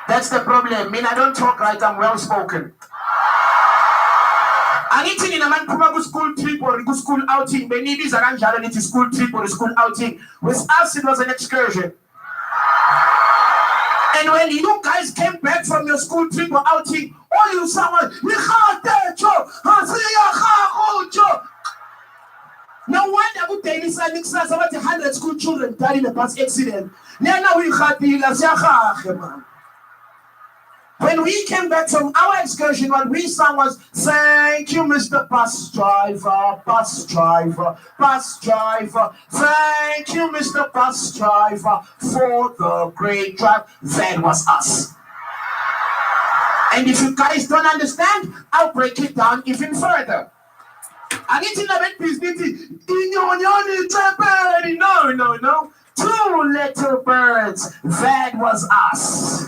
That's the problem. I mean, I don't talk right. I'm well spoken. Angithi nina maniphuma ku school trip or ku school outing benibiza kanjalo nithi school trip or school outing. With us it was an excursion. And when you guys came back from your school trip or outing, all you saw was no wonder good day is like about 100 school children died in a bus accident. When we came back from our excursion, what we sang was, "Thank you, Mr. Bus Driver, bus driver, bus driver. Thank you, Mr. Bus Driver, for the great drive." That was us. And if you guys don't understand, I'll break it down even further. I need to know that no. 2 little birds. That was us.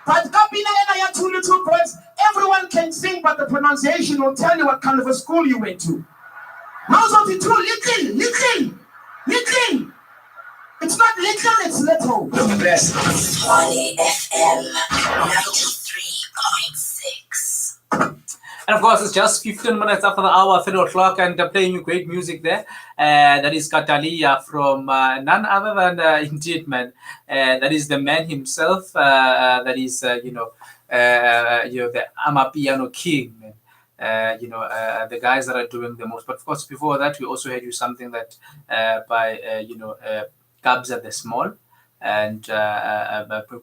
But 2 little birds, everyone can sing, but the pronunciation will tell you what kind of a school you went to. Most of the 2 little. It's not little, it's little. The best. Tshwane FM 93.6. And of course, it's just 15 minutes after the hour, 3 o'clock, and playing you great music there. That is Katalia from none other than, indeed, man. That is the man himself. That is, the Amapiano King, man. The guys that are doing the most. But of course, before that, we also had you something that by Kabza the Small. And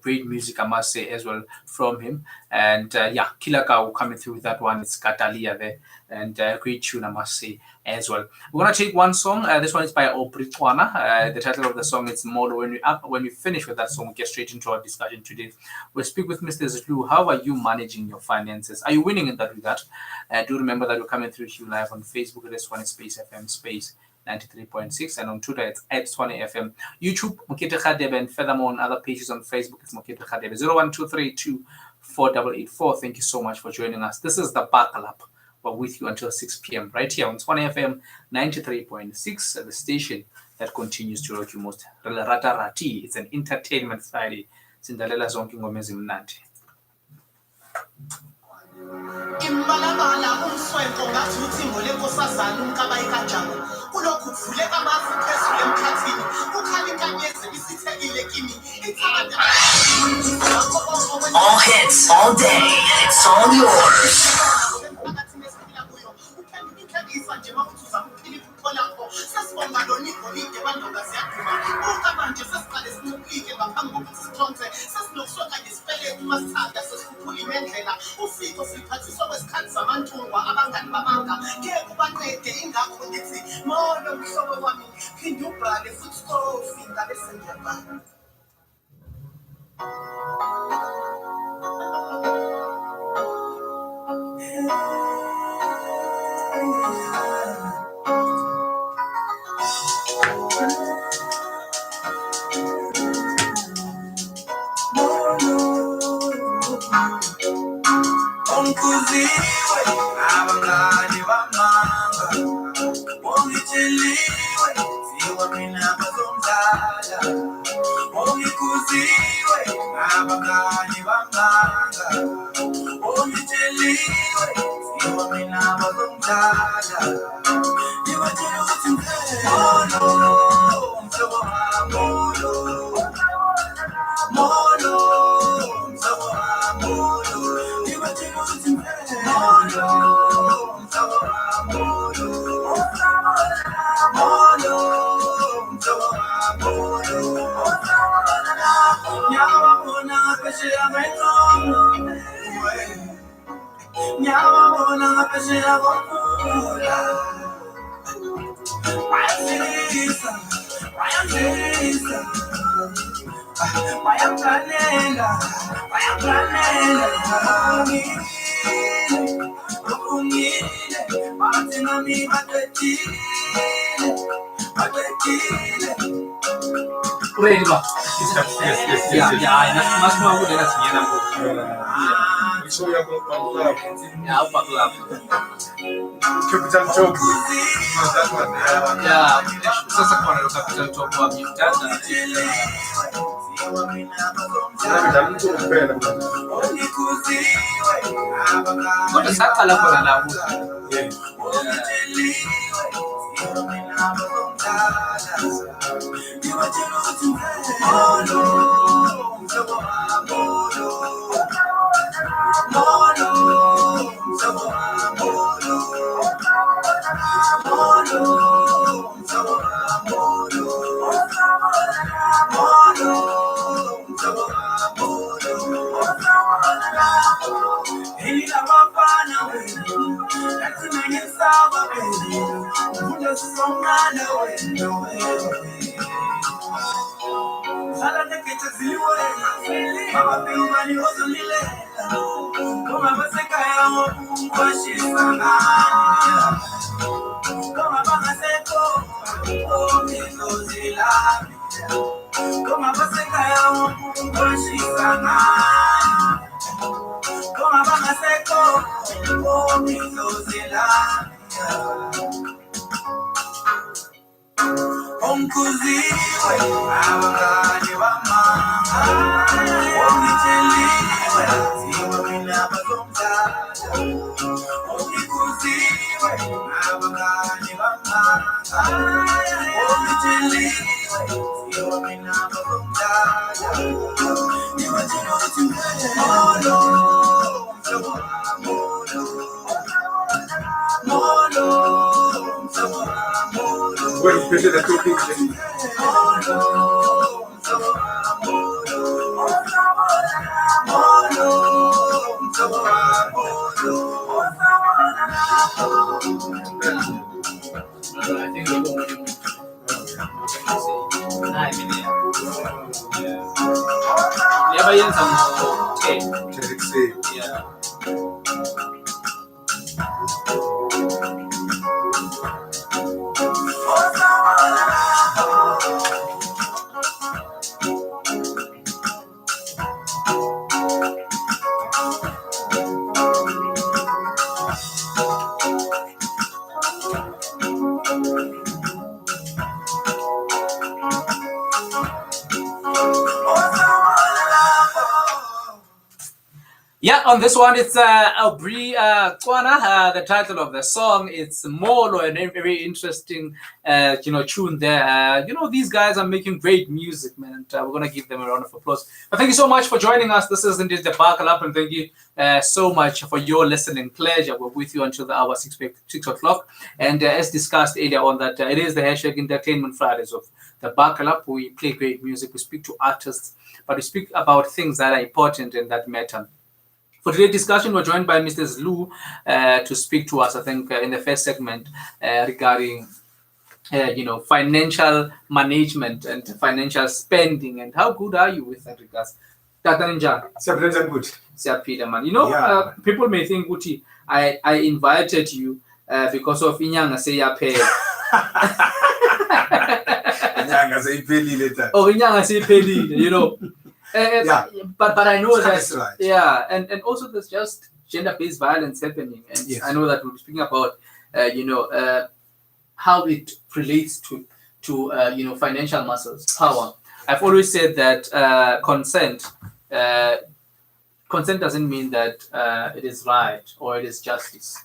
great music, I must say, as well from him. And Kilaka will coming through with that one. It's Katalia there, and great tune, I must say, as well. We're gonna take one song. This one is by Tshwane. The title of the song is Molo. When we finish with that song, we get straight into our discussion today. We'll speak with Mr. Zulu. How are you managing your finances? Are you winning in that regard? Do remember that we're coming through you live on Facebook. It is Tshwane Space FM Space 93.6, and on Twitter it's @Tshwane FM. YouTube, Mokete Radebe, and furthermore on other pages on Facebook it's Mokete Radebe. 012324884. Thank you so much for joining us. This is the Buckle Up. We're with you until 6 p.m. right here on Tshwane FM 93.6, the station that continues to rock you most. Ratarati. It's an entertainment Friday. Sindalela zonke ngoma ezimnandi. Imbalabala umsweko ngathi uThimbo lenkosazana umkabayi kanjalo kulokhu kuvuleka amafu phezulu emkhathini ukhala inkanyezi isithekile kimi ithanda all hits all day and it's all yours. sasibonga lona igolide bandoda ziyaphuma buka manje sesiqale sinciphike ngaphambi kokuthi sihlonze sesinokusonka ngesipeleti masithanda sesikhuphula imendlela ufiko siphathiswa kwesikhathi zamantungwa abangani bamanga ngeke ubancede ingakho ngithi molo mhlobo wami phinde ubhale futhi sofi ngabe sengiyabhala Onkuziwe abangani bamanga ongitsheliwe ziwa mina bazomdlala ongikuziwe abangani bamanga ongitsheliwe ziwa mina bazomdlala ngibatshela ukuthi molo mhlobo wami molo mhlobo wami ngibatshela ukuthi molo mhlobo wami molo mhlobo wami nyawabona phesheya kwengqondo nyawabona phesheya komfula bayazisa bayamplanelela ungile bathi nami badwetile Ready ba? Yes. Yeah, mas mau aku dengan sini nampu. So we are going to Ya, apa kelab? Capital Job. That one. Ya, sasa kau nak capital job buat kita. Kau dah sakit lah kau nak buat. Onkuziwe abangani bamanga ongitsheliwe ziwa mina bazomdlala ongikuziwe abangani bamanga ongitsheliwe ziwa mina bazomdlala ngibatshela ukuthi molo mhlobo wami molo mhlobo wami Well, we did a two things. I think we're going to 9 minutes. Yeah, but yeah, some okay. Yeah. Yeah, on this one, it's Aubrey Tshwane, the title of the song. It's Molo, and a very interesting, tune there. These guys are making great music, man. And we're gonna give them a round of applause. But thank you so much for joining us. This is indeed the Buckle Up, and thank you so much for your listening pleasure. We're with you until the hour 6 o'clock. And as discussed earlier on, that it is the hashtag Entertainment Fridays of the Buckle Up. We play great music. We speak to artists, but we speak about things that are important and that matter. For today's discussion, we're joined by Mr. Zlu to speak to us, I think, in the first segment regarding, financial management and financial spending. And how good are you with that regards? Tata Ninja. Good. Siyaphila, man. Yeah. People may think, Uti, I invited you because of Inyanga Seyaphela. Inyanga seyiphelile. Oh, Inyanga Seyiphelile, Yeah. But I know That's that, right. yeah, and also there's just gender-based violence happening, and Yes. I know that we'll be speaking about, how it relates to financial muscles, power. I've always said that consent doesn't mean that it is right or it is justice.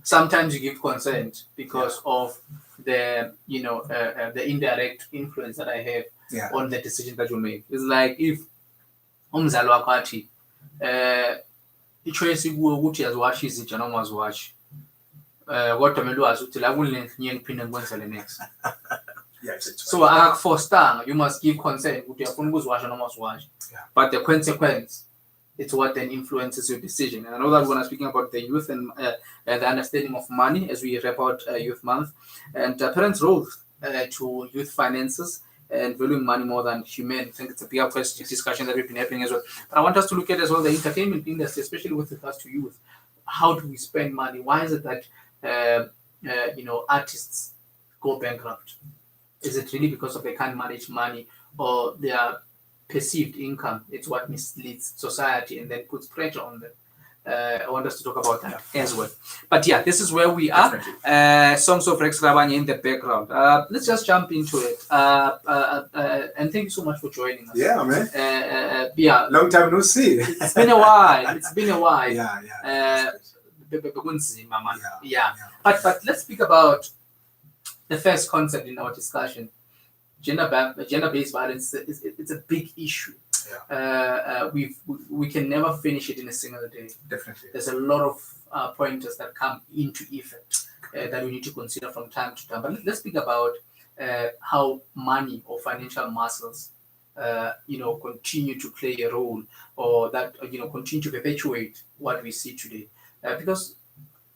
Sometimes you give consent because of the the indirect influence that I have Yeah. on the decision that you make. It's like if umzali wakho athi i-choice kuwe ukuthi uyaziwasha izitsha noma ungaziwashi, kodwa kumele wazi ukuthi la kule ngiye ngiphinde ngikwenzele next. Yes. So akakufostanga, you must give consent ukuthi uyafuna ukuziwasha noma uziwashi. Yeah. But the consequence, it's what then influences your decision. And I know that when I'm speaking about the youth and the understanding of money as we wrap out Youth Month, and parents' role to youth finances and valuing money more than human. I think it's a bigger question discussion that we've been having as well. But I want us to look at as well the entertainment industry, especially with regards to youth. How do we spend money? Why is it that artists go bankrupt? Is it really because of they can't manage money or their perceived income? It's what misleads society and then puts pressure on them. I want us to talk about that as well. But yeah, this is where we are. Songs of Rex Rabanye in the background. Let's just jump into it. And thank you so much for joining us. Yeah, man. Yeah, Long time no see. it's been a while. Yeah. Yeah. But let's speak about the first concept in our discussion. Gender-based violence. It's a big issue. Yeah. We can never finish it in a single day. Definitely. There's a lot of pointers that come into effect that we need to consider from time to time. But let's speak about how money or financial muscles, continue to play a role, or that continue to perpetuate what we see today. Because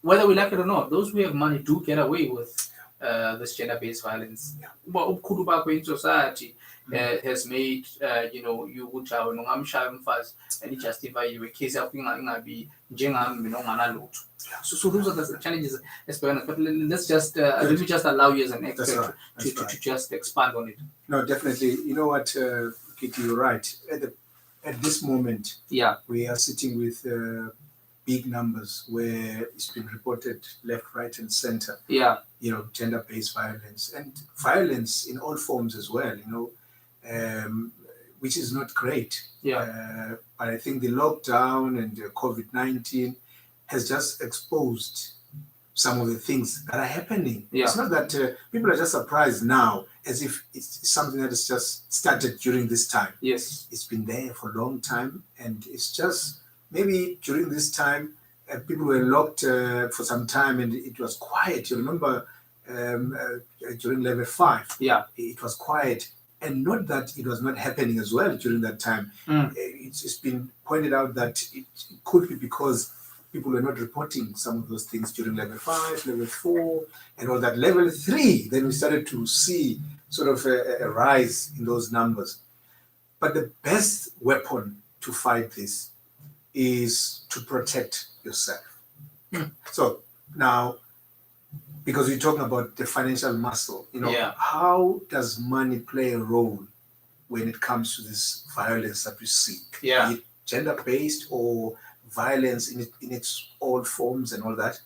whether we like it or not, those who have money do get away with this gender-based violence. Well, ubukhulu bakho in society has made you would have nongamshaya umfazi and it justify you a case yakho ingabi njengami mina onganalutho. So those are the challenges especially. But let's just let me just allow you as an expert to just expand on it. No, definitely. You know what, Kitty, you're right. At this moment, we are sitting with big numbers where it's been reported left, right, and center. Yeah. Gender-based violence and violence in all forms as well. Which is not great. Yeah. But I think the lockdown and COVID-19 has just exposed some of the things that are happening. Yeah. It's not that people are just surprised now, as if it's something that has just started during this time. Yes. It's been there for a long time, and it's just maybe during this time, people were locked for some time, and it was quiet. You remember during level 5, it was quiet. And not that it was not happening as well during that time. It's been pointed out that it could be because people were not reporting some of those things during level 5, level 4, and all that. Level 3, then we started to see sort of a rise in those numbers. But the best weapon to fight this is to protect yourself. So now, because we're talking about the financial muscle, how does money play a role when it comes to this violence that we see? Yeah. Be it gender-based or violence in its all forms and all that.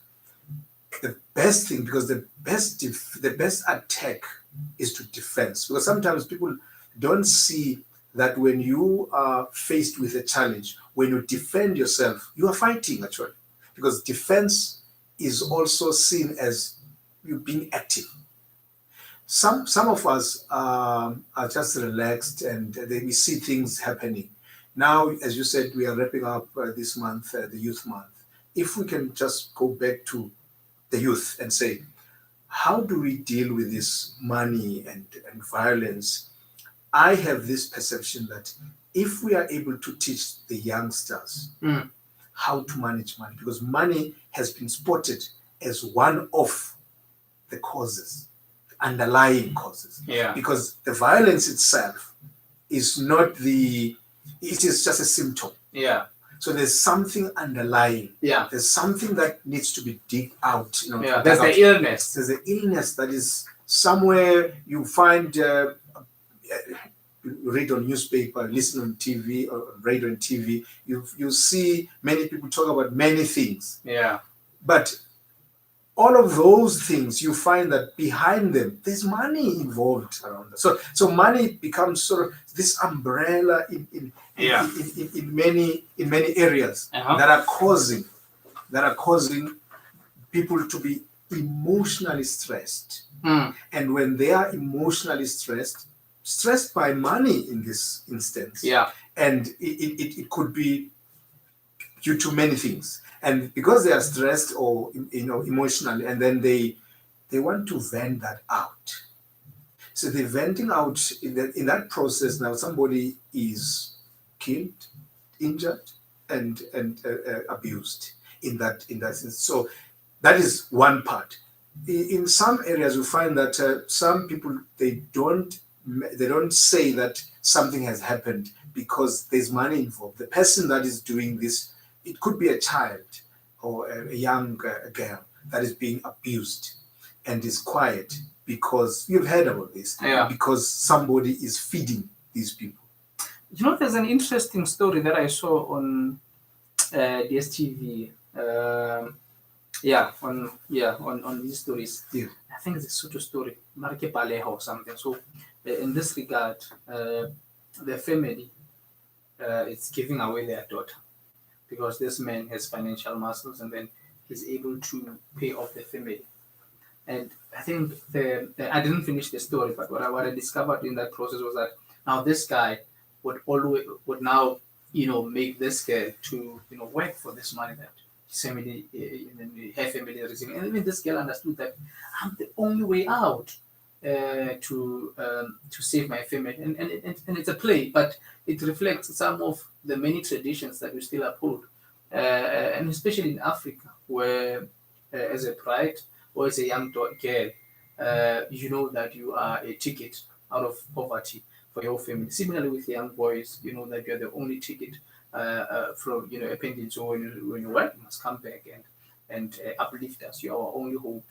The best thing, because the best attack is to defense. Because sometimes people don't see that when you are faced with a challenge, when you defend yourself, you are fighting actually, because defense is also seen as you being active. Some of us are just relaxed and we see things happening. Now, as you said, we are wrapping up this month, the Youth Month. If we can just go back to the youth and say, how do we deal with this money and violence? I have this perception that if we are able to teach the youngsters how to manage money, because money has been spotted as one of the causes, underlying causes. Yeah. Because the violence itself is not it is just a symptom. Yeah. So there's something underlying. Yeah. There's something that needs to be dig out. Yeah. There's the illness. There's an illness that is somewhere. You find, read on newspaper, listen on TV or radio and TV. You see many people talk about many things. Yeah. But all of those things, you find that behind them, there's money involved around that. So money becomes sort of this umbrella in many areas that are causing people to be emotionally stressed. And when they are emotionally stressed by money in this instance, and it could be due to many things. And because they are stressed or emotionally, and then they want to vent that out. So they're venting out in that process. Now somebody is killed, injured, and abused in that sense. So that is one part. In some areas, we find that some people they don't say that something has happened because there's money involved. The person that is doing this, it could be a child or a young girl that is being abused and is quiet because you've heard about this. Because somebody is feeding these people. There's an interesting story that I saw on DSTV. On these stories. Yeah. I think it's a Sotho story, Marke Paleho or something. So in this regard, the family is giving away their daughter because this man has financial muscles and then he's able to pay off the family. And I think I didn't finish the story, but what I discovered in that process was that now this guy would now make this girl to work for this money that his family, her family is receiving. And even this girl understood that I'm the only way out to save my family. And it's a play, but it reflects some of the many traditions that we still uphold, and especially in Africa, where as a bride or as a young girl, you know that you are a ticket out of poverty for your family. Similarly with young boys, you know that you're the only ticket from appendage. So when you work, you must come back and uplift us. You're our only hope.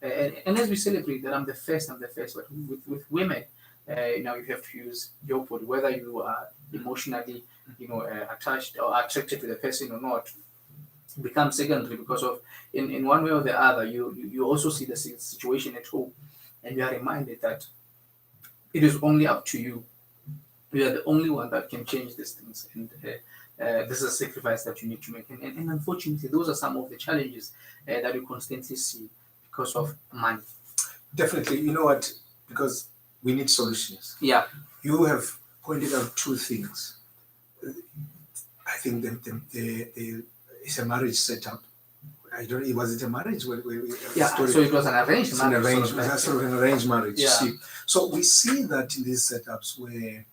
And as we celebrate that I'm the first, but with women, now you have to use your body, whether you are emotionally, attached or attracted to the person or not, becomes secondary because of in one way or the other, you also see the situation at home, and you are reminded that it is only up to you. You are the only one that can change these things, and this is a sacrifice that you need to make. And unfortunately, those are some of the challenges that we constantly see because of money. Definitely, you know what? Because we need solutions. Yeah. You have pointed out two things. I think it's a marriage setup. Was it a marriage? So it was an arranged marriage. Sort of an arranged marriage. Yeah. See? So we see that in these setups where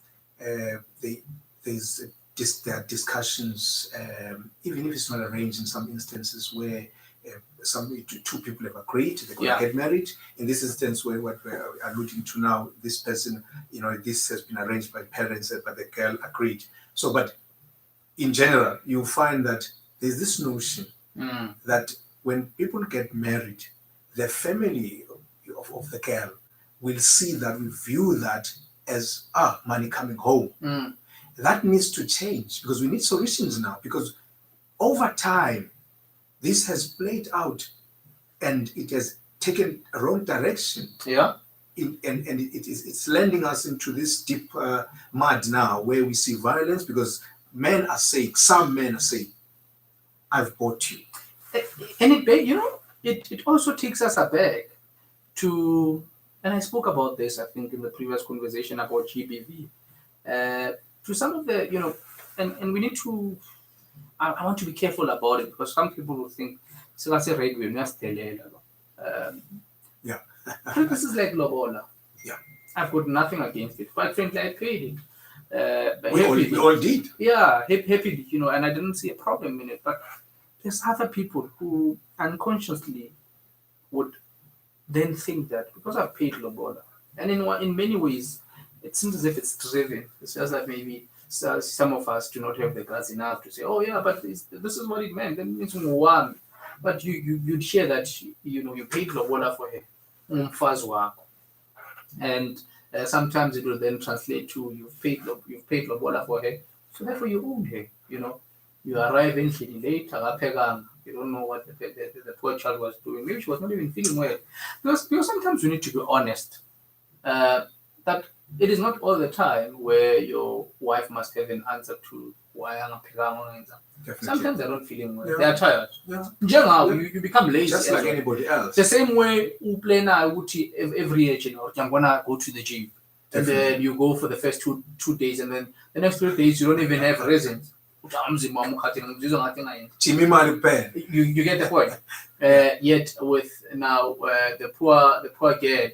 there are discussions, even if it's not arranged in some instances where two people have agreed they're going to get married. In this instance, where what we're alluding to now, this person, this has been arranged by parents, but the girl agreed. So, but in general, you find that there's this notion that when people get married, the family of the girl will see that, will view that as money coming home. That needs to change because we need solutions now, because over time this has played out and it has taken a wrong direction. it's landing us into this deep mud now, where we see violence because men are saying, some men are saying, I've bought you. And it also takes us aback to, and I spoke about this, I think, in the previous conversation about GBV, to some of the, and we need to, I want to be careful about it because some people will think, so that's a radio, Yeah. this is like lobola. Yeah. I've got nothing against it. Quite frankly, I paid it. We all did. Yeah, happily, and I didn't see a problem in it. But there's other people who unconsciously would then think that because I've paid lobola, and in many ways, it seems as if it's driven. It's just that maybe some of us do not have the guts enough to say, oh yeah, but this is what it meant. Then it means one. But you'd share that you paid lobola for her, umfazi wakho, and sometimes it will then translate to you've paid lobola for her, so therefore you own her. You arrive in late, you don't know what the poor child was doing. Maybe she was not even feeling well. Because sometimes you need to be honest. That it is not all the time where your wife must have an answer to why I'm not. Sometimes they're not feeling well. Yeah. They're tired. Yeah. You become lazy. Just like anybody else. The same way you play now every age, I'm gonna go to the gym. And then you go for the first two days, and then the next 3 days you don't even have reasons. You get the point. Yet with now the poor girl,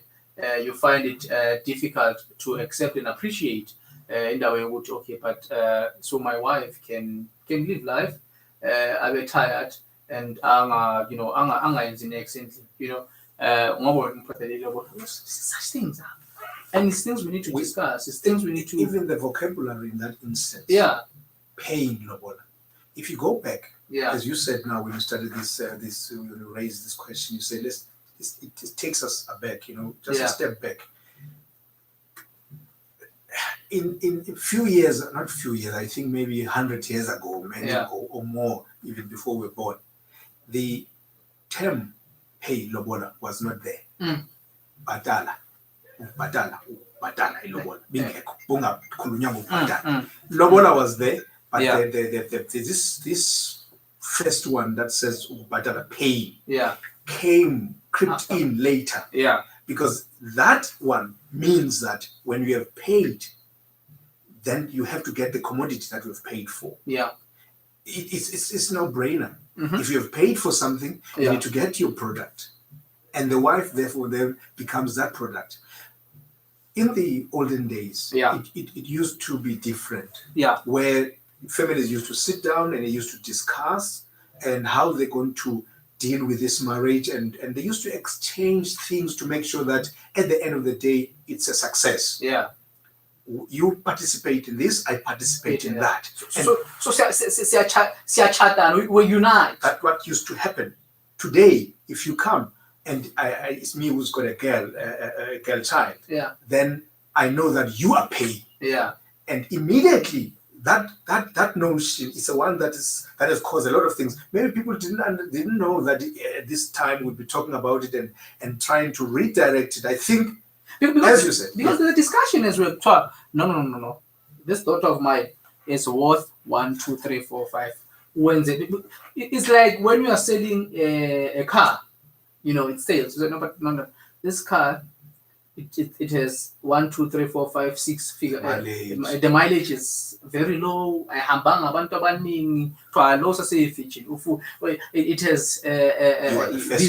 you find it difficult to accept and appreciate in that way. Which okay, but so my wife can live life. I be tired and anga in the accent. Such things. And it's things we need to discuss. It's things we need to even the vocabulary in that instance. Yeah. Paying lobola. If you go back, Yeah. as you said now when you started this, when you raised this question, you say it takes us aback, just a step back. In a few years, not few years, I think maybe 100 years ago, maybe or more, even before we were born, the term pay lobola was not there. Badala lobola. Lobola was there, but this first one that says badala pay crept in later. Yeah. Because that one means that when you have paid, then you have to get the commodity that you've paid for. Yeah. It's no brainer. If you have paid for something, you need to get your product. And the wife, therefore, then becomes that product. In the olden days, it used to be different. Yeah. Where families used to sit down and they used to discuss and how they're going to deal with this marriage, and they used to exchange things to make sure that at the end of the day, it's a success. Yeah. You participate in this, I participate in that. So we unite. That's what used to happen. Today, if you come and it's me who's got a girl child, then I know that you are paying. Yeah. And immediately that notion is the one that has caused a lot of things. Maybe people didn't know that at this time we'd be talking about it and trying to redirect it. I think, as you said, because the discussion is we're taught. No. This daughter of mine is worth 1, 2, 3, 4, 5. It's like when you are selling a car, it sales. No. This car, it has 1, 2, 3, 4, 5, 6 figure. The mileage is very low. It has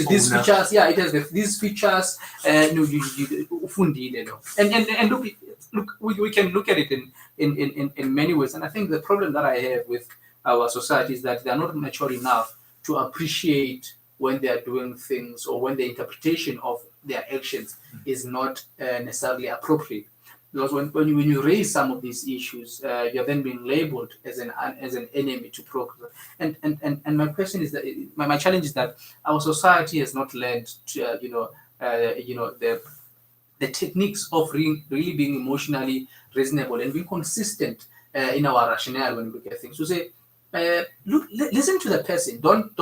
these features. Yeah, it has these features. And look, we can look at it in many ways. And I think the problem that I have with our society is that they are not mature enough to appreciate when they are doing things or when the interpretation of their actions is not necessarily appropriate. Because when you raise some of these issues, you're then being labeled as an enemy to progress. And my question is that my challenge is that our society has not learned to, the techniques of really being emotionally reasonable and being consistent in our rationale when we look at things. So say, listen to the person. Don't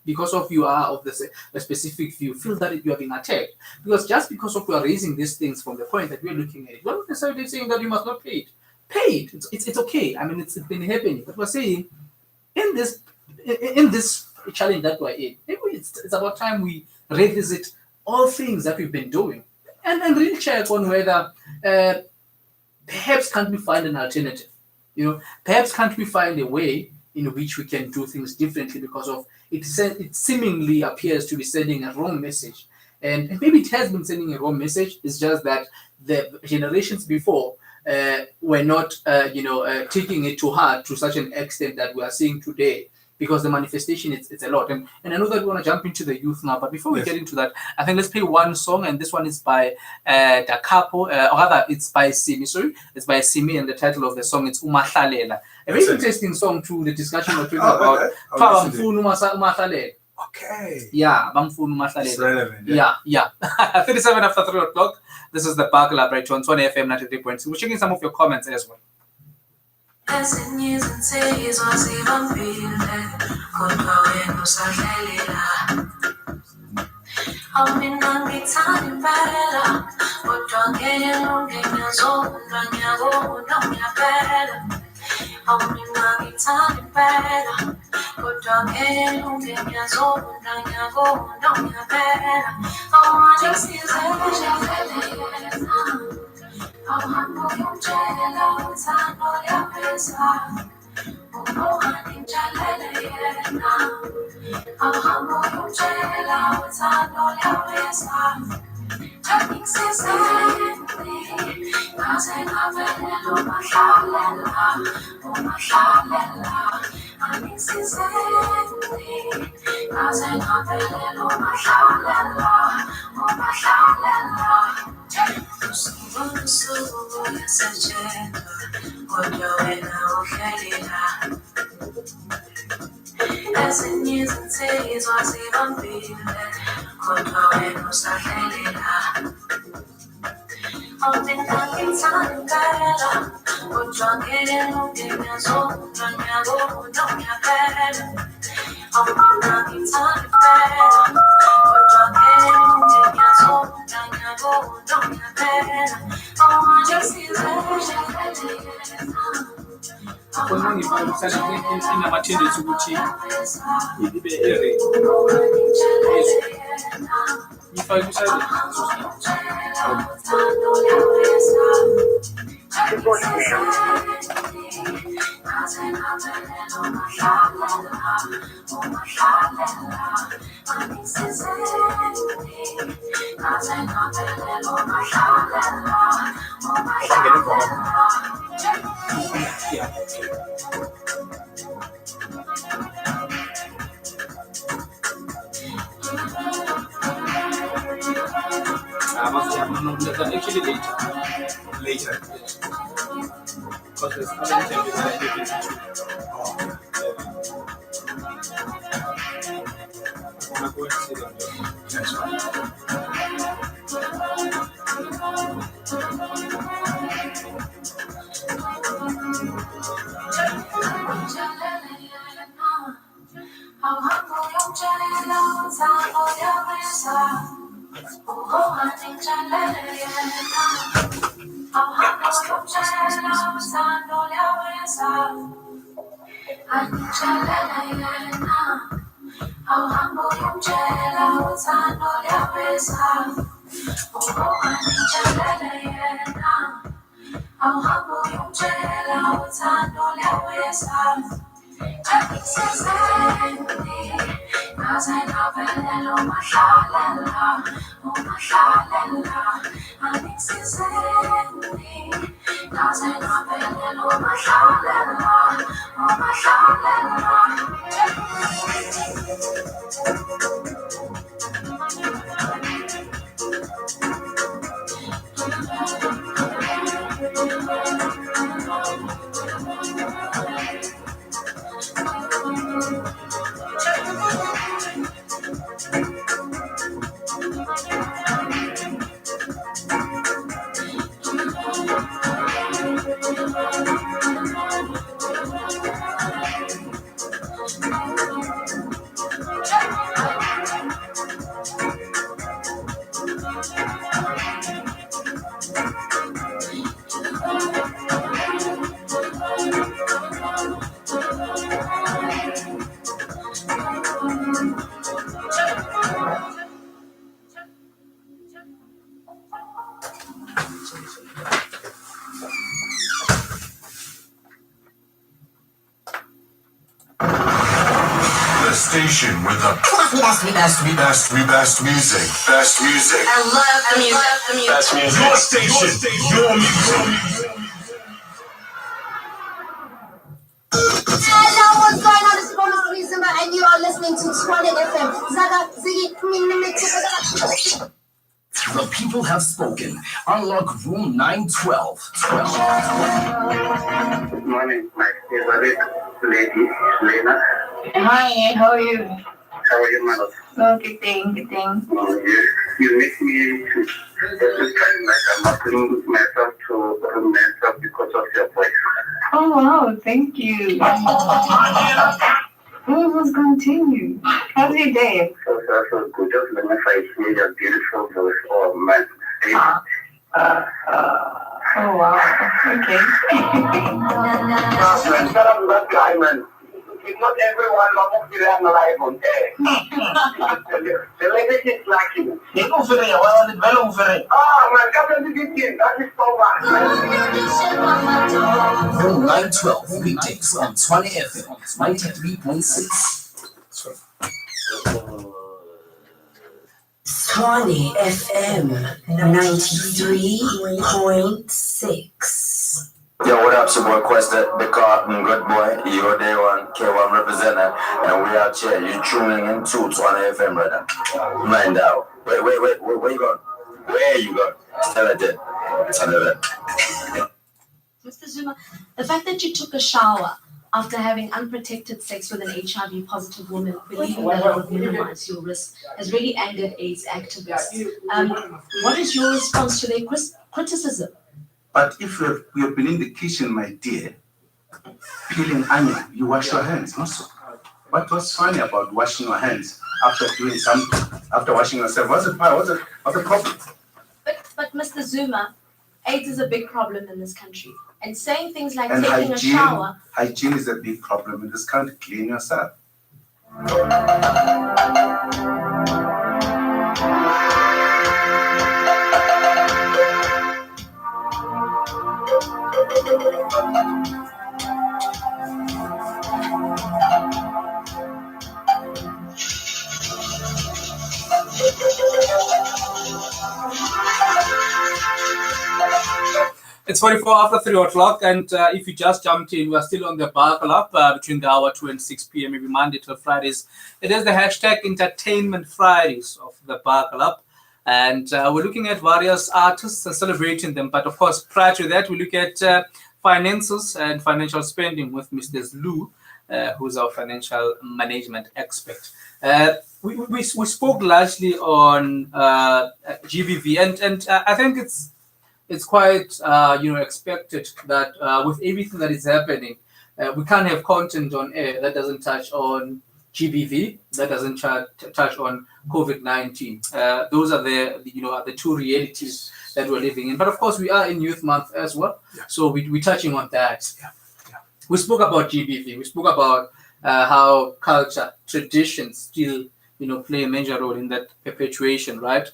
because of you are of the specific view, feel that you are being attacked. Because just because of you are raising these things from the point that we're looking at it, we're not necessarily saying that you must not pay it. Pay it. It's okay. I mean, it's been happening. But we're saying in this challenge that we're in, maybe it's about time we revisit all things that we've been doing and really check on whether perhaps can't we find an alternative. Perhaps can't we find a way in which we can do things differently because of it seemingly appears to be sending a wrong message. And maybe it has been sending a wrong message. It's just that the generations before were not, taking it to heart to such an extent that we are seeing today. Because the manifestation, it's a lot. And I know that we want to jump into the youth now, but before we get into that, I think let's play one song, and this one is by Da Capo, or rather, it's by Simi, sorry. It's by Simi, and the title of the song is Umahlalela. A very interesting song to the discussion we're talking about. Okay. Yeah, Bangfunu Umahlalela. It's relevant. Yeah. 37 after 3 o'clock. This is the Bar Collaborator on Tshwane FM 93.2. We're checking some of your comments as well. Ezinsizwa zivambile kodwa wena usadlelela awumina ngithanda impela kodwa ngeke ngiyazona ngiyabona awumina ngithanda impela kodwa ngeke ngiyazona ngiyabona awumanje sizele awuhambo yomtshela uthando liyabesa umohani njalele yena awuhambo yomtshela uthando liyabesa angisizeni ngaze ngavelela umahlalela angisizeni ngaze ngavelela umahlalela usuku yasetshela kodwa wena uhlelila ezinye izinsizwa zivambile kodwa wena usadlelela awumina ngithanda impela kodwa ngeke ngiyazona ngiyabona ngiyabela awumina ngithanda impela kodwa ngeke ngiyazona ngiyabona ngiyabela awumanje sizele Khona ngifuna inama-tendency ukuthi ibe ere ngifake kusalele actually later. Because there's other interviews that I did I'm not going to see them. That's station with the best music. Best music. I love the music. Best music. Your station. Your music. Hello, what's going on? This is Bonus Reason, and you are listening to Tshwane FM. Zaga, Ziggy, The people have spoken. Unlock room 912. Good morning, my favorite lady, Lena. Hi, how are you? How are you, madam? Oh, good thing, good thing. You make me every time like I'm asking myself to myself because of your voice. Oh, wow, thank you. We will continue. How's your day? So good. Just let me find hear your beautiful voice. Oh, man. Oh, wow, okay. That guy, man. It's not everyone who is alive on air. The lady is like you. Oh, man, come and do this. That is so much. Room 912. Weekdays on Tshwane FM 93.6. Tshwane FM 93.6. Yo, what up, it's your boy Questa, the Carton, good boy, you're day one, K1 representative, and we out here, you tuning into Tshwane FM, brother. Mind out. Wait, where you going? Where you going? Tell it then. Tell it then. Mr. Zuma, the fact that you took a shower after having unprotected sex with an HIV positive woman, believing that it would minimize your risk, has really angered AIDS activists. What is your response to their criticism? But if you've been in the kitchen, my dear, peeling onion, you wash your hands also. What was funny about washing your hands after doing something, after washing yourself? What's the problem? But Mr. Zuma, AIDS is a big problem in this country. And saying things like And taking a shower. Hygiene is a big problem in this country. Clean yourself. It's 44 after 3 o'clock, and if you just jumped in, we're still on the Buckle Up between the hour 2 and 6 p.m. every Monday till Fridays. It is the hashtag Entertainment Fridays of the Buckle Up, and we're looking at various artists and celebrating them. But of course, prior to that, we look at finances and financial spending with Mr. Zlu, who's our financial management expert. We spoke largely on GBV, and I think it's quite expected that with everything that is happening, we can't have content on air that doesn't touch on GBV, that doesn't touch on COVID-19. Those are the two realities that we're living in. But of course, we are in Youth Month as well, so we're touching on that. We spoke about GBV. We spoke about how culture, traditions still play a major role in that perpetuation, right?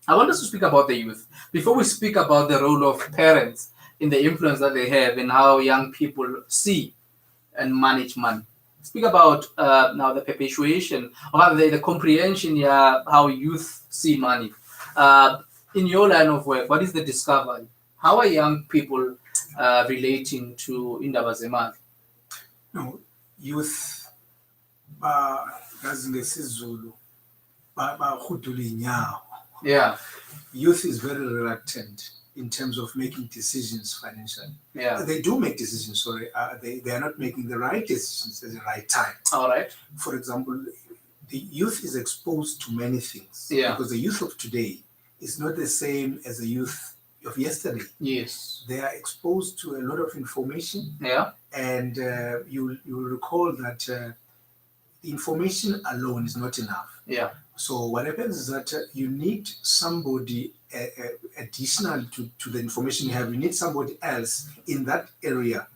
I want us to speak about the youth. Before we speak about the role of parents in the influence that they have in how young people see and manage money. Speak about now the perpetuation, or the comprehension, how youth see money. In your line of work, what is the discovery? How are young people relating to indaba zemali? No, youth, Zulu, yeah. Youth is very reluctant in terms of making decisions financially. Yeah. They do make decisions, sorry. They are not making the right decisions at the right time. All right. For example, the youth is exposed to many things. Yeah. Because the youth of today is not the same as the youth of yesterday. Yes. They are exposed to a lot of information. Yeah. And you recall that the information alone is not enough. Yeah. So what happens is that you need somebody additional to the information you have. You need somebody else in that area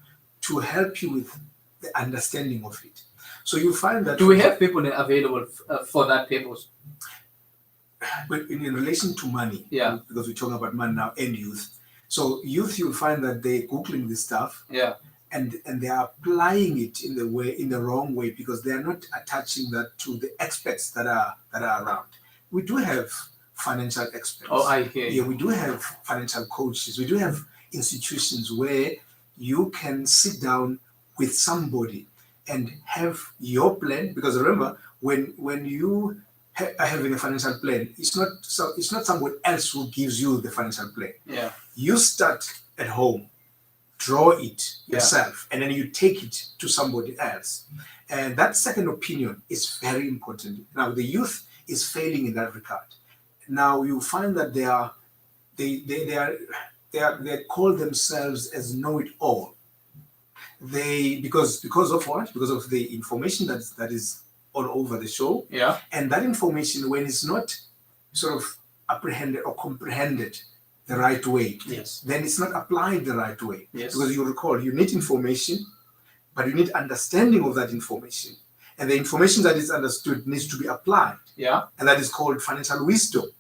to help you with the understanding of it. So you find that... Do we have people available for that purpose? But in relation to money, yeah, because we're talking about money now and youth. So youth, you'll find that they're Googling this stuff. Yeah. and they are applying it in the wrong way because they are not attaching that to the experts that are around. We do have financial experts. Oh, I hear you. Yeah, we do have financial coaches. We do have institutions where you can sit down with somebody and have your plan. Because remember, when you are having a financial plan, it's not someone else who gives you the financial plan. Yeah. You start at home, draw it yourself, and then you take it to somebody else. And that second opinion is very important. Now, the youth is failing in that regard. Now, you find that they call themselves as know-it-all. Because of what? Because of the information that is all over the show. Yeah. And that information, when it's not sort of apprehended or comprehended the right way, yes, then it's not applied the right way. Yes. Because you recall, you need information, but you need understanding of that information. And the information that is understood needs to be applied. Yeah. And that is called financial wisdom.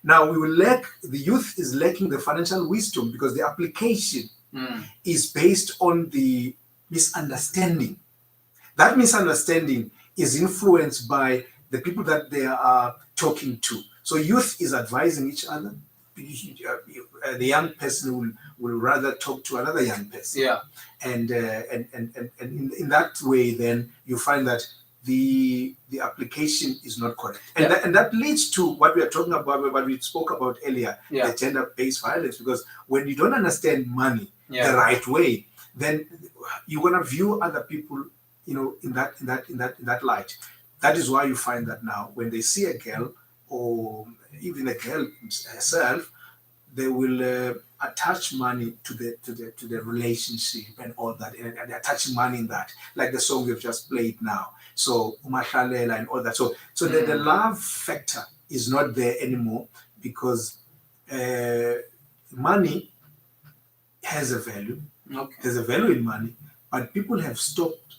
Now, the youth is lacking the financial wisdom because the application is based on the misunderstanding. That misunderstanding is influenced by the people that they are talking to. So youth is advising each other. The young person will rather talk to another young person. Yeah. And in that way, then you find that the application is not correct. And that leads to what we are talking about, what we spoke about earlier, the gender-based violence. Because when you don't understand money the right way, then you're gonna view other people, in that light. That is why you find that now when they see a girl or even a girl herself, they will attach money to the relationship and all that, and they're attaching money in that, like the song we've just played now. So Umahlalela and all that. So the love factor is not there anymore because money has a value. Okay. There's a value in money, but people have stopped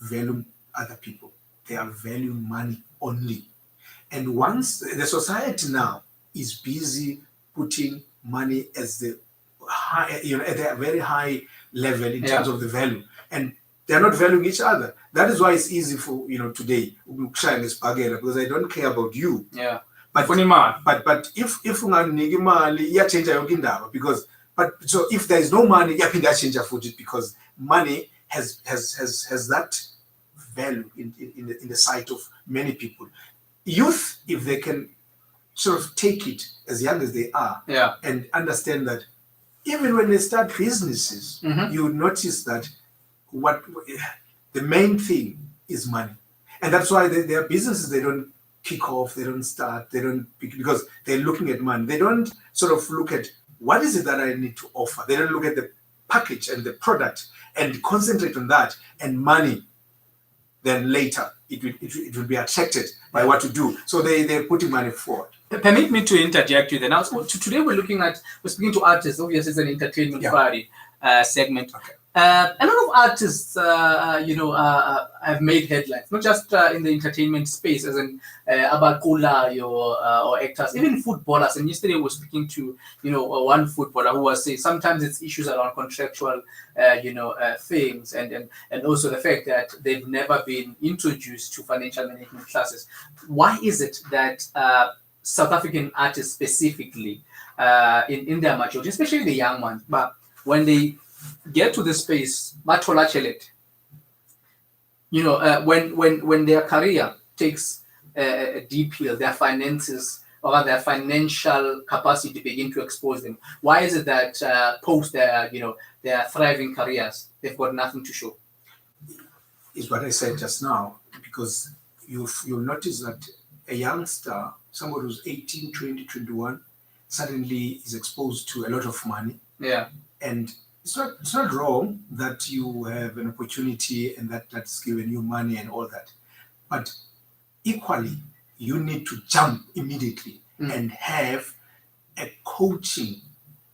valuing other people. They are valuing money only. And once the society now is busy putting money as the high, at a very high level in terms of the value, and they're not valuing each other. That is why it's easy for today because I don't care about you. Yeah. But if unganiki imali iyachange yonke indaba because so if there is no money iyaphinda yachange futhi because money has that value in the sight of many people. Youth, if they can sort of take it as young as they are and understand that even when they start businesses, you would notice that what the main thing is money. And that's why their businesses, they don't kick off, they don't start, they don't because they're looking at money. They don't sort of look at what is it that I need to offer. They don't look at the package and the product and concentrate on that, and money then later it will be attracted by what to do. So they're putting money forward. Permit me to interject you then. Today we're speaking to artists. Obviously, it's an entertainment party segment. Okay. A lot of artists, have made headlines, not just in the entertainment space, as in Abakula or actors, even footballers. And yesterday we were speaking to, one footballer who was saying sometimes it's issues around contractual, things, and also the fact that they've never been introduced to financial management classes. Why is it that South African artists specifically, in their maturity, especially the young ones, but when they get to the space, when their career takes a deep hill, their finances or their financial capacity begin to expose them. Why is it that post their thriving careers, they've got nothing to show? Is what I said just now, because you'll notice that a youngster, somebody who's 18, 20, 21, suddenly is exposed to a lot of money. Yeah. And it's not wrong that you have an opportunity and that's given you money and all that. But equally, you need to jump immediately and have a coaching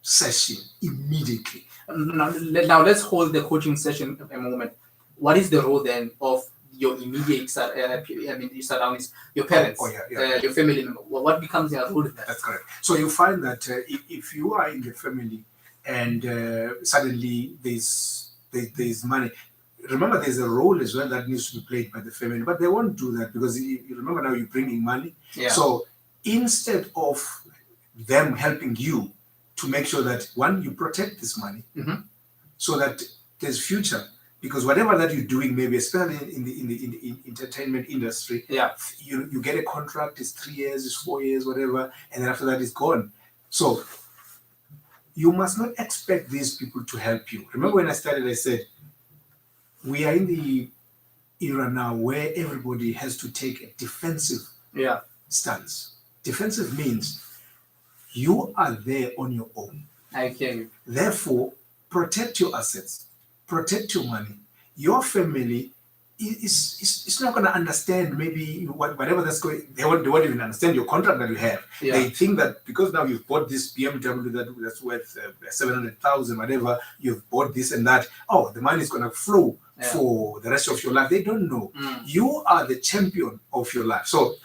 session immediately. Now let's hold the coaching session a moment. What is the role then of your immediate surroundings, your parents, your family member? What becomes their role in that? That's correct. So you find that if you are in the family and suddenly there's there's money. Remember, there's a role as well that needs to be played by the family, but they won't do that because you remember now you're bringing money. Yeah. So instead of them helping you to make sure that one, you protect this money, so that there's future. Because whatever that you're doing, maybe especially in the entertainment industry, you get a contract, it's 3 years, it's 4 years, whatever, and then after that it's gone. So you must not expect these people to help you. Remember when I started, I said, we are in the era now where everybody has to take a defensive stance. Defensive means you are there on your own. I hear you. Therefore, protect your assets, protect your money. Your family is not going to understand maybe whatever that's going. They won't even understand your contract that you have. Yeah. They think that because now you've bought this BMW that's worth 700,000, whatever, you've bought this and that. Oh, the money is going to flow for the rest of your life. They don't know. You are the champion of your life. So,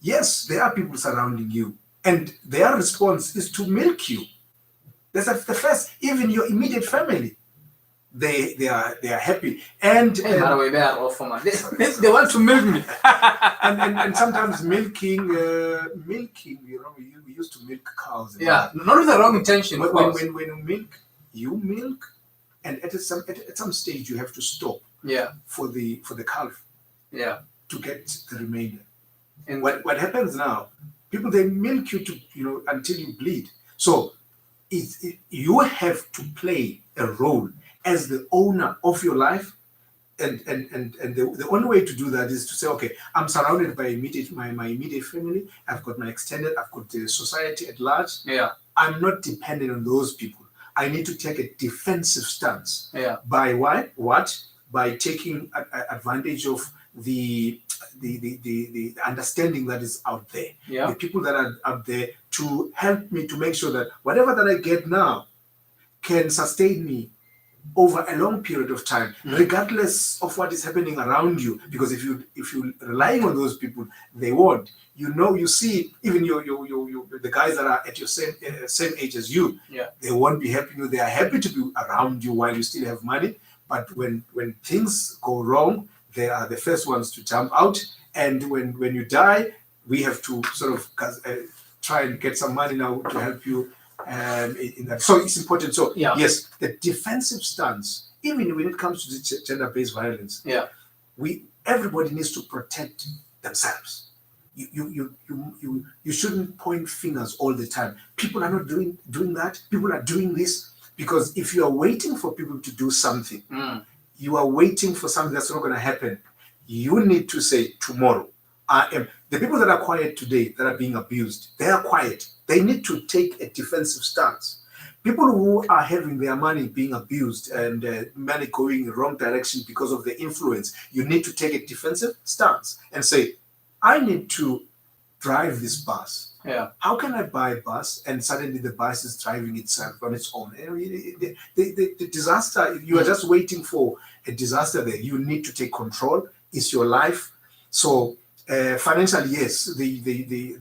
yes, there are people surrounding you, and their response is to milk you. That's the first. Even your immediate family, they are happy. And Hey, by the way, they are off for they want to milk me. and sometimes milking, you know, we used to milk cows. Yeah, not with the wrong intention. When you milk, and at some stage you have to stop. Yeah. For the calf. Yeah. To get the remainder. And what happens now? People, they milk you until you bleed. So you have to play a role as the owner of your life, and the only way to do that is to say, okay, I'm surrounded by my immediate family. I've got my extended. I've got the society at large. Yeah. I'm not dependent on those people. I need to take a defensive stance. Yeah. By what? By taking advantage of the understanding that is out there. Yeah. The people that are out there to help me to make sure that whatever that I get now can sustain me over a long period of time, regardless of what is happening around you. Because if you're relying on those people, they won't. You see, even the guys that are at your same age as you, they won't be helping you. They are happy to be around you while you still have money. But when things go wrong, they are the first ones to jump out. And when you die, we have to sort of try and get some money now to help you in that. So it's important. So yes, the defensive stance, even when it comes to the gender-based violence, everybody needs to protect themselves. You shouldn't point fingers all the time. People are not doing that. People are doing this. Because if you are waiting for people to do something, you are waiting for something that's not going to happen. You need to say, tomorrow, I am. The people that are quiet today, that are being abused, they are quiet. They need to take a defensive stance. People who are having their money being abused and money going in the wrong direction because of the influence, you need to take a defensive stance and say, I need to drive this bus. Yeah. How can I buy a bus and suddenly the bus is driving itself on its own? The disaster, you are just waiting for a disaster there. You need to take control. It's your life. So financially, yes,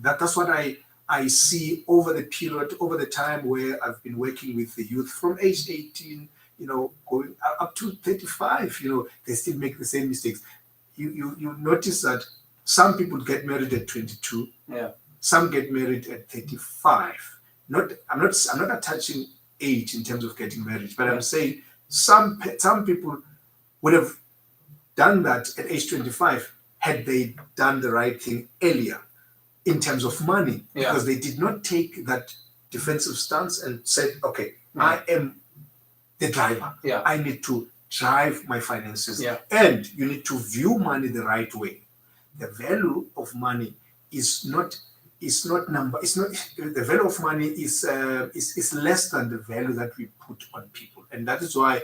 that's what I see over the period, over the time where I've been working with the youth from age 18, going up to 35, they still make the same mistakes. You notice that some people get married at 22. Yeah. Some get married at 35. I'm not attaching age in terms of getting married, but I'm saying some people would have done that at age 25 had they done the right thing earlier in terms of money, because they did not take that defensive stance and said, okay, I am the driver. Yeah. I need to drive my finances. Yeah. And you need to view money the right way. The value of money is not the value of money is less than the value that we put on people, and that is why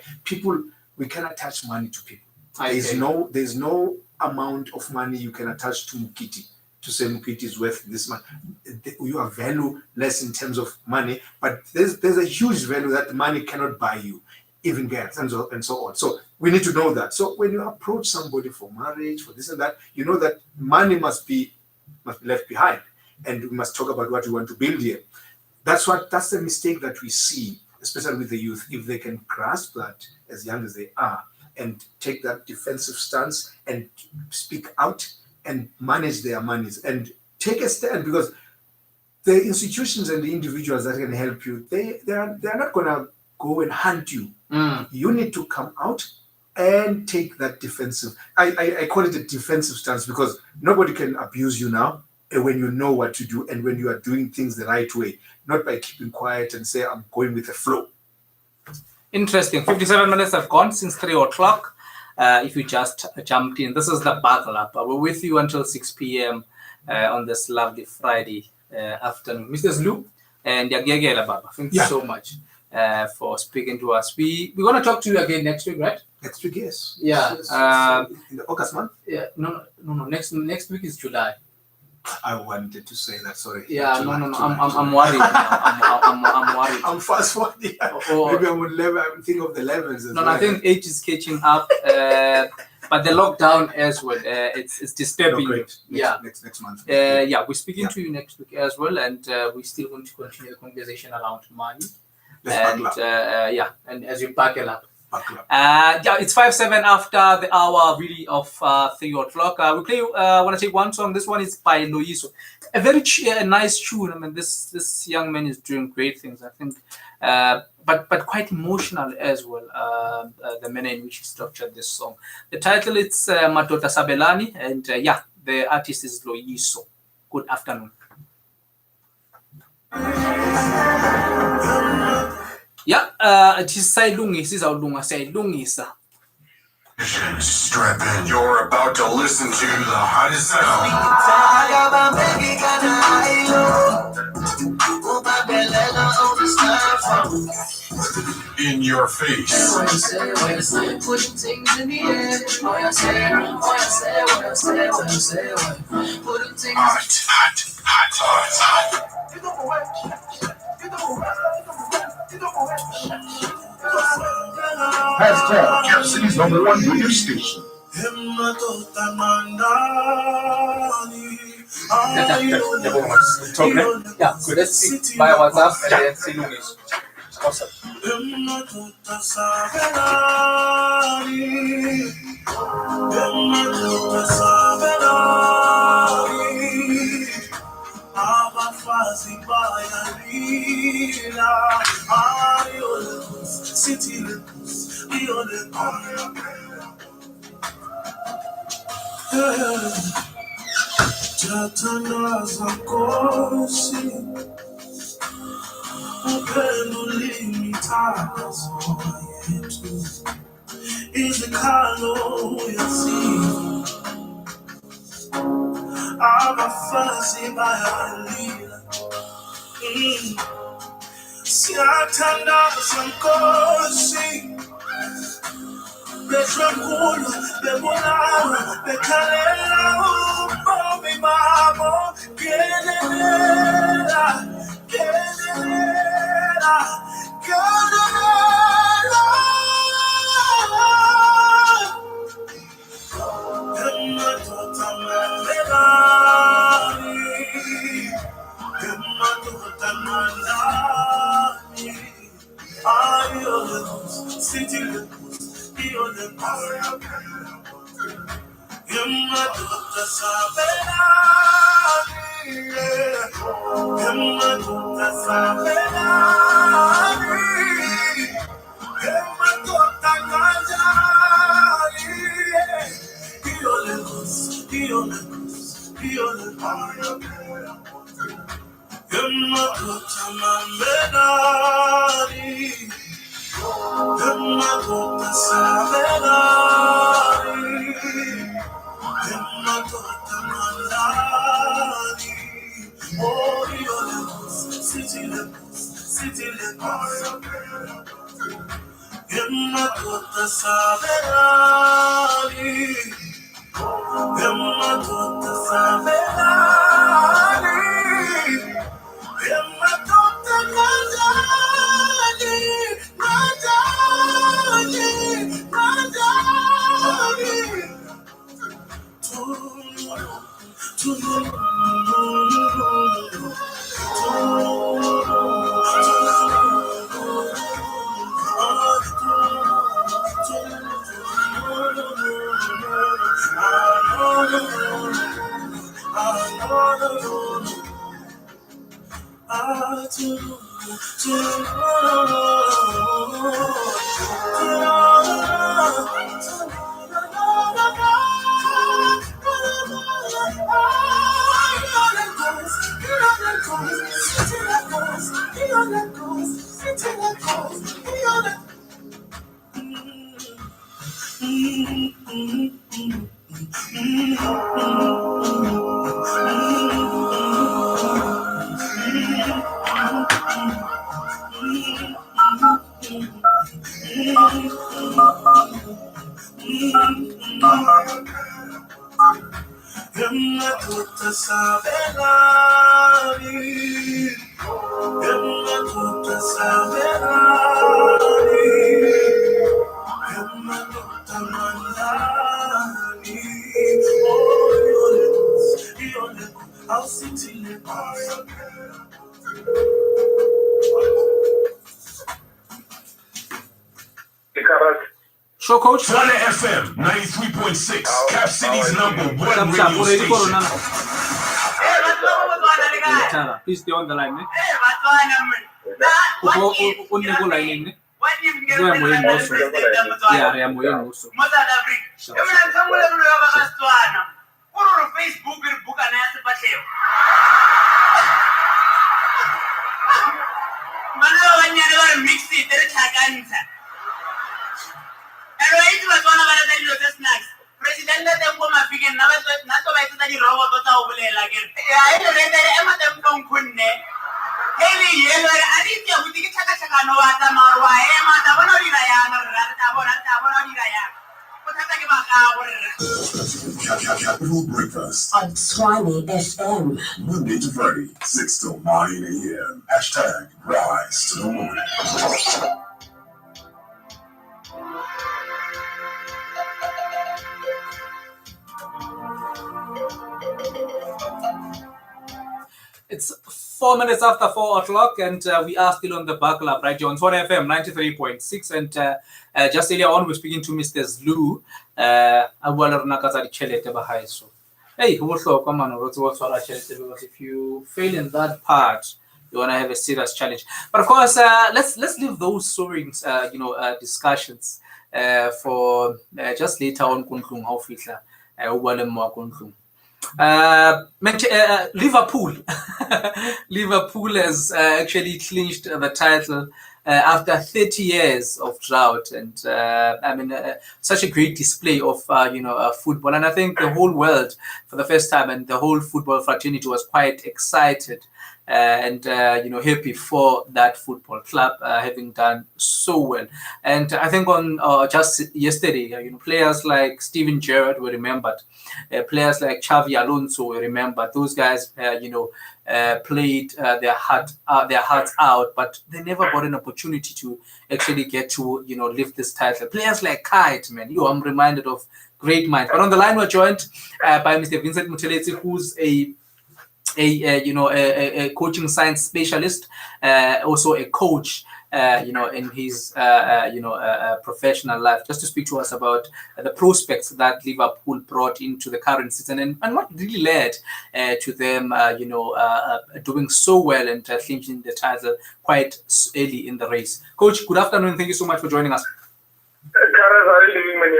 we can attach money to people. There's no amount of money you can attach to Mokete to say Mokete is worth this much. You are value less in terms of money, but there's a huge value that money cannot buy you, even girls and so on. So we need to know that. So when you approach somebody for marriage, for this and that, you know that money must be left behind. And we must talk about what we want to build here. That's the mistake that we see especially with the youth, if they can grasp that as young as they are and take that defensive stance and speak out and manage their monies and take a stand, because the institutions and the individuals that can help you, they are not going to go and hunt you. You need to come out and take that defensive. I call it a defensive stance, because nobody can abuse you now when you know what to do and when you are doing things the right way, not by keeping quiet and say, I'm going with the flow. Interesting. 57 minutes have gone since 3 o'clock. If you just jumped in, this is the Buckle Up. We're with you until 6 p.m. On this lovely Friday afternoon. Mr. Zlu and Yagegela Baba, thank you so much for speaking to us. We're going to talk to you again next week, right? Next week, yes. Yeah. Yes. In the August month? Yeah. No. Next week is July. I wanted to say that, sorry. Yeah, July, no. I'm worried now. I'm worried. I'm fast forwarding. Maybe I'm on level. I'm thinking of the levels. No, I think age is catching up. But the lockdown as well, it's disturbing. No, great. Next month. We're speaking to you next week as well, and we still want to continue the conversation around money. And as you buckle up. It's 5-7 after the hour really of 3 o'clock. We want to take one song. This one is by Loyiso. A very nice tune. I mean, this young man is doing great things, I think, but quite emotional as well. The manner in which he structured this song. The title is Matota Sabelani, and the artist is Loyiso. Good afternoon. Sayilungisa. Strap in. You're about to listen to the hottest sound in your face. Pushing things in the air. Hashtag Cap City's #1 radio station. Yeah, good. Let's speak by WhatsApp and then see Luis. Awesome. Abafazi bayalila ayolus city lus iole Jatanaza kosi upendo limitazo yetu izikalo yasi abafazi bayalila Siyatandaza nkosi betremkhulu bebonana bekhalela ubomi babo kenelela Show coach. Tshwane FM 93.6, Cap City's #1 radio station. Please stay on the line, man. President let them come and begin. Not so I said the robot was over there again. I read them from Kunne. Haley, yellow, I didn't know we get Chaka no Atamar, why am I the one of the Capital Breakfast on Tshwane FM. Monday to Friday, 6 till 9 a.m. #Rise to the Morning. It's 4 minutes after 4 o'clock, and we are still on the Buckle Up, right? On Tshwane FM 93.6. And just earlier on, we're speaking to Mr. Zlu. Hey, because if you fail in that part, you want to have a serious challenge. But of course, let's leave those soaring, discussions for just later on. Liverpool. Liverpool has actually clinched the title after 30 years of drought, and such a great display of football. And I think the whole world, for the first time, and the whole football fraternity was quite excited and happy for that football club having done so well. And I think on just yesterday, players like Steven Gerrard were remembered. Players like Xavi Alonso were remembered. Those guys, played their hearts out, but they never got an opportunity to actually get to lift this title. Players like Kite, man, I'm reminded of great minds. But on the line, we're joined by Mr. Vincent Muthelezi, who's a coaching science specialist, also a coach, in his professional life, just to speak to us about the prospects that Liverpool brought into the current season and what really led to them, doing so well and clinching the title quite early in the race. Coach, good afternoon. Thank you so much for joining us. Karas, how are you doing, man?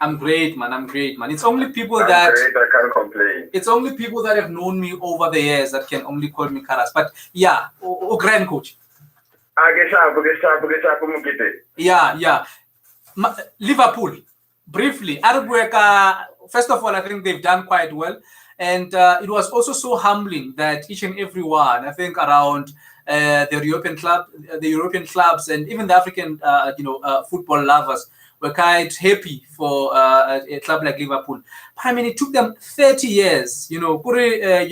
I'm great, man. It's only people that great, I can't complain. It's only people that have known me over the years that can only call me Karas. But yeah, grand coach. Yeah. Liverpool, briefly. First of all, I think they've done quite well. And it was also so humbling that each and every one, I think around the European clubs and even the African, football lovers were quite happy for a club like Liverpool. But I mean, it took them 30 years. A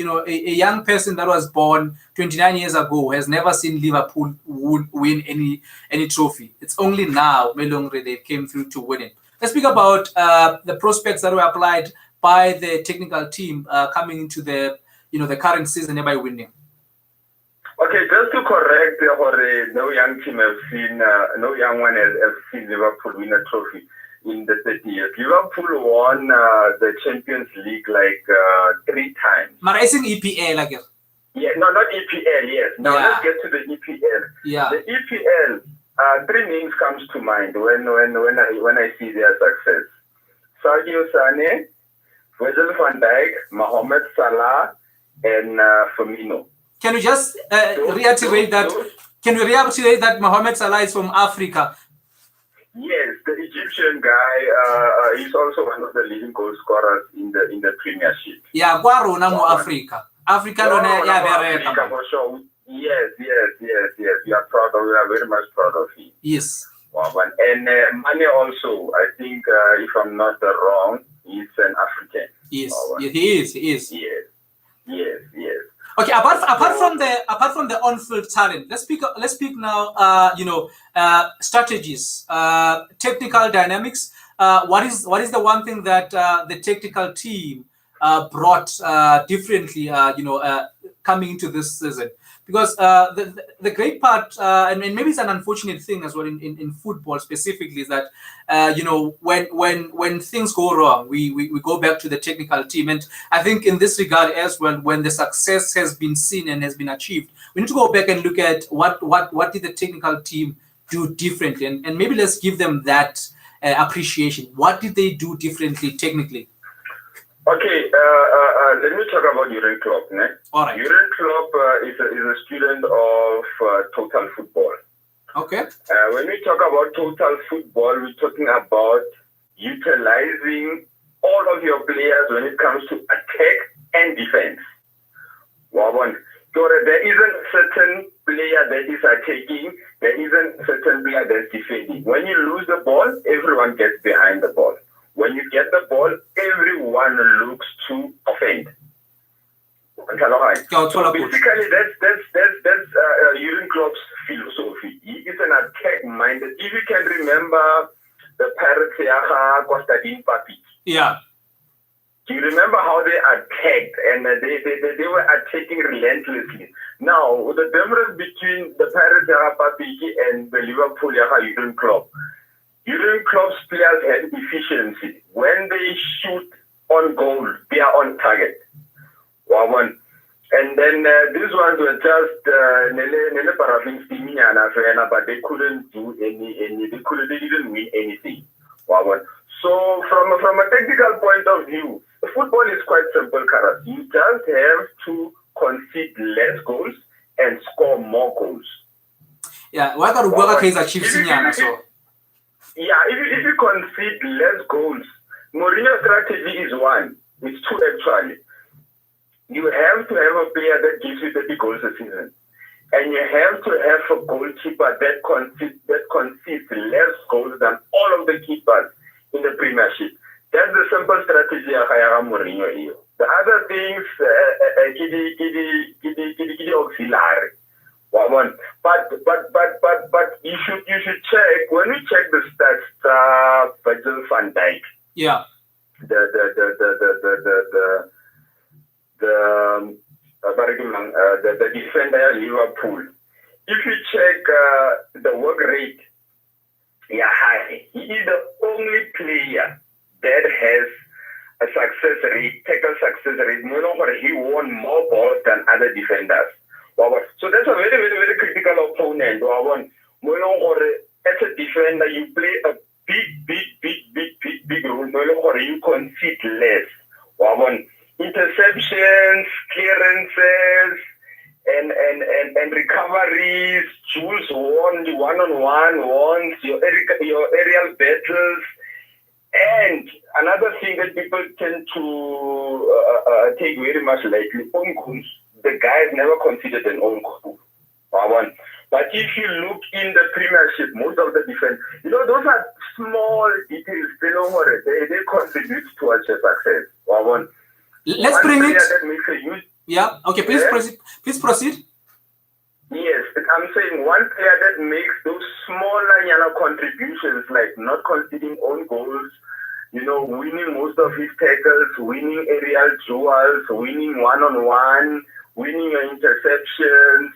young person that was born 29 years ago has never seen Liverpool win any trophy. It's only now, Melongre, they came through to win it. Let's speak about the prospects that were applied by the technical team coming into the current season by winning. Okay, just to correct, no young team has seen, no young one has seen Liverpool win a trophy in the 30 years. Liverpool won the Champions League like 3 times. Maracing EPA, like. Yeah, no, not EPL. Yes. Now let's get to the EPL. Yeah. The EPL. Three names comes to mind when I see their success: Sadio Tshwane, Virgil van Dijk, Mohamed Salah, and Firmino. Can you just reiterate that? Can you reiterate that Mohamed Salah is from Africa? Yes, the Egyptian guy. He's also one of the leading goal scorers in the Premiership. Yeah, Guarona mo Africa. Africa Africa for sure. Yes. We are very much proud of him. Yes. And Mane also, I think, if I'm not wrong, he's an African. Yes, he is. Yes. Okay, apart from the on-field talent, let's speak now. Strategies, technical dynamics. What is the one thing that the technical team brought differently? Coming into this season, because the great part, and maybe it's an unfortunate thing as well in football specifically, is that when things go wrong, we go back to the technical team. And I think in this regard as well, when the success has been seen and has been achieved, we need to go back and look at what did the technical team do differently, and maybe let's give them that appreciation. What did they do differently technically? Okay, let me talk about Jurgen Klopp. All right. Jurgen Klopp is a student of total football. Okay. When we talk about total football, we're talking about utilizing all of your players when it comes to attack and defense. There isn't a certain player that is attacking, there isn't a certain player that's defending. When you lose the ball, everyone gets behind the ball. When you get the ball, everyone looks to offend. So basically, that's Jurgen Klopp's philosophy. He is an attack-minded. If you can remember the Pirates Constantine Papi. Yeah. Do you remember how they attacked and they were attacking relentlessly? Now, the difference between the Pirates Papi and the Liverpool Jurgen Klopp. Jurgen Klopp's players had efficiency. When they shoot on goal, they are on target. And then these ones were just but they couldn't do any. They didn't win anything. So from a technical point of view, football is quite simple, Karas. You just have to concede less goals and score more goals. Yeah, why got Ugaga is achieving so. Yeah, if you concede less goals, Mourinho's strategy is one. It's two actually. You have to have a player that gives you 30 goals a season. And you have to have a goalkeeper that concedes less goals than all of the keepers in the Premiership. That's the simple strategy of Mourinho. The other things, auxiliary. But you should check when we check the stats. Virgil van Dijk. Yeah. The defender Liverpool. If you check the work rate, high. He is the only player that has a success rate, tackle success rate. He won more balls than other defenders. So that's a very, very, very critical opponent. As a defender, you play a big role. You concede less. Interceptions, clearances, and recoveries. Jules won the one-on-one, your aerial battles. And another thing that people tend to take very much lightly, own goals. The guys never considered an own goal. But if you look in the Premiership, most of the defense, those are small details. They contribute towards your success. Let's bring it. Yeah. Okay. Please proceed. Yes, I'm saying one player that makes those smaller contributions, like not conceding own goals, winning most of his tackles, winning aerial duels, winning one-on-one, winning your interceptions,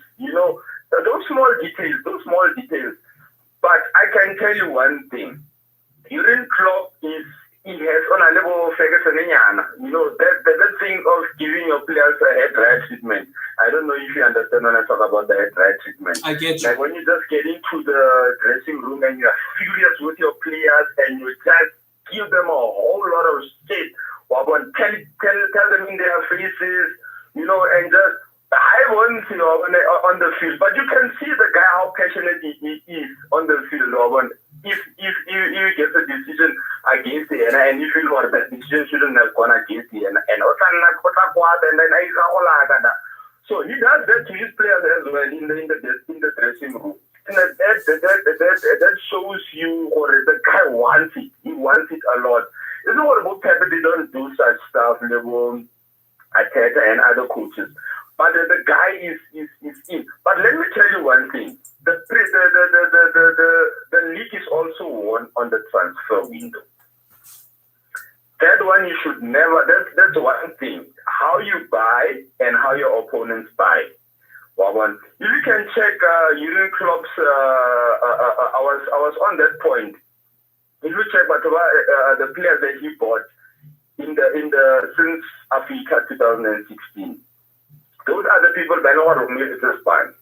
those small details. But I can tell you one thing. Jurgen Klopp he has on a level of Ferguson, that thing of giving your players a head right treatment. I don't know if you understand when I talk about the hair dry treatment. I get you. Like when you just get into the dressing room and you're furious with your players and you just give them a whole lot of shit. Tell them in their faces, you know, and just I won't, you know, on the field. But you can see the guy how passionate he is on the field. If he gets a decision against the and you feel what that decision shouldn't have gone against the and so he does that to his players as well in the dressing room. And that shows you, or the guy wants it. He wants it a lot. It's not about Pepper. They don't do such stuff. Level Ateta and other coaches, but the guy is in. But let me tell you one thing: the league is also won on the transfer window. That one you should never. That's one thing: how you buy and how your opponents buy. If you can check Jurgen Klopp's, I was on that point. If you check the players that he bought in the since Africa 2016, those are the people that know how to make the span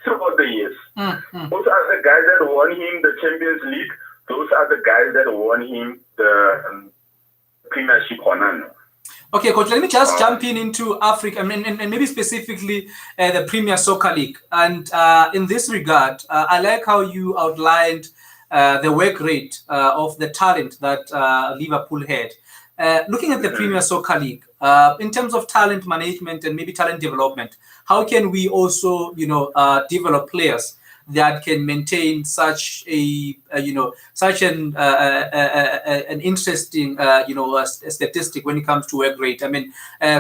throughout the years. Those are the guys that won him the Champions League. Those are the guys that won him the Premiership honor. Okay, Coach, let me just jump into Africa and maybe specifically the Premier Soccer League. And in this regard, I like how you outlined the work rate of the talent that Liverpool had. Looking at the Premier Soccer League, in terms of talent management and maybe talent development, how can we also, develop players that can maintain such an interesting, statistic when it comes to work rate? I mean,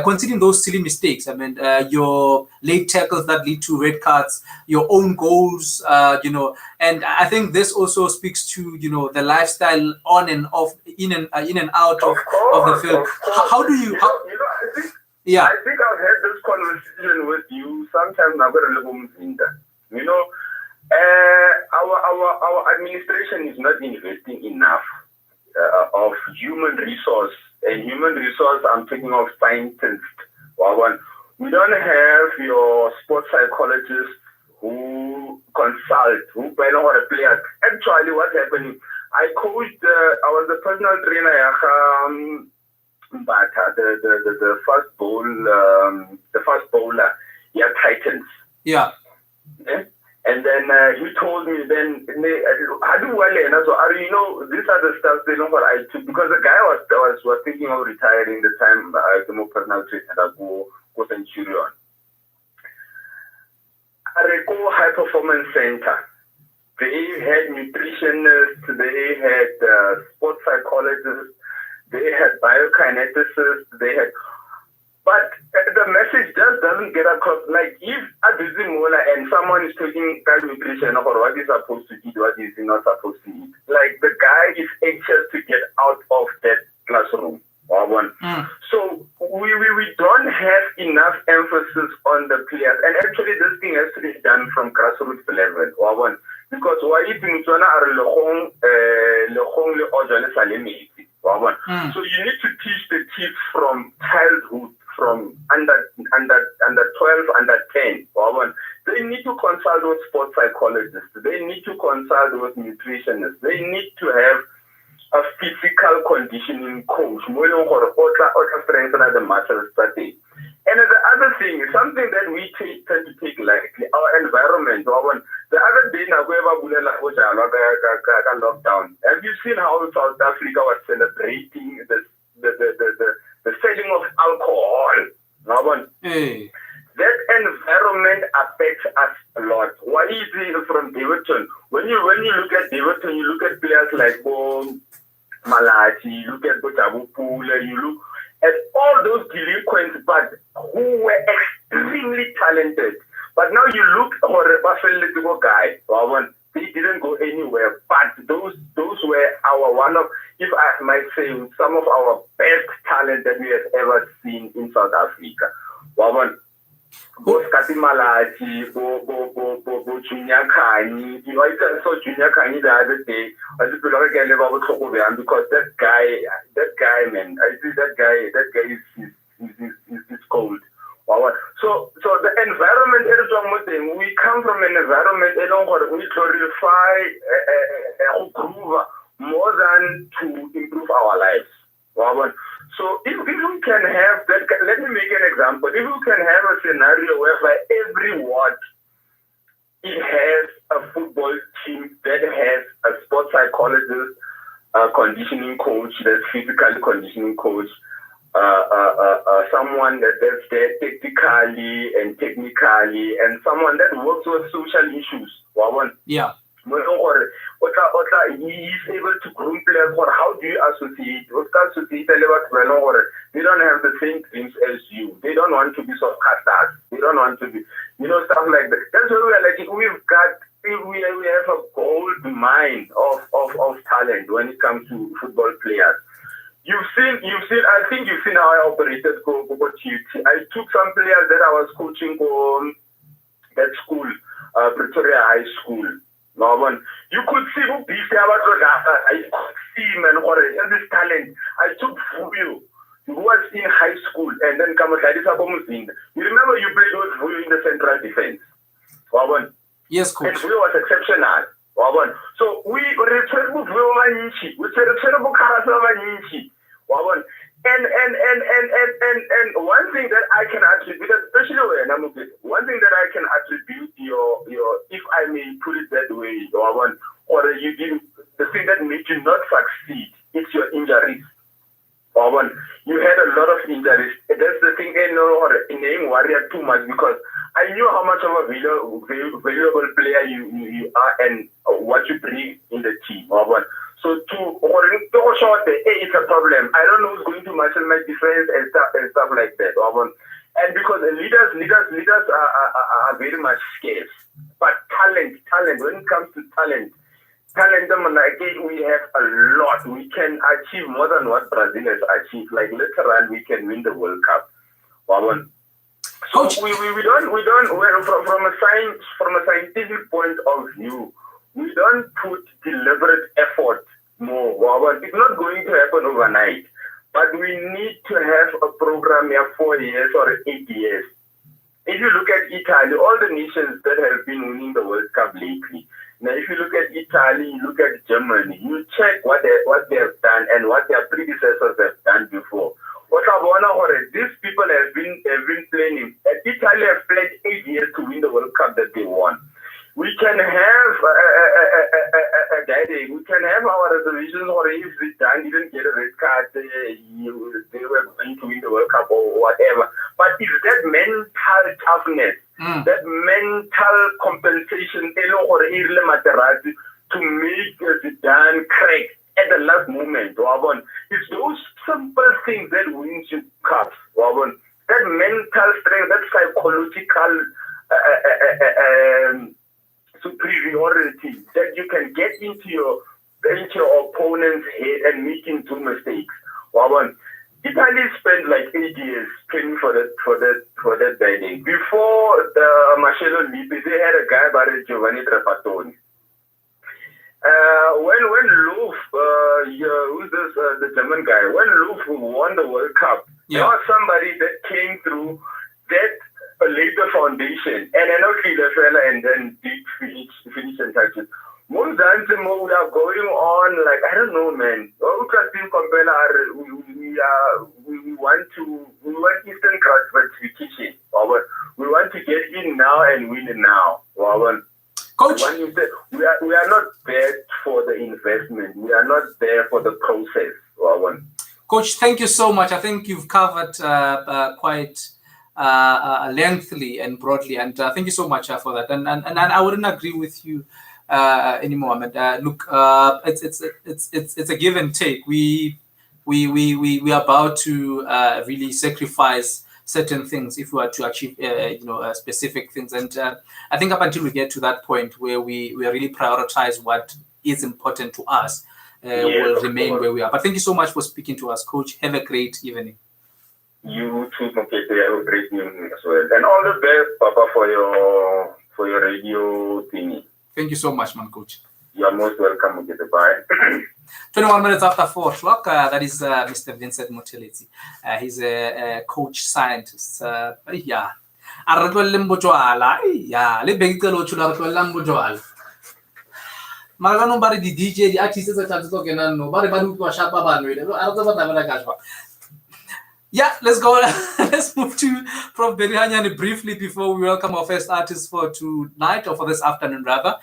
considering those silly mistakes, I mean, your late tackles that lead to red cards, your own goals, and I think this also speaks to, the lifestyle on and off, in and out of the field. How do you? I think I've had this conversation with you sometimes. I've got a little our administration is not investing enough of human resource. And human resource, I'm thinking of scientists. We don't have your sports psychologists who consult, who plan out a player. Actually, what's happening? I coached. I was the personal trainer. But the first bowler, Titans. Yeah. And then he told me, then, how do so these are the stuff they know what I took, because the guy was thinking of retiring the time the more personal trainer go Centurion. Areco High Performance Center. They had nutritionists, they had sports psychologists, they had biokineticists, but the message just doesn't get across. Like if a busy mola and someone is taking nutrition or what he's supposed to eat, what is he not supposed to eat, like the guy is anxious to get out of that classroom. So we don't have enough emphasis on the players, and actually this thing has to be done from grassroots level. Because so you need to teach the kids from childhood, from under 12, under 10. They need to consult with sports psychologists. They need to consult with nutritionists. They need to have a physical conditioning coach, strengthen the muscle strategy. And the other thing, something that we tend to take lightly, our environment. The other day, lockdown. Have you seen how South Africa was celebrating the selling of alcohol? Hey. That environment affects us a lot. Why is it from Davidson? When you look at Davidson, you look at players like Malachi, you look at Botabu Pula, you look at all those delinquents, but who were extremely talented. But now you look at a Buffalo guy. They didn't go anywhere. But those were one of, if I might say, some of our best talent that we have ever seen in South Africa. Skati Malachi, Junior Kani. I saw Junior Kani the other day. I just because that guy, man, I see that guy is cold. So the environment from an environment we glorify groove more than to improve our lives. So if we can have that, let me make an example. If we can have a scenario whereby every ward it has a football team that has a sports psychologist, a conditioning coach, that's physical conditioning coach, someone that's there technically and technically, and someone that works with social issues. Yeah. He's able to groom players for how do you associate? They don't have the same dreams as you. They don't want to be soccer. They don't want to be, stuff like that. That's why we're like, we have a gold mine of talent when it comes to football players. I think you've seen how I operated. I took some players that I was coaching on that school, Pretoria High School. You could see who beat I could see, man, this talent. I took Fuyo, who was in high school, and then you remember you played with Fuyo in the central defense. Yes, coach. And Fuyo was exceptional. So we returned with Fuyo Manichi. We returned with Karasa. And one thing that I can attribute, especially when I'm one thing that I can attribute your if I may put it that way, or you did the thing that made you not succeed, it's your injuries. You had a lot of injuries. That's the thing, in name warrior too much, because I knew how much of a valuable player you are and what you bring in the team. So to short, it's a problem. I don't know who's going to marshal my defense and stuff like that. And because leaders are very much scarce. But talent, when it comes to talent, we have a lot. We can achieve more than what Brazil has achieved. Like literally, we can win the World Cup. So we don't from a scientific point of view, we don't put deliberate effort more. It's not going to happen overnight, but we need to have a program here 4 years or 8 years. If you look at Italy, all the nations that have been winning the World Cup lately. Now, if you look at Italy, you look at Germany, you check what they have done and what their predecessors have done before. These people have been planning. Italy have planned 8 years to win the World Cup that they won. We can have a guiding. We can have our reservations, or if Zidane didn't get a red card, they were going to win the World Cup or whatever. But it's that mental toughness, that mental compensation, to make Zidane crack at the last moment. It's those simple things that wins you cups. That mental strength, that psychological superiority that you can get into your opponent's head and make him do mistakes. Italy spent like 8 years training for that bad. Before the Marcello Lippi, they had a guy by Giovanni Trapattoni. When Löw, who's this, the German guy, when Löw won the World Cup, there was somebody that came through that laid the foundation, and I know the fella and then did finish and touches. We are going on like, I don't know, man. We want instant gratification. We want to get in now and win now. Coach, we are not there for the investment. We are not there for the process. Coach, thank you so much. I think you've covered quite lengthily and broadly, and thank you so much for that. And I wouldn't agree with you anymore. Look, it's a give and take. We are about to really sacrifice certain things if we are to achieve specific things, and I think up until we get to that point where we really prioritize what is important to us, will remain where we are. But thank you so much for speaking to us, Coach. Have a great evening. You too, Mokete. Have a great evening as well, and all the best, Papa, for your radio thingy. Thank you so much, man, Coach. You are most welcome, Mokete. Bye. 21 minutes after 4 o'clock, that is Mr. Vincent Mothelezi. He's a coach scientist. A re tlohelleng bojwala. Ya, le Bengicelo o tshula re tlohellang bojwala. Mara no ba re di DJ di artists tse tla tso kenang no ba re ba di utlwa shapa bano ile a re tsa ba tla ka jwa. Yeah, let's go. Let's move to Prof. Berihanyane briefly before we welcome our first artist for tonight, or for this afternoon rather.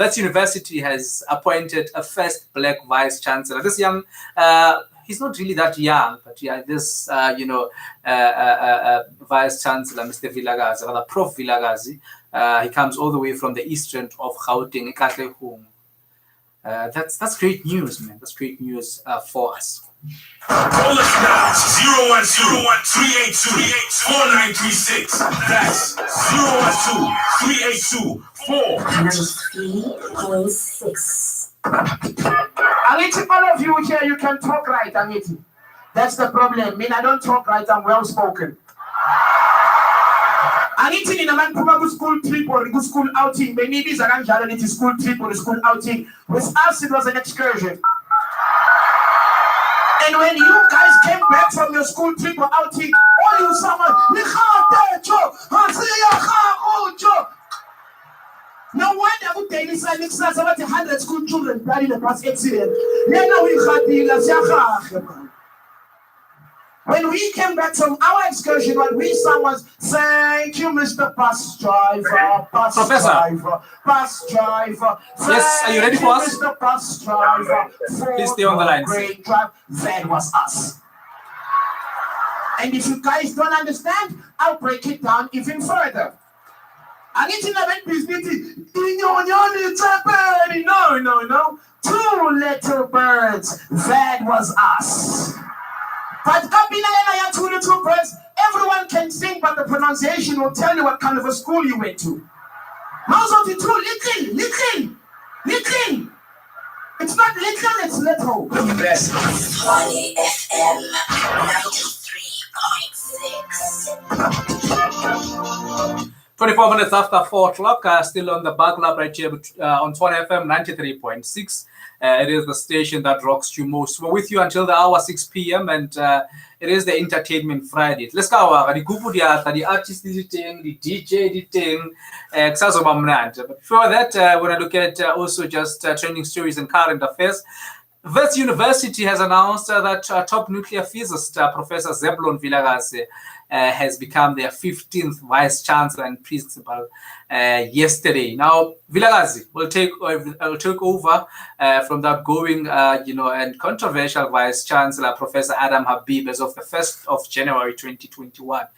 Wits University has appointed a first black vice chancellor. This young, he's not really that young, but yeah, this vice chancellor, Mr. Vilakazi, rather Prof. Vilakazi. He comes all the way from the eastern of Gauteng, Katlehong. That's great news, man. That's great news for us. Call us now, 012-382-4936. That's 012-382-493.6. Aniti, all of you here, you can talk right, Aniti. That's the problem. I mean, I don't talk right, I'm well spoken. Aniti in a man good school trip or good school outing. Maybe it's a school trip or a school outing. With us, it was an excursion. And when you guys came back from your school trip or outing, all you someone, no wonder good day is like about 100 school children died in the past accident. When we came back from our excursion, what we sang was, thank you, Mr. Bus Driver, Bus Driver, Bus Driver. Yes, are you ready for us? Mr. Bus Driver, please stay on the line. Great drive. That was us. And if you guys don't understand, I'll break it down even further. I need to know that no. 2 little birds. That was us. But two little birds, everyone can sing, but the pronunciation will tell you what kind of a school you went to. How's of the 2 little? It's not little, it's little. The best. Tshwane FM 93.6. 24 minutes after 4 o'clock, still on the Bar Club right here on Tshwane FM 93.6. It is the station that rocks you most. We're with you until the hour 6 p.m. and it is the Entertainment Friday. Let's go. The artist the DJ but before that, we're going to look at also just trending stories and current affairs. Wits University has announced that top nuclear physicist Professor Zeblon Vilakazi has become their 15th vice chancellor and principal yesterday. Now, Vilakazi will take over from the outgoing, and controversial vice chancellor Professor Adam Habib as of the 1st of January 2021.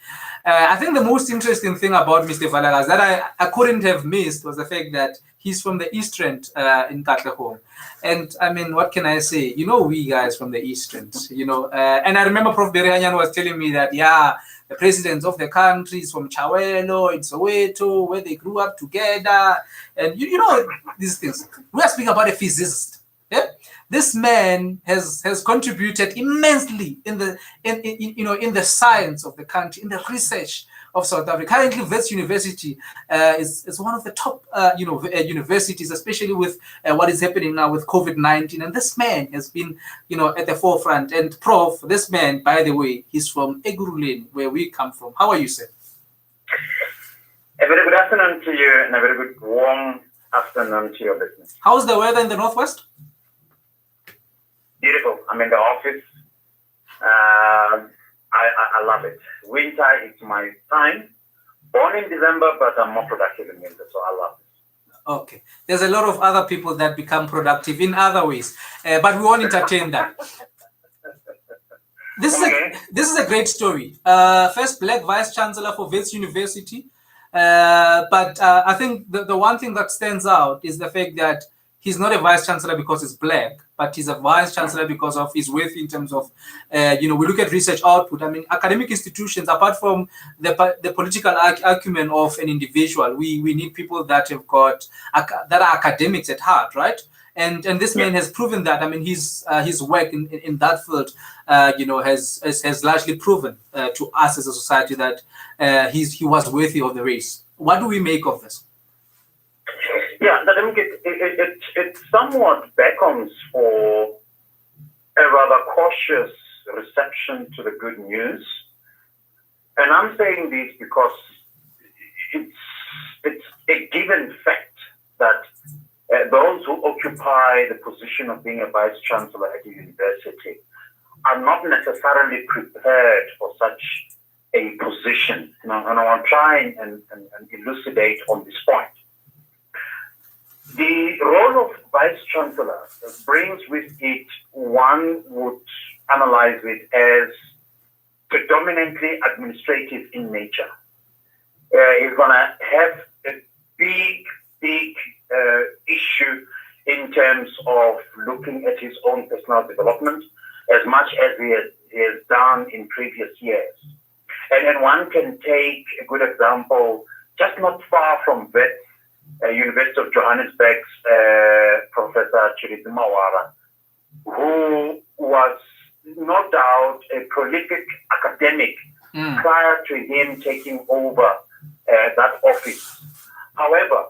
I think the most interesting thing about Mr. Vilakazi that I couldn't have missed was the fact that he's from the East End in Katlehong. And I mean, what can I say? We guys from the East End, and I remember Prof. Berihanyane was telling me that, the presidents of the countries from Chawelo, in Soweto, where they grew up together. And these things. We are speaking about a physicist. Yeah? This man has contributed immensely in the science of the country, in the research of South Africa. Currently, Wits University is one of the top universities, especially with what is happening now with COVID-19. And this man has been at the forefront. And Prof, this man, by the way, he's from Eguruleni, where we come from. How are you, sir? A very good afternoon to you, and a very good warm afternoon to your listeners. How's the weather in the Northwest? Beautiful. I'm in the office. I love it. Winter is my time. Born in December, but I'm more productive in winter, so I love it. Okay. There's a lot of other people that become productive in other ways, but we won't entertain that. This is a great story. First black vice chancellor for Wits University. But I think the one thing that stands out is the fact that he's not a vice chancellor because he's black, but he's a vice chancellor because of his worth in terms of, we look at research output. I mean, academic institutions, apart from the political acumen of an individual, we need people that that are academics at heart, right? And this man has proven that. I mean, his work in that field, has largely proven to us as a society that he was worthy of the race. What do we make of this? Yeah, I think it somewhat beckons for a rather cautious reception to the good news. And I'm saying this because it's a given fact that those who occupy the position of being a vice chancellor at a university are not necessarily prepared for such a position. And I want to try and elucidate on this point. The role of vice chancellor brings with it, one would analyze it as predominantly administrative in nature. He's going to have a big issue in terms of looking at his own personal development as much as he has done in previous years. And then one can take a good example, just not far from Wits, University of Johannesburg's Professor Tshwane Mawara, who was no doubt a prolific academic prior to him taking over that office. However,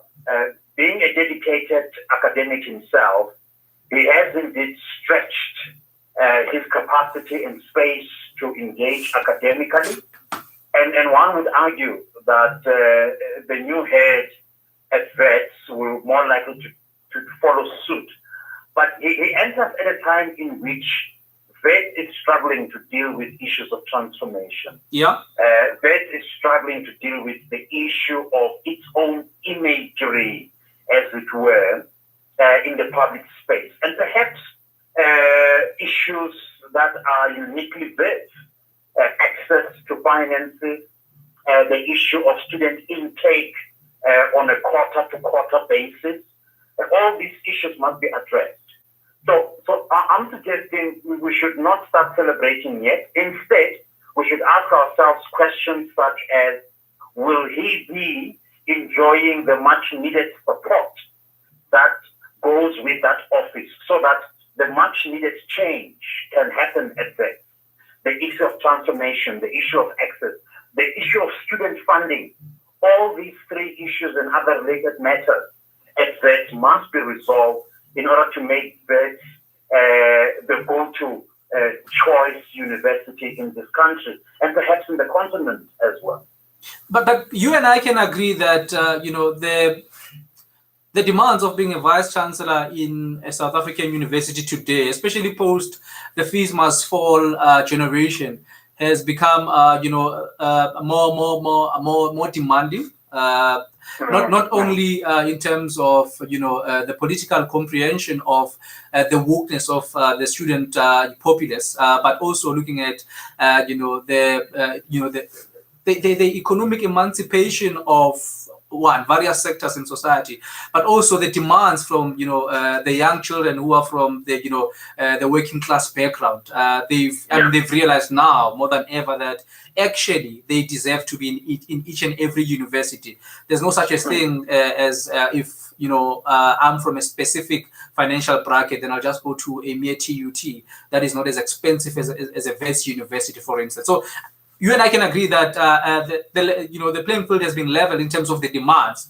being a dedicated academic himself, he has indeed stretched his capacity and space to engage academically. And one would argue that the new head at Wits will more likely to follow suit. But he ends up at a time in which Wits is struggling to deal with issues of transformation. Yeah. Wits is struggling to deal with the issue of its own imagery, as it were, in the public space. And perhaps issues that are uniquely Wits, access to finances, the issue of student intake on a quarter-to-quarter basis. All these issues must be addressed. So I'm suggesting we should not start celebrating yet. Instead, we should ask ourselves questions such as, will he be enjoying the much-needed support that goes with that office so that the much-needed change can happen at Wits? The issue of transformation, the issue of access, the issue of student funding, all these three issues and other related matters at Wits must be resolved in order to make Wits the go-to choice university in this country and perhaps in the continent as well. But you and I can agree that the demands of being a vice chancellor in a South African university today, especially post the fees must fall generation, has become more demanding. Not only in terms of the political comprehension of the wokeness of the student populace, but also looking at the economic emancipation of various sectors in society, but also the demands from the young children who are from the working class background. They've realized now more than ever that actually they deserve to be in each and every university. There's no such a thing as if I'm from a specific financial bracket, then I'll just go to a mere TUT that is not as expensive as a Wits university, for instance. So you and I can agree that the playing field has been leveled in terms of the demands.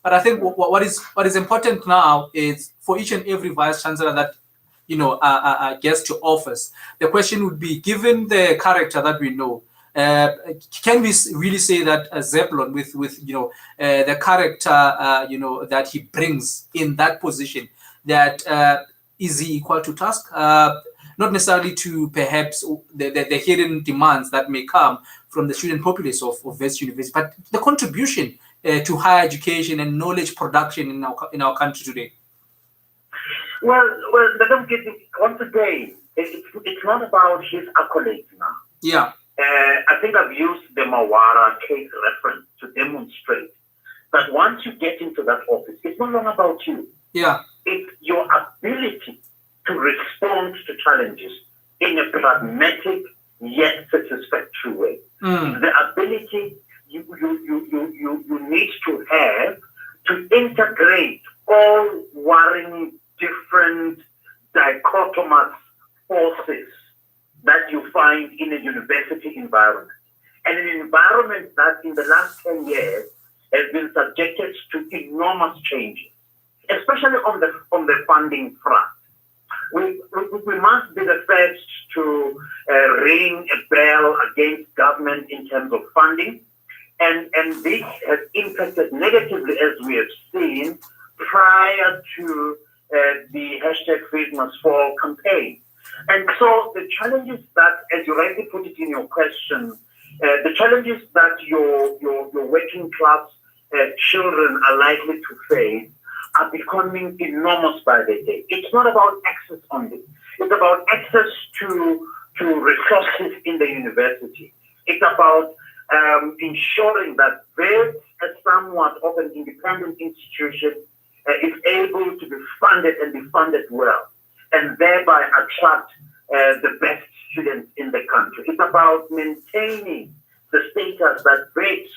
But I think what is important now is for each and every vice chancellor that gets to office, the question would be, given the character that we know, can we really say that Zebulon, with the character that he brings in that position, that is he equal to task? Not necessarily to perhaps the hidden demands that may come from the student populace of Wits University, but the contribution to higher education and knowledge production in our country today. Well, once again, it's not about his accolades now. Yeah. I think I've used the Mawara case reference to demonstrate that once you get into that office, it's no longer about you. Yeah. It's your ability to respond to challenges in a pragmatic yet satisfactory way. The ability you need to have to integrate all warring different dichotomous forces that you find in a university environment. And an environment that in the last 10 years has been subjected to enormous changes, especially on the funding front. We must be the first to ring a bell against government in terms of funding. And this has impacted negatively, as we have seen, prior to the hashtag Faith Must Fall campaign. And so the challenges that, as you rightly put it in your question, the challenges that your working class children are likely to face are becoming enormous by the day. It's not about access only. It's about access to resources in the university. It's about ensuring that this, as somewhat of an independent institution, is able to be funded and be funded well, and thereby attract the best students in the country. It's about maintaining the status that BRICS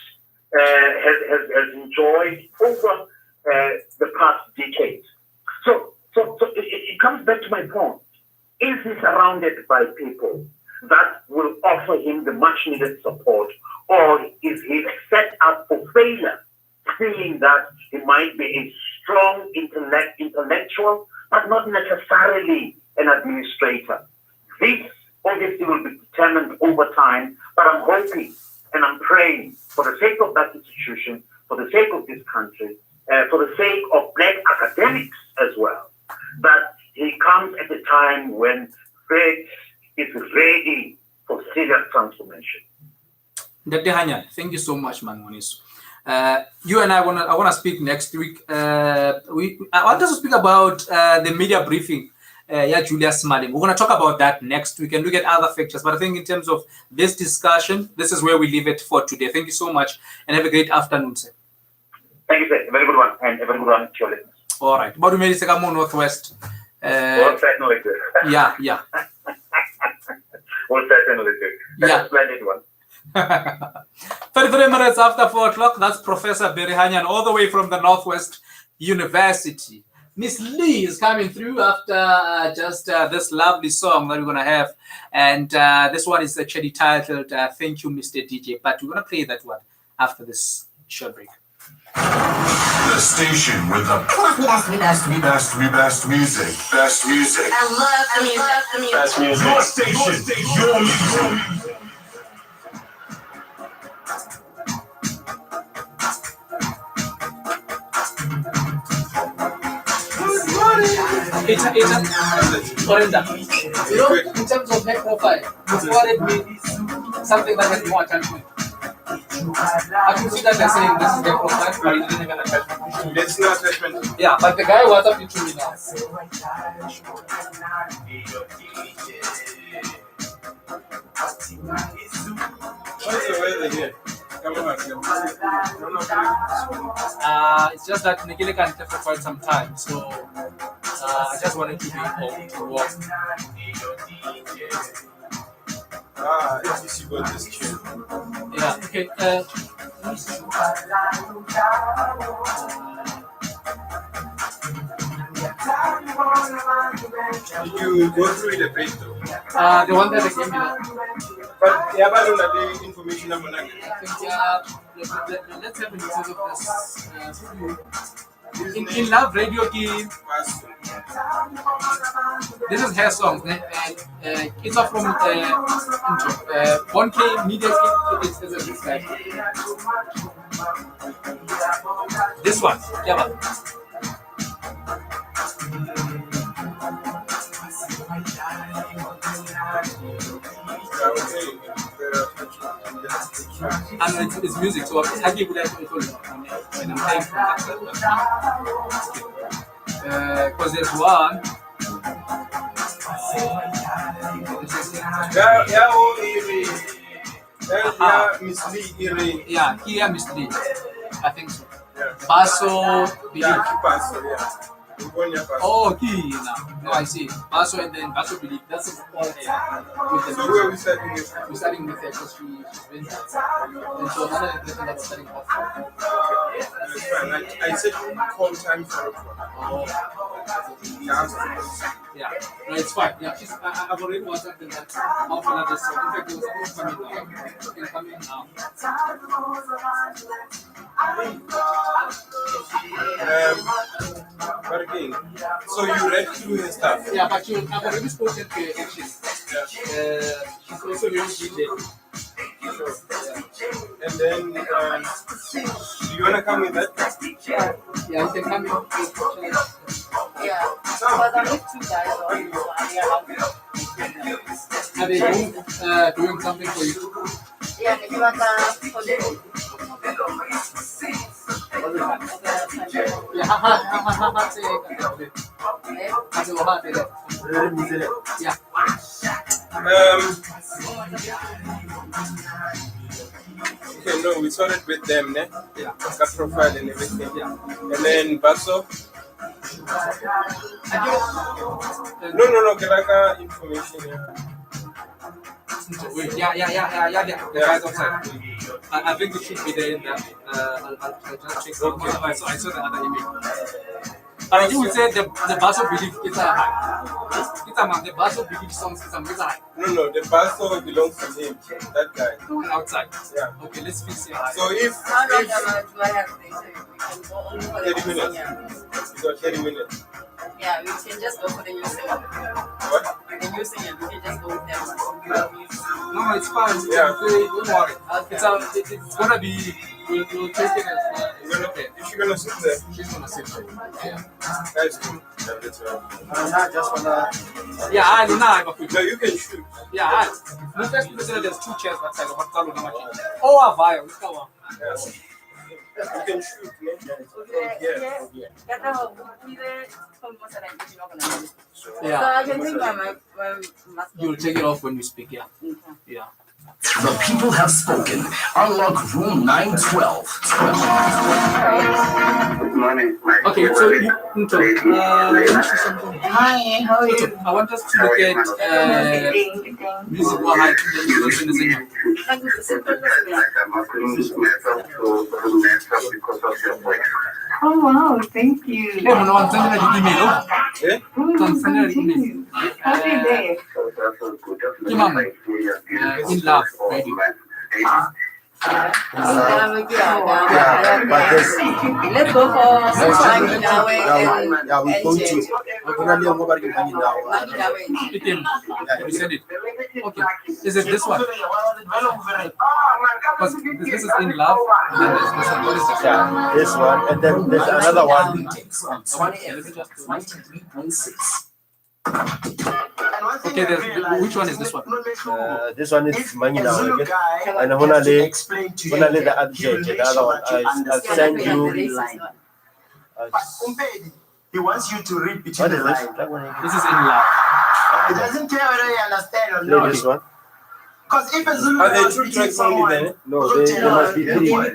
has enjoyed over the past decades. So it comes back to my point. Is he surrounded by people that will offer him the much needed support, or is he set up for failure, feeling that he might be a strong intellectual, but not necessarily an administrator? This obviously will be determined over time, but I'm hoping and I'm praying for the sake of that institution, for the sake of this country, for the sake of black academics as well, that he comes at a time when faith is ready for serious transformation. Dr. Hanya, thank you so much, Mangoniso. You and I wanna speak next week. I want us to speak about the media briefing. Julius Smalling. We're gonna talk about that next week and look at other factors. But I think in terms of this discussion, this is where we leave it for today. Thank you so much and have a great afternoon, sir. Thank you, sir. A very good one, and a very good one to your listeners. All right. About Medicamo Northwest. We'll certainly do. Yeah. We'll certainly do. That's a splendid one. 33 minutes after 4 o'clock, that's Professor Barry Hanyan, all the way from the Northwest University. Miss Lee is coming through after just this lovely song that we're going to have. And this one is actually titled, Thank You, Mr. DJ. But we're going to play that one after this short break. The station with the best music. Best music. I love the music. Best music. Your station. Your music. It's Orenda. You know, in terms of head profile, you forwarded me something that has more attachment. I can see that they're saying this is their profile, but it didn't even attachment. There's no attachment. Yeah, but the guy was up to me now. What's the weather here? It's just that Nikile can't for quite some time, so I just wanted to be home to walk. If you got this tune. Yeah, okay. Did you go through the page though? The one that they gave me. But yeah, but on the information I'm gonna I think let's have a listen of this. In Love Radio Key. This is her song. It's not from intro. 1K Media Kit. It's this guy. This one. Yeah. And it's music, so I give that when I'm playing from that. Because there's one. Yeah, here Miss Lee. I think so. Basso, oh, okay. No, I see. Basso and then Basso Believe. That's all with the so where are we starting with? We're starting with her because she's been there. And so another impression that we're starting off. That's fine. I said call time for yeah, no, it's fine. Yeah, I've already watched that. After another song. In fact, there was something coming now. But again, so you read through his stuff? Yeah, but I've already spoken to her actually. She's also very good there. And then, do you want to come with that? Yeah, you can come in. Yeah. But I'm with two guys already, so Are they doing something for you? yeah, if you want for the Okay, no, we sorted with them, ne? Yeah. Got profile and everything. Yeah. And then Baso. No, Keraka information. Yeah. The guys outside. I think it should be there in that. I'll just check. Okay. So I saw the other email. But you would say the Baso belief is a high. The Baso belief songs is a high. No, the Baso belongs to him. That guy. Outside. Yeah. Okay, let's fix it. So if how long do I have to say? We can go only for the 30 minutes. You got 30 minutes. Yeah, we can just go for the new singer. What? The new singer, we can just go with them. No, it's fine. Yeah. Don't worry. Okay. It's gonna be. We'll take it as if you're gonna sit there, she's gonna sit there. Yeah. That's cool. Yeah, I know. No, you can shoot. Yeah, no, first there's two chairs that side. Oh, a vial. You can shoot, man. Yeah. So I can take my mask. You'll take it off when you speak. Yeah. Yeah. The people have spoken. Unlock room 912. Good morning. Okay, so Hi, how are you? I want us to look at music or high resolution is in here. Oh wow, thank you. Hey, no, I'm sending an email. I'm sending an email. Happy day. In love, ready. Let's go for Manginawe You said it. Okay. Is it this one? Because this is in love, and then there's this one. What is this? Yeah, this one, and then there's another one. Tshwane FM 93.6. Okay, which one is this one? This one is Mangina, and I'm gonna lay the other judge, the other one. I'll send you. He wants you to read between the lines. This is in love. It doesn't care whether you understand or Play not. this one. Because if a Zulu Are there is two beating tracks only someone, then? No, there must be three. There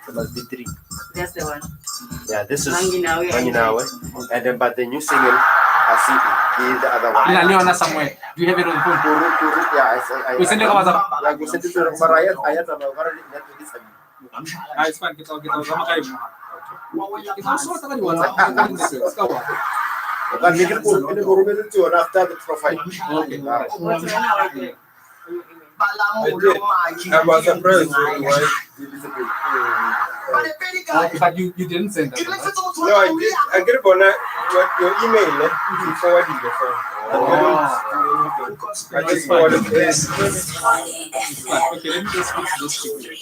There must be three. That's the one. Yeah, this is Manginawe. Manginawe, and then but the new single, I see the other one. Leona somewhere. Do you have it on the phone? Yeah, We send it over WhatsApp. Like we sent it to Mariah. I had to It's fine. Get out. after the profile. Okay. I was surprised why you disappeared. But you didn't send that. No, I did. I get it on your email. You forwarded the phone. I just forwarded this. Okay, let me just fix this quickly.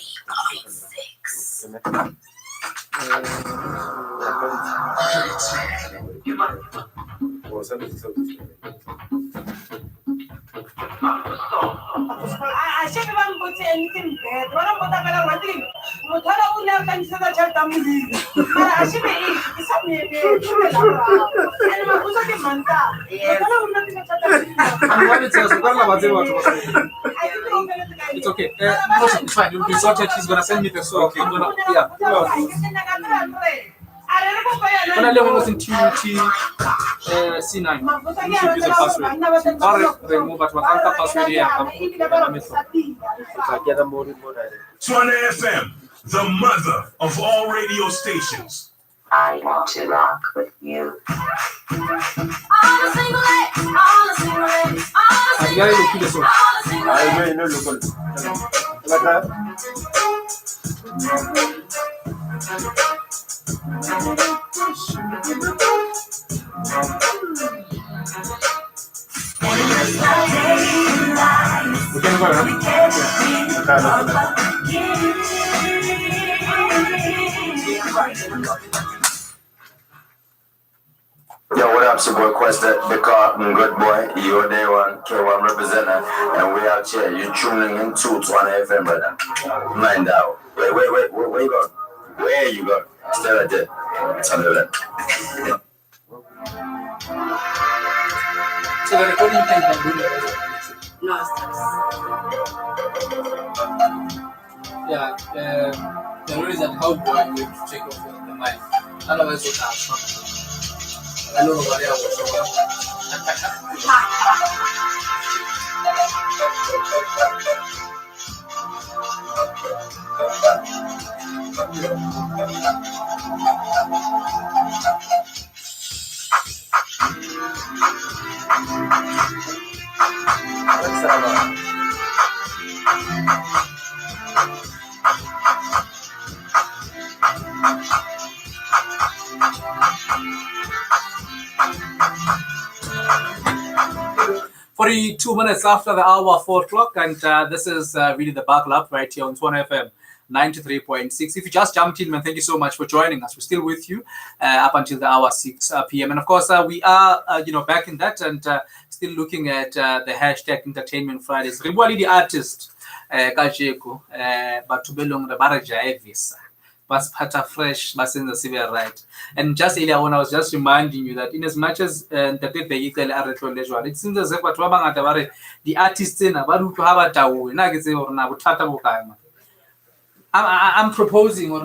It's okay. It's fine. You'll be sorted. She's gonna send me the song. I'm gonna, yeah. When I was in TUT C9, you should use a password. Or remove it. What password here? Tshwane FM, the mother of all radio stations. I want to rock with you. can go, Yo, what up? It's your boy Questa, the Carton Good Boy, your day one, K1 representative, and we out here. You're tuning in to Tshwane FM, brother. Mind out. Wait, where you going? Where you going? Stay right there. Tell me that. So the recording can do it. No, it stops. Yeah, the rule is that how do I need to check off the mic? Otherwise, you can't. I don't know what else. What's that about? "42 minutes after the hour, 4 o'clock, and this is really the Buckle Up right here on Tshwane FM 93.6. If you just jumped in, man, thank you so much for joining us. We're still with you up until the hour 6 p.m. And of course, we are back in that and still looking at the hashtag Entertainment Fridays. Ribwali the artist, Kajeko, Batubelong Rabaraja Evisa. Basiphatha fresh, basenza sibe right. And just earlier when I was just reminding you that in as much as the it seems as if the artists in I'm proposing or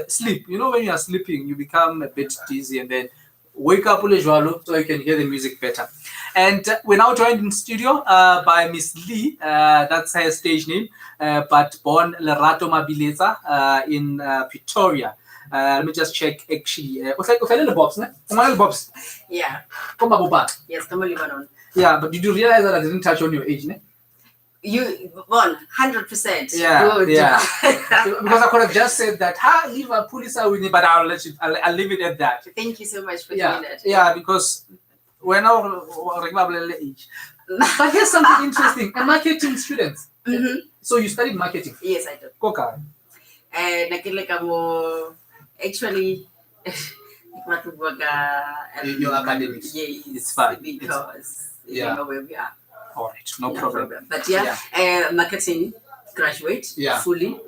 sleep. You know, when you are sleeping, you become a bit dizzy and then wake up so you can hear the music better. And we're now joined in studio by Miss Lee. That's her stage name, but born Lerato Mabileza in Pretoria. Let me just check actually. What's the Bobs? Bobs? Yeah. Yes, come on, Lebanon. Yeah, but did you realize that I didn't touch on your age? Ne? You won 100%. Yeah, Good. yeah. Because I could have just said that, Liverpool is winning, but I'll leave it at that. Thank you so much for doing that. Yeah, because we're now regular age. But here's something interesting. A marketing student. Mm-hmm. So you studied marketing? Yes, I do. Coca. Actually, your academics. Yes, it's fine. Because you know where we are. All right, no problem. But marketing graduate fully.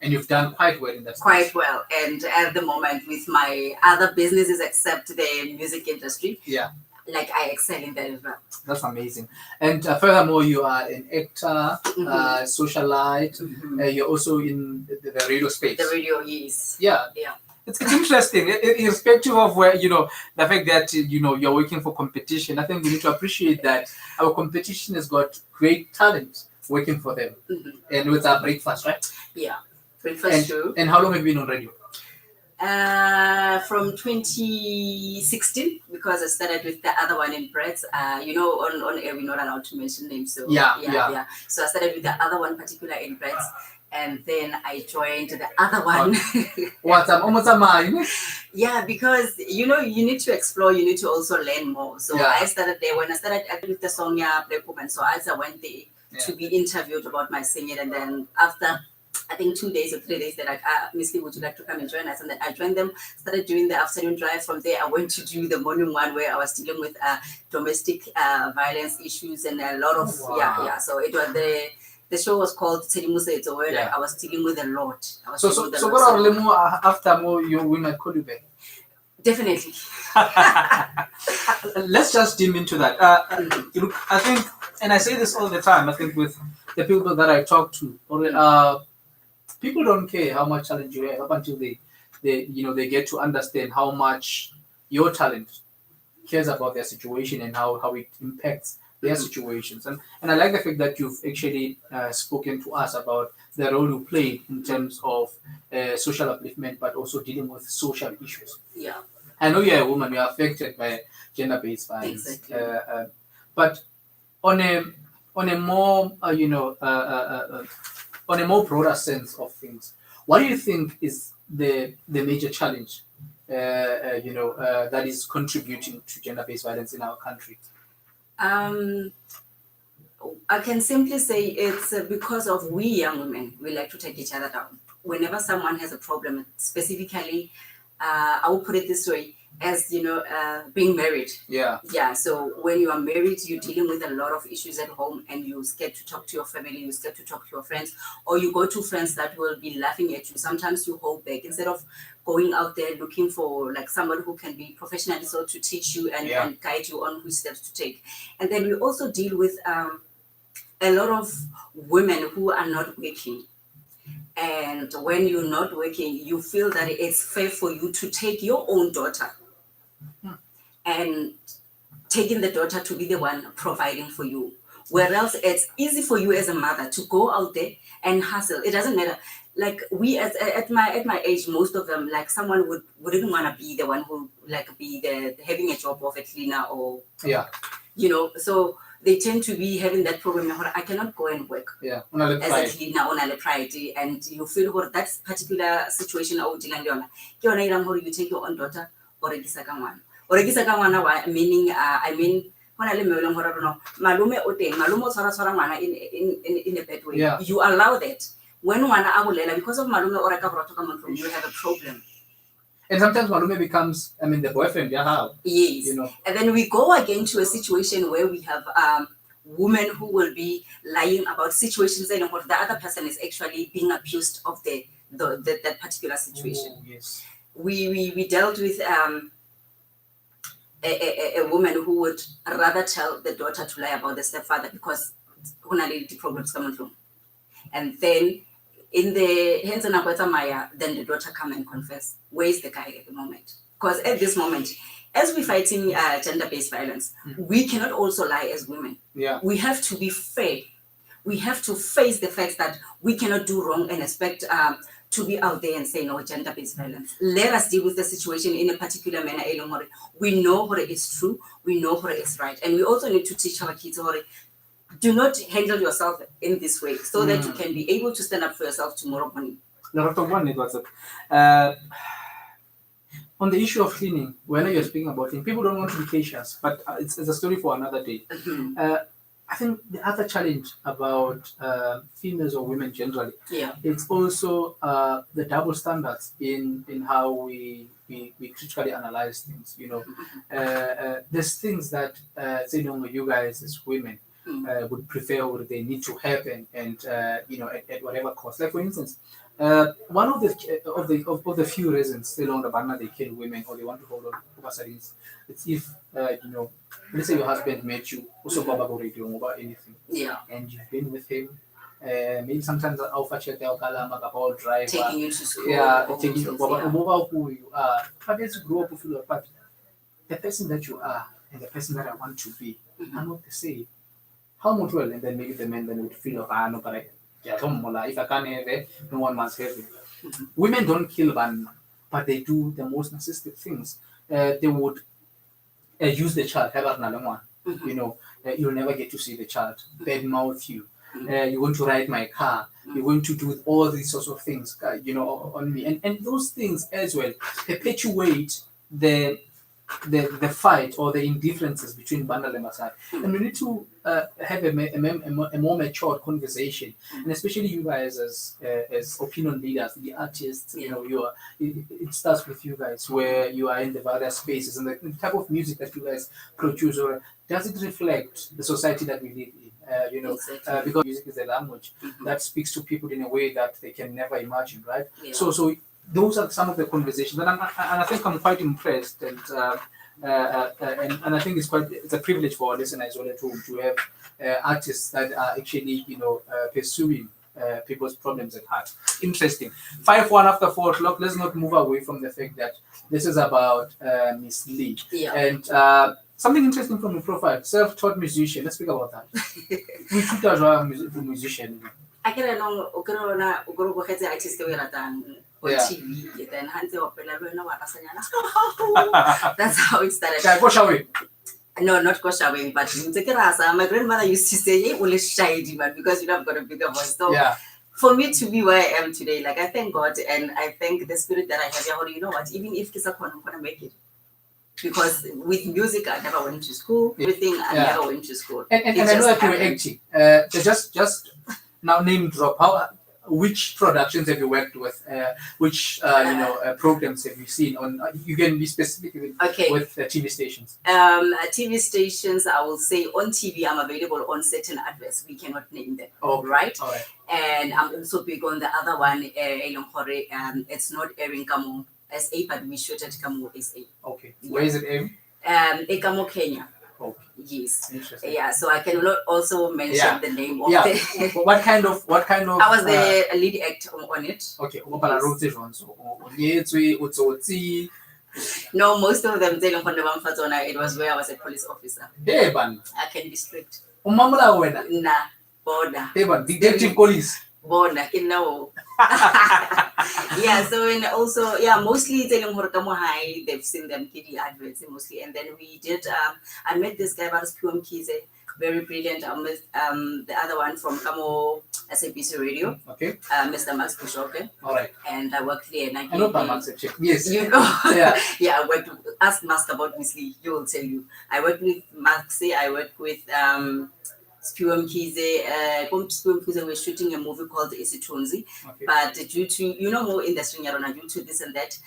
And you've done quite well in that. Quite well. And at the moment, with my other businesses except the music industry, like I excel in that as well. That's amazing. And furthermore, you are an actor, socialite. You're also in the radio space. The radio is. Yeah. It's interesting, irrespective of where, the fact that, you're working for competition. I think we need to appreciate that our competition has got great talent working for them. And with our breakfast, right? Yeah, breakfast too. And how long have you been on radio? From 2016, because I started with the other one in Brett's. On air, we're not allowed to mention names. So yeah. So I started with the other one particular in Brett's. And then I joined the other one. Yeah, because you need to explore, you need to also learn more. So I started there. When I started with the song Black Woman, so as I went there to be interviewed about my singing, and then after I think 2 days or 3 days, they're like, Miss Lee, would you like to come and join us? And then I joined them, started doing the afternoon drive. From there, I went to do the morning one where I was dealing with domestic violence issues and a lot of So it was the show was called Tedimuseto, where like, I was dealing with a lot. So after more, we might call you back. Definitely. Let's just dim into that. Look, I think, and I say this all the time, I think with the people that I talk to, people don't care how much talent you have up until they get to understand how much your talent cares about their situation and how it impacts their situations. And I like the fact that you've actually spoken to us about the role you play in terms of social upliftment, but also dealing with social issues. Yeah. I know you're a woman, you're affected by gender-based violence. Exactly. But on a more on a more broader sense of things, what do you think is the major challenge that is contributing to gender-based violence in our country? I can simply say it's because of we young women, we like to take each other down. Whenever someone has a problem, specifically, I will put it this way, as being married. Yeah. Yeah, so when you are married, you're dealing with a lot of issues at home and you're scared to talk to your family, you're scared to talk to your friends, or you go to friends that will be laughing at you. Sometimes you hold back instead of going out there looking for like somebody who can be professionally so to teach you and guide you on which steps to take. And then we also deal with a lot of women who are not working. And when you're not working, you feel that it's fair for you to take your own daughter and taking the daughter to be the one providing for you. Whereas it's easy for you as a mother to go out there and hustle. It doesn't matter. Like we at my age, most of them, like someone wouldn't want to be the one who like be the having a job of a cleaner or so they tend to be having that problem. I cannot go and work as a cleaner on a priority, and you feel that particular situation you take your own daughter or a meaning I mean when I malume o teng malume o tshwara ngwana in a bad way. You allow that when ngwana a bolela because of malume o reka borotho ka mo ntlong, you have a problem. And sometimes malume becomes, the boyfriend, Yes. And then we go again to a situation where we have women who will be lying about situations and what the other person is actually being abused of that particular situation. Oh, yes. We dealt with a woman who would rather tell the daughter to lie about the stepfather because the problems come through. And then in the hands of Maya, then the daughter come and confess. Where is the guy at the moment? Because at this moment, as we're fighting gender-based violence, we cannot also lie as women. Yeah. We have to be fair. We have to face the fact that we cannot do wrong and expect to be out there and say no gender-based violence. Let us deal with the situation in a particular manner. We know what is true. We know what is right. And we also need to teach our kids do not handle yourself in this way so that you can be able to stand up for yourself tomorrow morning. On the issue of cleaning, when you're speaking about it, people don't want to be cautious, but it's a story for another day. I think the other challenge about females or women generally, it's also the double standards in how we critically analyze things. There's things that you guys as women would prefer or they need to happen, and at whatever cost. Like for instance, one of the few reasons they kill women or they want to hold on over studies, it's if let's say your husband met you also about anything, and you've been with him. Maybe sometimes I'll check out drive, taking you to school, taking you who you are. But as you grow up, but the person that you are and the person that I want to be are not the same. How much well, and then maybe the men then would feel no, but if I can't have it, no one must have it. Women don't kill one, but they do the most narcissistic things. They would use the child, you'll never get to see the child, badmouth you. You're going to ride my car. You're going to do all these sorts of things, on me. And those things as well perpetuate the fight or the indifferences between Bandal and Masai. And we need to have a more matured conversation, and especially you guys as opinion leaders, the artists. It starts with you guys where you are in the various spaces and the type of music that you guys produce, or does it reflect the society that we live in? Exactly. Because music is a language that speaks to people in a way that they can never imagine, right? Yeah. So those are some of the conversations, and I think I'm quite impressed, and I think it's a privilege for our listeners to have artists that are actually pursuing people's problems at heart. Interesting. 5-1 after 4 o'clock. Let's not move away from the fact that this is about Miss Lee, and something interesting from the profile. Self-taught musician. Let's speak about that. We shoot as a musician. I can know artist on TV, then that's how it started. No, not Koshaway, but my grandmother used to say, "Hey, well, shady man," because you have got a bigger voice. So for me to be where I am today, like I thank God and I thank the spirit that I have. You know what? Even if I'm gonna make it, because with music I never went to school. Everything I never went to school. And I know that you were acting. Just now name drop. Which productions have you worked with? Which programs have you seen on? You can be specific with TV stations. TV stations, I will say on TV, I'm available on certain adverts. We cannot name them, right? All right. And I'm also big on the other one. It's not airing Kamo SA, but we shoot at Kamo SA. Okay. Where is it airing? Kamo, Kenya. Okay. Yes. Interesting. Yeah. So I can also mention the name of the. What kind of? I was the lead actor on it. Okay. No, most of them it was where I was a police officer. Hey, ban. I can be strict. Nah. Border. Hey, ban. Detective police. Border. No. Yeah, so and also mostly telling Horkamo High, they've seen them TV adverts mostly, and then we did I met this guy Pum Kize, very brilliant. I met the other one from Kamo SABC Radio, Mr. Max Bushoke. All right. And I worked there. I know Max. Yes. You know. Yeah. I worked with, ask Mask about Miss Lee, he will tell you. I worked with Maxi, I worked with Spum Kize, we were shooting a movie called Isitunzi, but due to more industry due to this and that,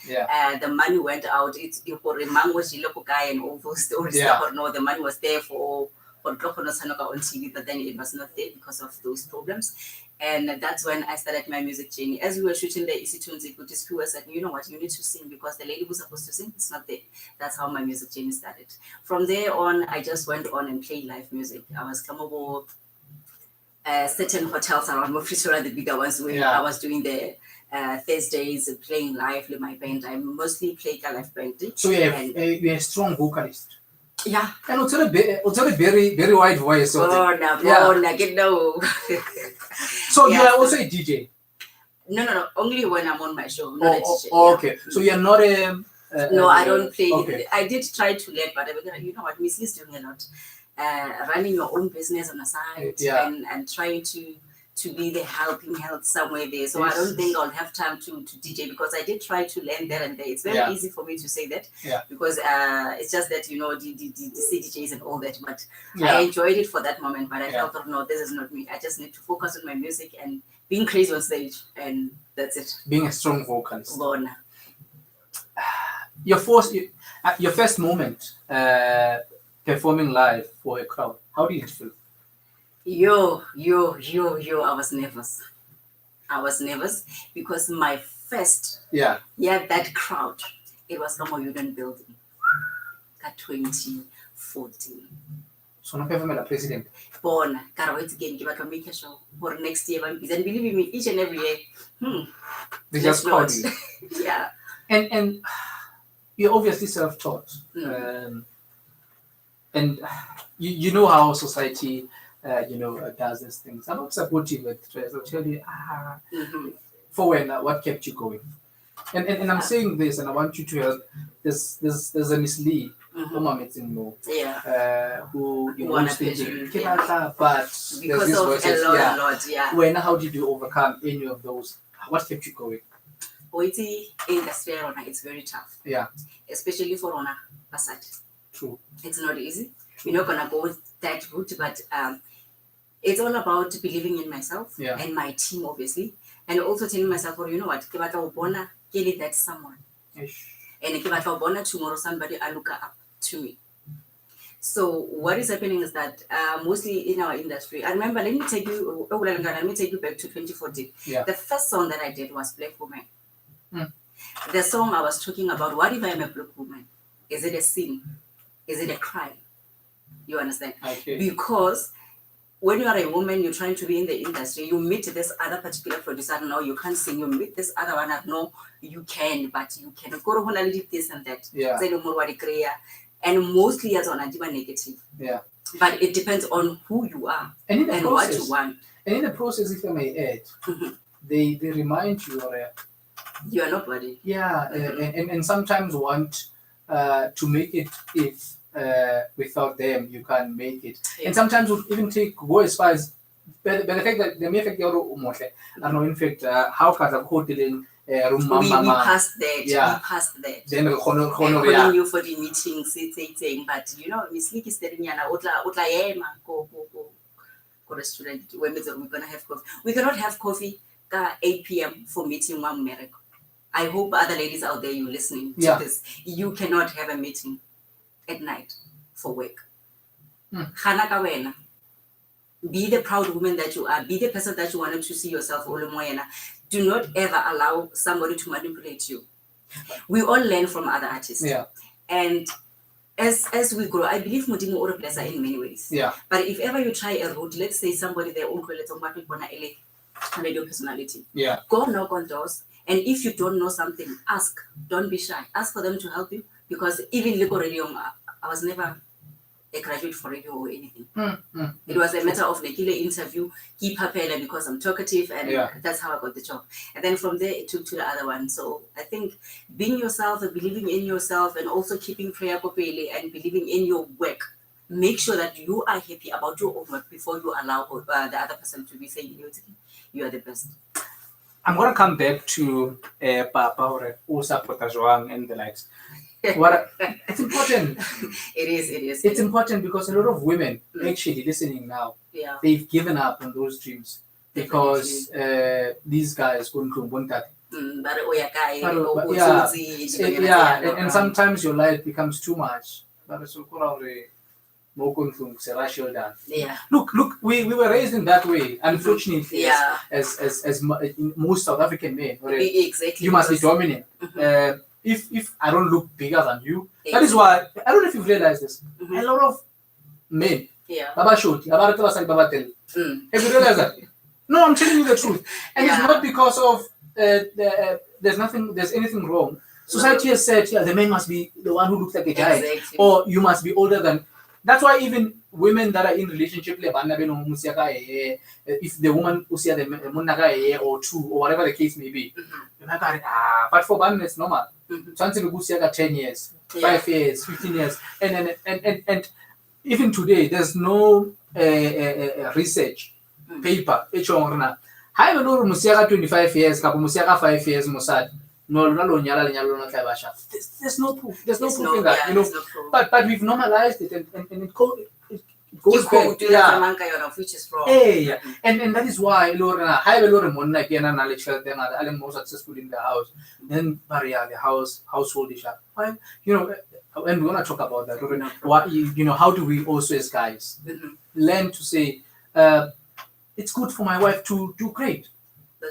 the money went out. It's for a mango guy and all those stories. The money was there for on TV, but then it was not there because of those problems. And that's when I started my music journey. As we were shooting the Isitunzi, Kutisku said, you know what, you need to sing because the lady who's supposed to sing is not there. That's how my music journey started. From there on, I just went on and played live music. I was coming over certain hotels around Mokete, the bigger ones, where I was doing the Thursdays playing live with my band. I mostly play live band. So you're a strong vocalist. Yeah. And it's a very, very wide voice. So So you are also a DJ? No. Only when I'm on my show. Not a DJ. Okay. So you're not a... no, I don't play. Okay. I did try to learn, but you know what? Miss Lee's doing a lot. Running your own business on the side and trying to be the helping hand somewhere there. So I don't think I'll have time to DJ because I did try to learn there and there. It's very easy for me to say that because it's just that, the CDJs and all that. But I enjoyed it for that moment. But I felt, no, this is not me. I just need to focus on my music and being crazy on stage. And that's it. Being a strong vocalist. Bona. Your first moment performing live for a crowd, how did it feel? Yo, I was nervous because my first, that crowd, it was Kamo Union Building at 2014. So no performer president. Born, can't wait to get make a show for next year. And believe me, each and every year, they just called you. Yeah. And you're obviously self-taught. And you know how society does these things. I'm not supportive with stress. I'll tell you, for when, what kept you going? And I'm saying this, and I want you to help. There's a Miss Lee, who was thinking, but because of voices, a lot. When, how did you overcome any of those? What kept you going? Industry, it's very tough. Yeah. Especially for Rona Passat. True. It's not easy. We're not gonna go that route, but it's all about believing in myself and my team, obviously, and also telling myself, well, you know what, that's someone. And tomorrow somebody I look up to me. So what is happening is that mostly in our industry, I remember, let me take you back to 2014. The first song that I did was Black Woman. The song I was talking about, what if I am a black woman? Is it a sin? Is it a crime? You understand? Okay. Because when you are a woman, you're trying to be in the industry, you meet this other particular producer, no, you can't sing. You meet this other one, no, you can, but you can. This and that. Yeah. And mostly as on a negative. Yeah. But it depends on who you are and what you want. And in the process, if I may add, they remind you you are nobody. Yeah, and sometimes want to make it if without them you can make it. And sometimes would even go as far as but the fact that the mere fact I don't know in fact how can I quote We passed that. Yeah. We passed that. Then And calling you for the meetings, it's but you know, Miss Leak is telling you, utla yema go restaurant when we're gonna have coffee. We cannot have coffee at 8 p.m. for meeting one America. I hope other ladies out there, you listening to this, you cannot have a meeting at night for work. Hanaka wena. Be the proud woman that you are. Be the person that you wanted to see yourself. Do not ever allow somebody to manipulate you. We all learn from other artists. Yeah. And as we grow, I believe Modimo or bless in many ways. Yeah. But if ever you try a route, let's say somebody their own radio personality. Yeah. Go knock on doors. And if you don't know something, ask. Don't be shy. Ask for them to help you. Because even Lico Radio, I was never a graduate for radio or anything. It was a matter of Nekile interview, keep her pale because I'm talkative, and that's how I got the job. And then from there, it took to the other one. So I think being yourself and believing in yourself and also keeping prayer popele and believing in your work, make sure that you are happy about your own work before you allow the other person to be saying you are the best. I'm going to come back to Papa or Usa Potajoang and the likes. It's important. It is. It's important because a lot of women actually listening now, they've given up on those dreams because these guys couldn't do that. And sometimes your life becomes too much. Look, we were raised in that way, unfortunately, as most South African men. Exactly. You must be dominant. If I don't look bigger than you, that is why I don't know if you've realized this. A lot of men, Baba shoot, Baba tell us like Baba tell. Have you realized that? No, I'm telling you the truth, and it's not because of there's anything wrong. Society has said, the man must be the one who looks like a giant, or you must be older than. That's why even women that are in relationship, if the woman who see the or two or whatever the case may be, but for women it's normal. 10 years, 5 years, 15 years, and even today there's no research paper. How even though musiaka 25 years, kapo musiaka 5 years, Mossad. No, there's no proof. There's no proof in that, you know. But we've normalized it, and it goes back. Which is wrong. Hey, and that is why Lorna, I have a lot of money like knowledge then I'm more successful in the house. Then the household is why, you know, and we want to talk about that. What you know, how do we also as guys learn to say it's good for my wife to do great.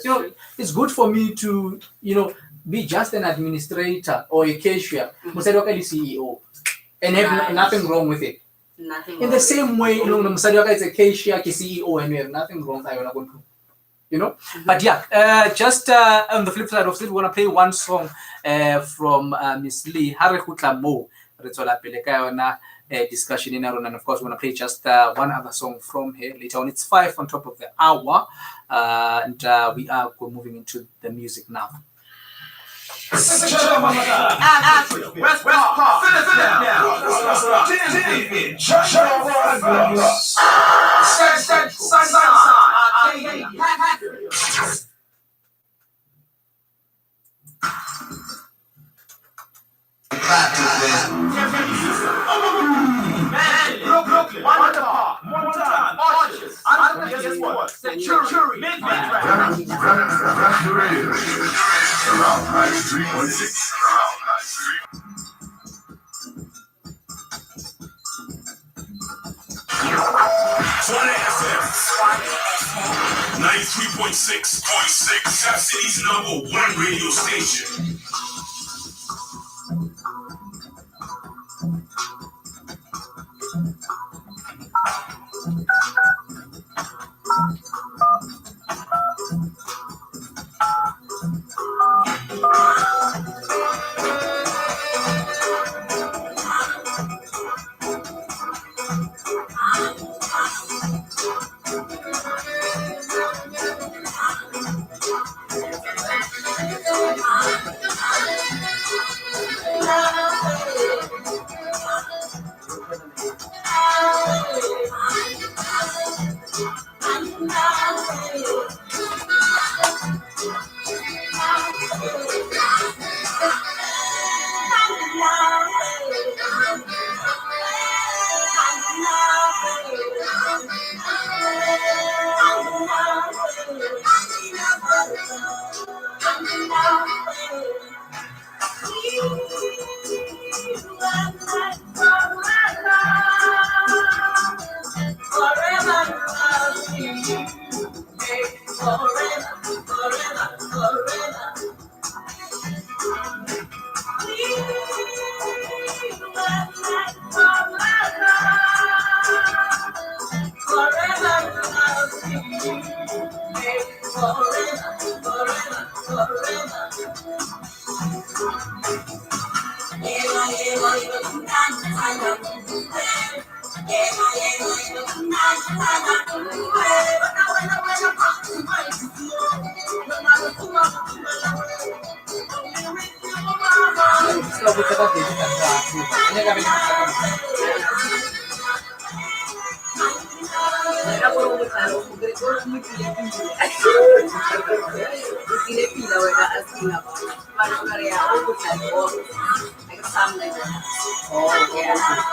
You know, it's good for me to, you know, be just an administrator or a cashier, CEO, and have nothing wrong with it. Nothing. In the same way, you know, Musadioka is a cashier, CEO, and we have nothing wrong. You know, but just on the flip side of it, we want to play one song from Miss Lee, Harekutla Mo, Retola Peleka discussion in Aaron, and of course, we're going to play just one other song from here later on. It's 5 on top of the hour, and we are moving into the music now. West Park. Brooklyn, Wonder Park, Montana, Arches, guess what? Century, Midwest. Around 93.6. Tshwane FM. 93.6. Cap City's #1 radio station.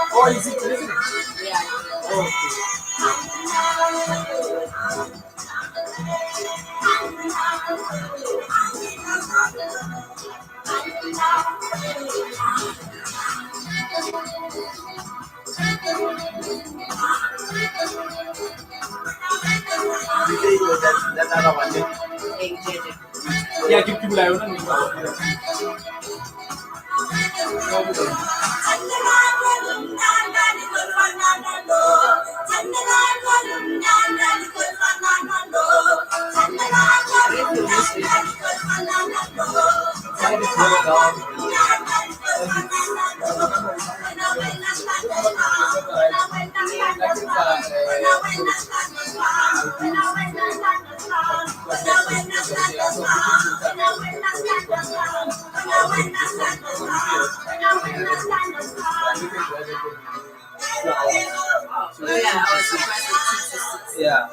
Oh, is it really? Yeah. That other one. Yeah, keep people like yeah.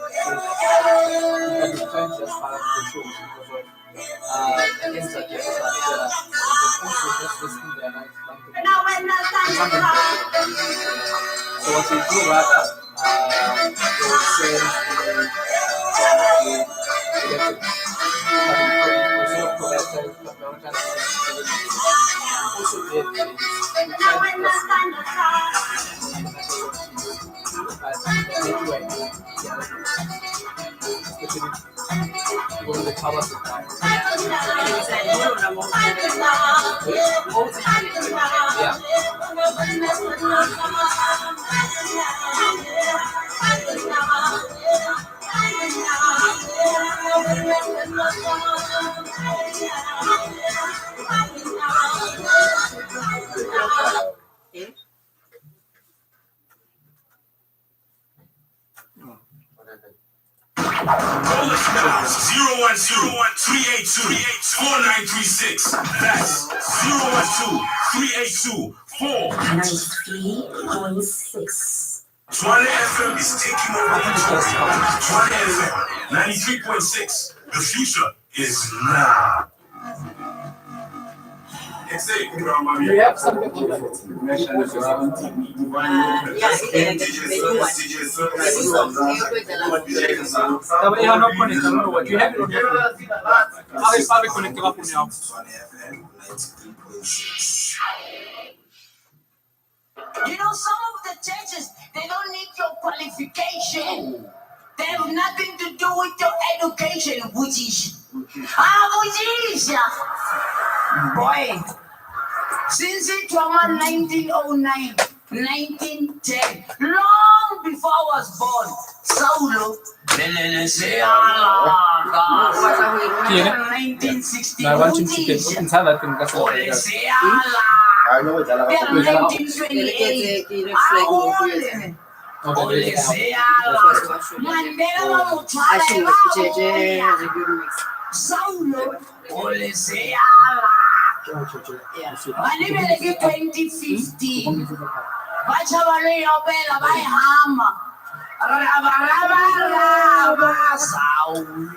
So what we do rather Call us now, 010-382-4936. That's 012-382-4936. Tshwane FM is taking over the Tshwane FM 93.6. The future is now. Do you have something to Yeah, but you are not connected. I don't know what you have it on your phone. How is it connected up on your You know, some of the churches, they don't need your qualification. They have nothing to do with your education, Bujish. Bujish. Boy, since it was 1909, 1910, long before I was born, Saulo, 1960. No, I want him to get inside that thing. That's what I know. 1928. Saulo, Manibele 2015. Bachabale Opela by Hama. Rabaraba Saulo.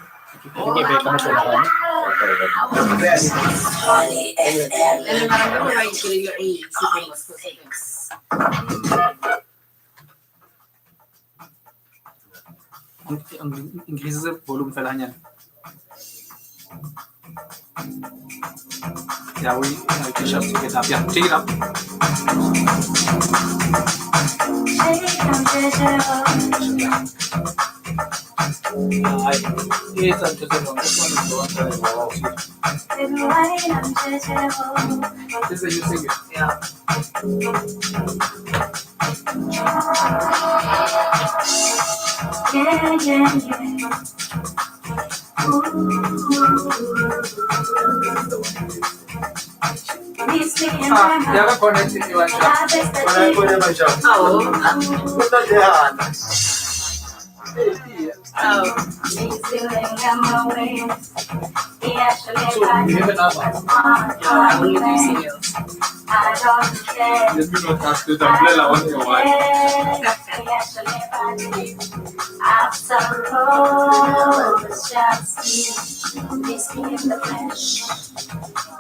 Inggris volume felanya. Yeah, we shall take it up. Yeah, take it up. Yes, I'm just saying, this one is the one that I wow. This is a new singer. Yeah. You haven't connected to one shot. So, you have an album? Yeah, only do singles. Yes, we don't have to the umbrella on your wife. It's just me in the flesh.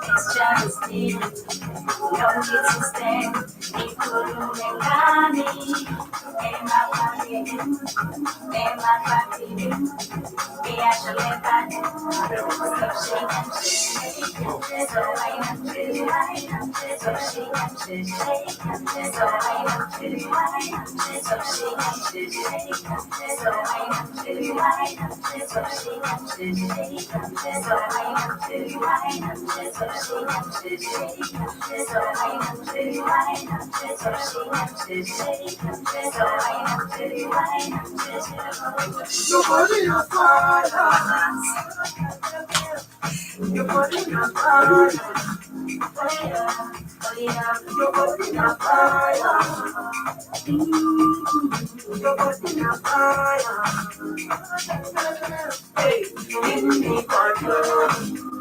It's just me. No need to stand. Your body on fire. Your body on fire. Your body on fire. Your body on fire. Hey, give me control.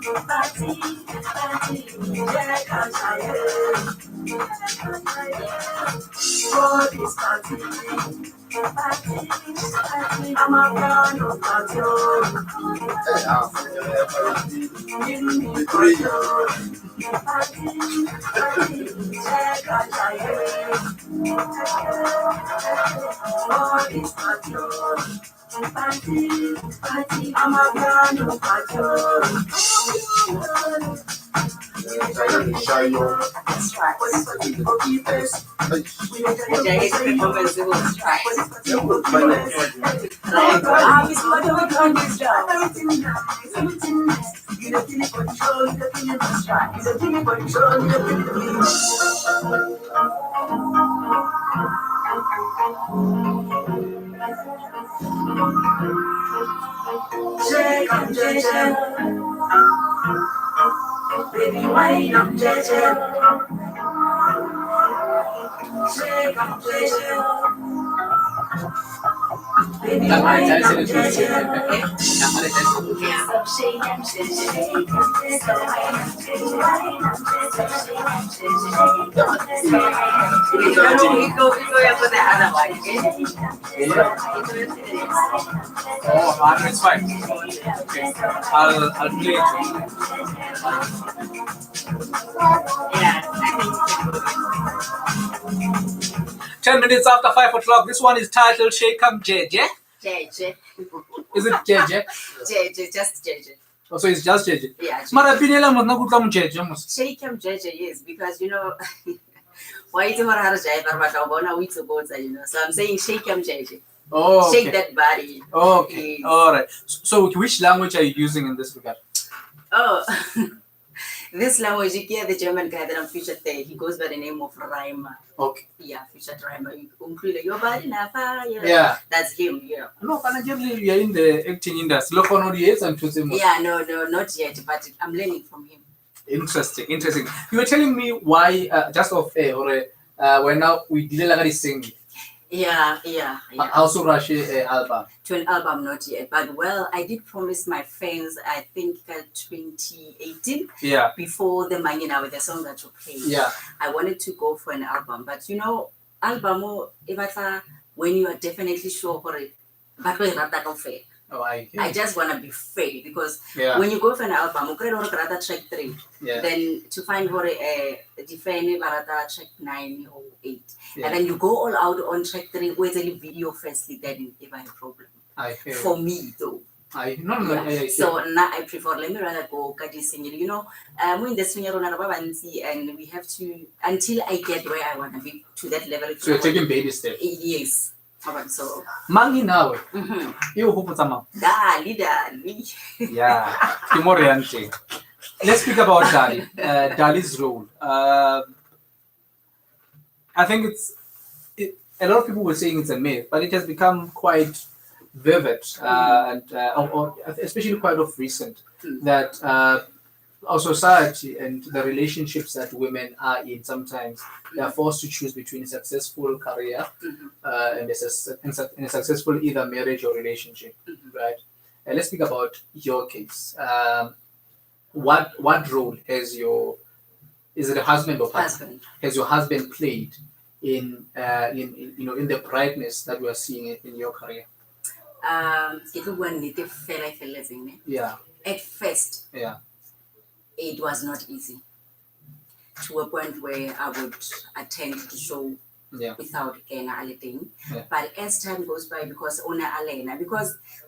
Party, yeah, can't I for this party. I'm a piano party. Give me control. Party, yeah, can't I for this party. I'm a piano party. That's right. Performance was right. Baby, why not JJ? Shake up, JJ. Baby, why not JJ? Oh, hard, it's fine. Okay, I'll play it. Yeah. 10 minutes after 5 o'clock. This one is titled Shekam JJ. JJ. Is it JJ? JJ, just JJ. Oh, so it's just JJ. Yeah. Mara pinela mo na kutla mo JJ mo. Shake him JJ, yes, because you know why is it hard to go, you know? So I'm saying shake him JJ. Oh, okay. Shake that body. Okay. All right. So which language are you using in this regard? Oh, this language, yeah, the German guy that I'm featured there, he goes by the name of Reimer. Okay. Yeah, featured Reimer. Your body na fire. Yeah. That's him, yeah. No, you are in the acting industry. Yeah, no, not yet, but I'm learning from him. Interesting. You were telling me why, just off air, or when now we did singing. Yeah. Also rush album. To an album, not yet. But well, I did promise my fans, I think 2018. Yeah. Before the Mangina now with the song that you played. Yeah. I wanted to go for an album. But you know, album, when you are definitely sure for it, but we're not that fair. Oh, I just want to be fair because yeah. when you go for an album, you can track 3. Yeah. Then to find for a define track 9 or 8. Yeah. And then you go all out on track 3 with a video firstly, then if I have a problem. For me though. So now I prefer, let me rather go singing. You know, we're in the singer and we have to until I get where I want to be to that level. So you're taking baby steps. Yes. So Mangi nawe. You hope sama. Dali. Yeah. Timoriante. Let's speak about Dali. Dali's role. I think a lot of people were saying it's a myth, but it has become quite vivid or especially quite of recent that our society and the relationships that women are in, sometimes they are forced to choose between a successful career and a successful either marriage or relationship, right? And let's speak about your case. What role is it a husband or partner? Has your husband played in the brightness that we are seeing in your career? Yeah. At first, yeah, it was not easy. To a point where I would attend the show without anything. Yeah. But as time goes by, because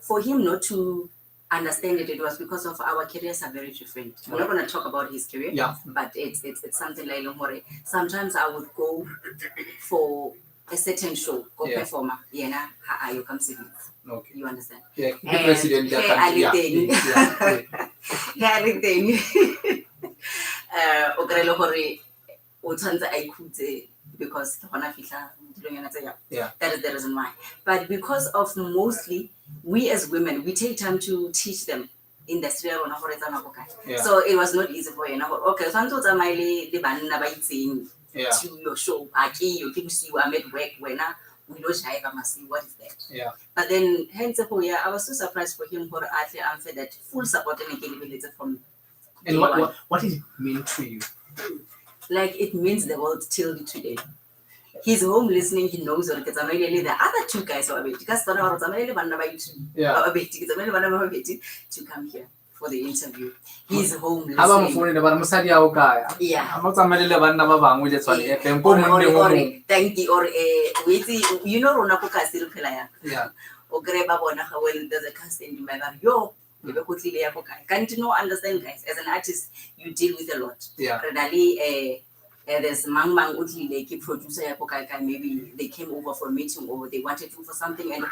for him not to understand it was because of our careers are very different. We're not going to talk about his career, but it's something like sometimes I would go for a certain show, performer. You come see me. Okay. You understand? Yeah, the president. Because that is the reason why. But because of mostly we as women, we take time to teach them industry. So it was not easy for you. Okay, so to your show, you keep see you are made work when we don't see what is that. Yeah. But then hence I was so surprised for him for that full support and from. And what does it mean to you? Like it means the world till today. He's home listening, he knows what the other two guys are to come here for the interview. He's home listening. Thank you. Or you know Ronapoka still playa. Yeah. Or greba when there's a cast in my yo. Can't you know understand, guys? As an artist, you deal with a lot. Yeah. There's Mang Uti, producer, maybe they came over for a meeting or they wanted to for something, and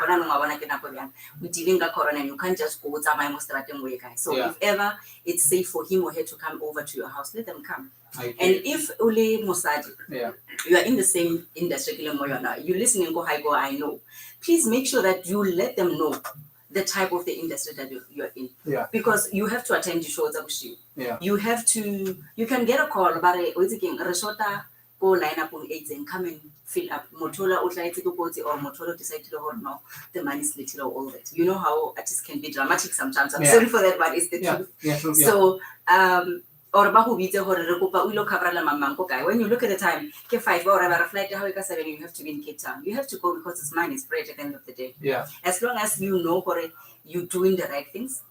we dealing a corona, and you can't just go to my most way, guys. So if ever it's safe for him or her to come over to your house, let them come. And if Ule Mosadi, you are in the same industry, you listening, go, I know. Please make sure that you let them know the type of the industry that you're in. Yeah. Because you have to attend the shows. Yeah. You can get a call about Reshota, go line up on AIDS and come and fill up. Motola or Motola decided to hold no, the money is little or all that. You know how artists can be dramatic sometimes. I'm sorry for that, but it's the truth. Yeah, true. So when you look at the time, K5 or a flight to Hawika 7, you have to be in Cape Town. You have to go because it's money spread at the end of the day. Yeah. As long as you know you're doing the right things,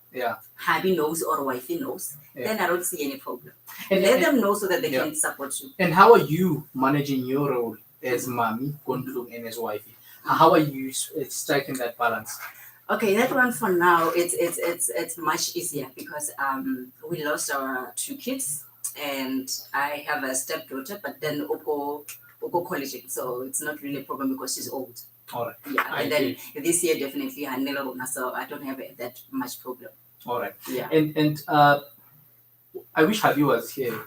hubby knows or wifey knows, then I don't see any problem. And let them know so that they can support you. And how are you managing your role as mommy, Gondlu, and as wifey? How are you striking that balance? Okay, that one for now, it's much easier because we lost our 2 kids and I have a stepdaughter, but then Oko college, so it's not really a problem because she's old. All right. Yeah, and then this year definitely so I don't have that much problem. All right. Yeah. And I wish Habi was here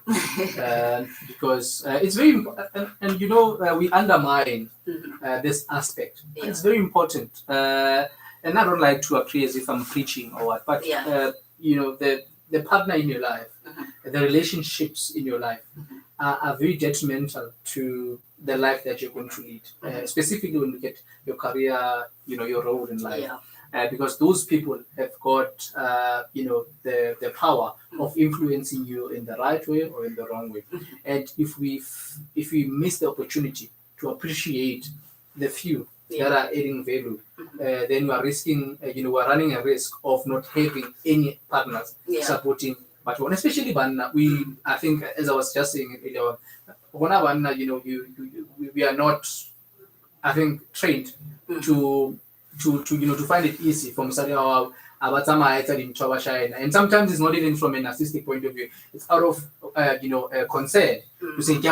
because it's very important, and we undermine this aspect. Yeah. It's very important. And I don't like to appear as if I'm preaching or what, but the partner in your life, the relationships in your life are very detrimental to the life that you're going to lead. Specifically when you get your career, your role in life. Yeah. Because those people have got, the power of influencing you in the right way or in the wrong way. And if we miss the opportunity to appreciate the few that are adding value, then we are risking, we're running a risk of not having any partners supporting. But especially Banna, I think, as I was just saying earlier, we are not, I think, trained to find it easy from Saudi and sometimes it's not even from a narcissistic point of view. It's out of concern to say and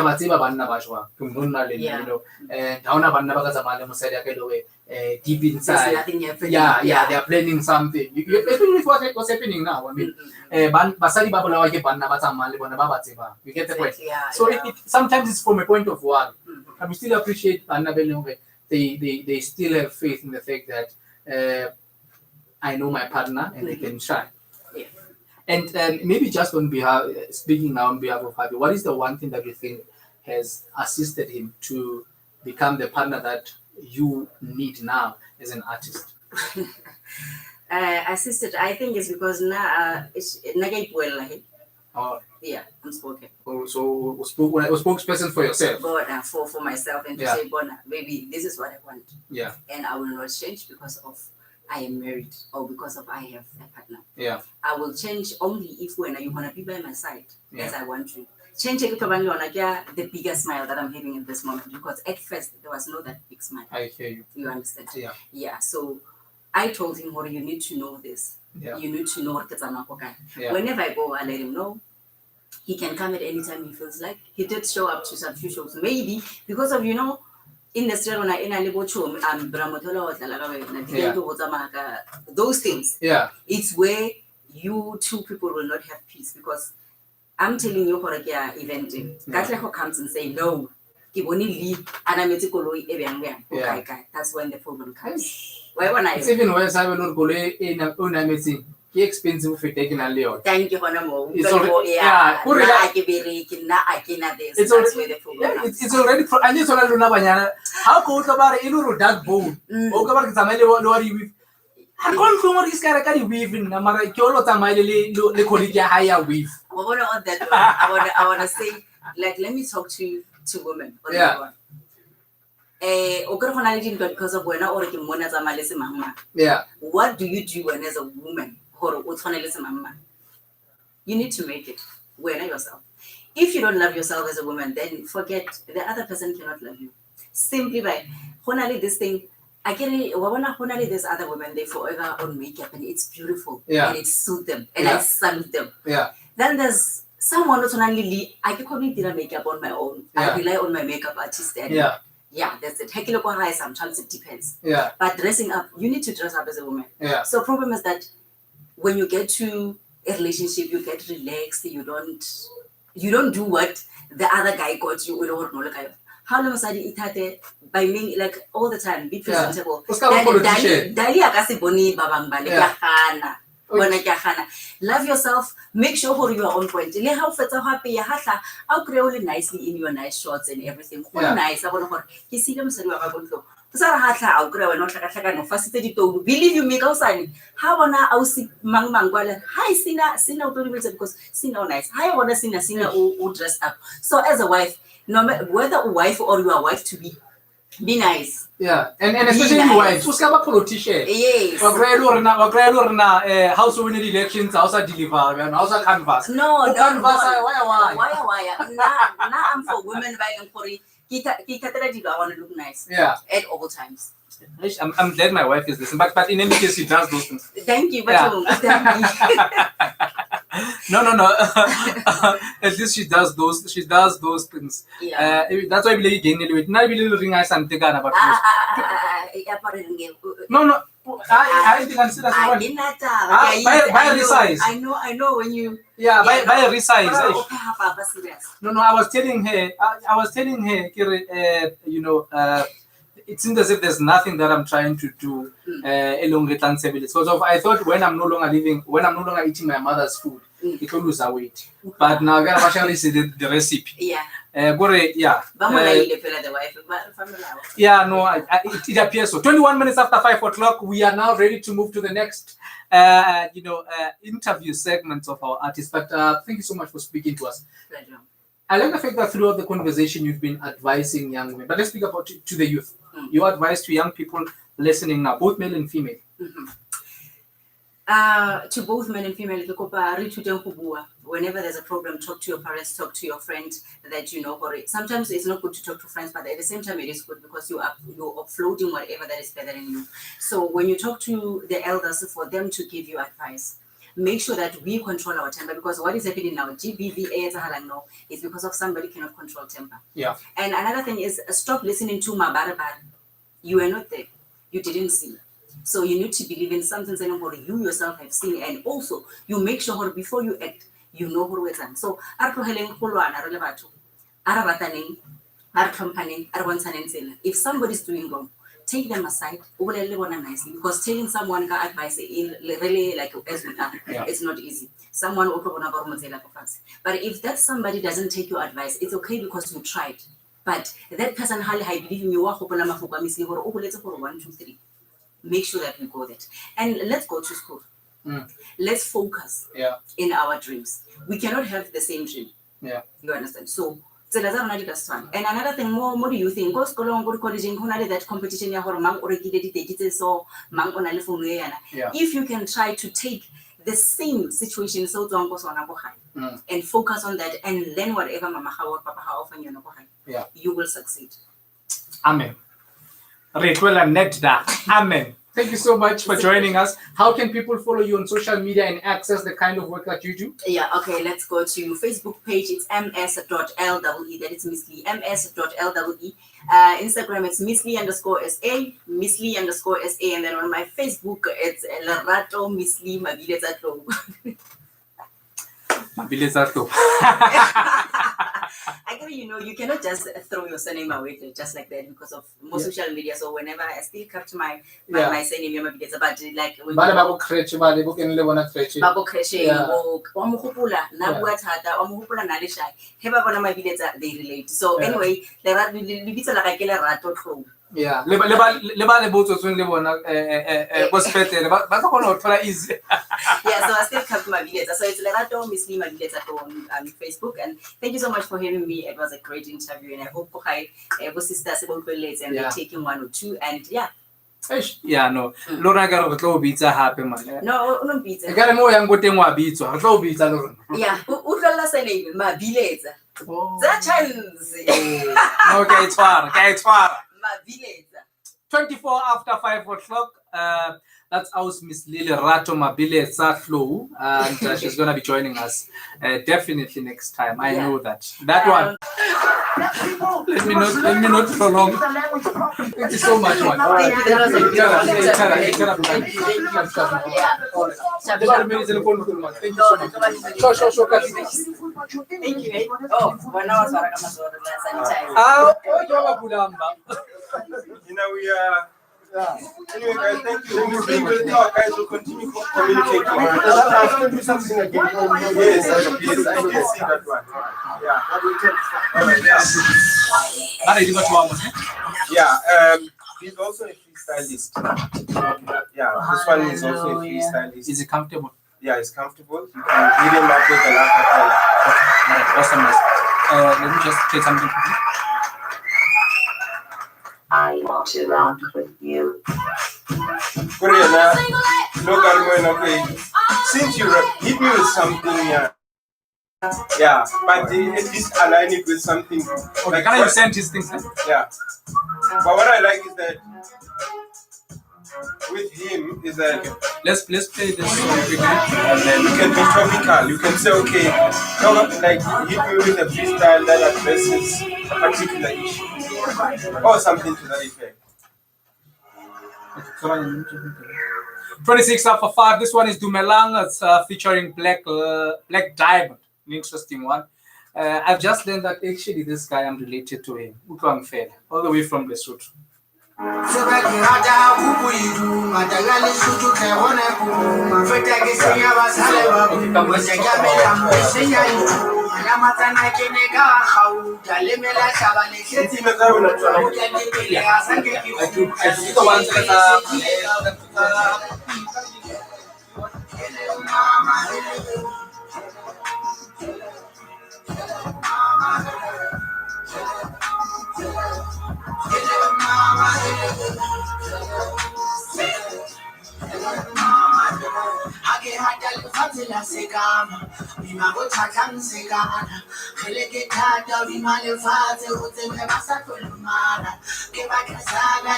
deep There's inside. nothing happening. Yeah, they are planning something. Especially with what's happening now. I mean, basadi ba bolawa ke banna ba tsamayang le bona ba ba tsebang. You get the point? Yeah, So yeah. sometimes it's from a point of worry. And we still appreciate banna be leng hore they still have faith in the fact that I know my partner and they can shine. Yeah. And maybe just on behalf, speaking now on behalf of Harvey, what is the one thing that you think has assisted him to become the partner that you need now as an artist? Assisted, I think it's because now it's Oh, yeah, I'm spoken. so a spokesperson for yourself. But for myself and to Yeah. say, Bona, maybe this is what I want. Yeah. And I will not change because of I am married or because of I have a partner. Yeah. I will change only if when you're gonna be by my side as Yeah. I want to. Change the biggest smile that I'm having at this moment because at first there was no that big smile. I hear you. You understand? Yeah. Yeah. So I told him, you need to know this. Yeah. You need to know what Yeah. Whenever I go, I let him know. He can come at any time he feels like. He did show up to some few shows. Maybe because of, in the street when I in a those things. Yeah. It's where you two people will not have peace because I'm telling you, eventing. Katlego comes and say, no, ke bone leave, and I'm Yeah. That's when the problem comes. Why when It's even worse. I will not go in a meeting. Expensive if you taking a little. Thank you, Honamo. It's already, Yeah, it's already, it's already. I just want to know banyana. How could about a dark bone? O ka ba ke tsamaile lo ri with. I can't know what this guy can weave in. Mara ke o lo tsamaile le colleague ya higher weave. I wanna say, like, let me talk to women. Yeah. Because of when Yeah. What do you do when as a woman? You need to make it. When yourself. If you don't love yourself as a woman, then forget the other person cannot love you. Simply by this thing. I get it. There's other women they forever on makeup and it's beautiful. Yeah. And it suits them and Yeah. I salute them. Yeah. Then there's someone who's only I can probably do makeup on my own. Yeah. I rely on my makeup artist. And yeah, that's it. Sometimes it depends. Yeah. But dressing up, you need to dress up as a woman. Yeah. So problem is that when you get to a relationship, you get relaxed. You don't do what the other guy got you. How long it by me like all the time be presentable. Love yourself, make sure you are on point. I'll create nicely in your nice shorts and everything. Yeah. Nice. Believe you me, how wanna I see mangwala. Hi Sina because Sina nice. Hi wanna Sina who dressed up. So as a wife, no matter whether a wife or you are wife to be nice. Yeah, and especially nice. Wives. Who's got a politician? Yes. House winning elections, house deliver, and house canvas. No. Why? Now I'm for women buying for it. I want to look nice. Yeah. At all times. I'm glad my wife is listening, but in any case, she does those things. Thank you, but No. At least she does those things. Yeah. That's why I believe again. Not really ring I something about No. I think I'm still buy a resize. I know when you. Yeah, buy a resize. No. I was telling her, it seems as if there's nothing that I'm trying to do along the transibility. Because I thought when I'm no longer eating my mother's food, it will lose weight. But now I gotta actually see the recipe. Yeah. It appears so. 21 minutes after 5 o'clock, we are now ready to move to the next, interview segment of our artists. But thank you so much for speaking to us. Pleasure. I like the fact that throughout the conversation you've been advising young women. But let's speak about to the youth. Your advice to young people listening now, both male and female. To both men and female, whenever there's a problem, talk to your parents, talk to your friends that you know. Sometimes it's not good to talk to friends, but at the same time it is good because you're uploading whatever that is better than you. So when you talk to the elders for them to give you advice, make sure that we control our temper because what is happening now, GBVA is because of somebody cannot control temper. Yeah. And another thing is stop listening to Mabarabar. You are not there. you didn't see. So you need to believe in something saying what you yourself have seen, and also you make sure before you act, you know what it's on. So if somebody's doing wrong, take them aside, nicely, because telling someone advice really like it's not easy. Someone will but if that somebody doesn't take your advice, it's okay because you tried. But that person I believe in you 1, 2, 3. Make sure that we go that. And let's go to school. Let's focus in our dreams. We cannot have the same dream. Yeah. You understand? So and another thing, more do you think? Go school on good college in that competition if you can try to take the same situation and focus on that and learn whatever mama papa you will succeed. Amen. Amen. Thank you so much for joining us. How can people follow you on social media and access the kind of work that you do? Yeah, okay, let's go to Facebook page. It's ms.lle. That is Miss Lee. ms.lle. Instagram, it's Miss_Lee_SA. Miss_Lee_SA. And then on my Facebook, it's Lerato Miss Lee Mabiletsato. Mabiletsato. Actually, you cannot just throw your surname away just like that because of more social media. So whenever I still kept my surname, but like Babo Kreshe, they relate. So anyway, yeah. Yeah, so I still kept my videos. So it's Lerato Miss Lee on Facebook. And thank you so much for having me. It was a great interview, and I hope sisters and they're taking 1 or 2. And yeah. Yeah, no. Lora got to pizza happy man. No pizza. I got more young good thing pizza. Yeah, Mabileza. That chance. Okay, it's far. Mabileza. 24 after 5 o'clock. That's our Miss Lerato Mabiletsa Flow, and she's gonna be joining us definitely next time. I know that one. Let me not prolong. Thank you so much, man. All right. Thank you so much. Thank you. Oh, when I was we are. Anyway, guys, thank you. We'll talk, guys. We'll continue communicating. Can do something again? Yes, I can see that one. Yeah. He's also a freestylist. Yeah, this one is also a freestylist. Is it comfortable? Yeah, it's comfortable. You can read him up with an acapella. Awesome. Let me just say something quickly. I want to rock with you. Since you hit me with something, yeah, but at least align it with something. Okay, like can you send his things? Yeah, but what I like is that with him is that let's play this quickly, and then you can be topical. You can say, okay, like hit me with a freestyle that addresses a particular issue or something to that effect. 26 after 5. This one is Dumelang. It's featuring Black Diamond. An interesting one. I've just learned that actually this guy, I'm related to him. All the way from Lesotho.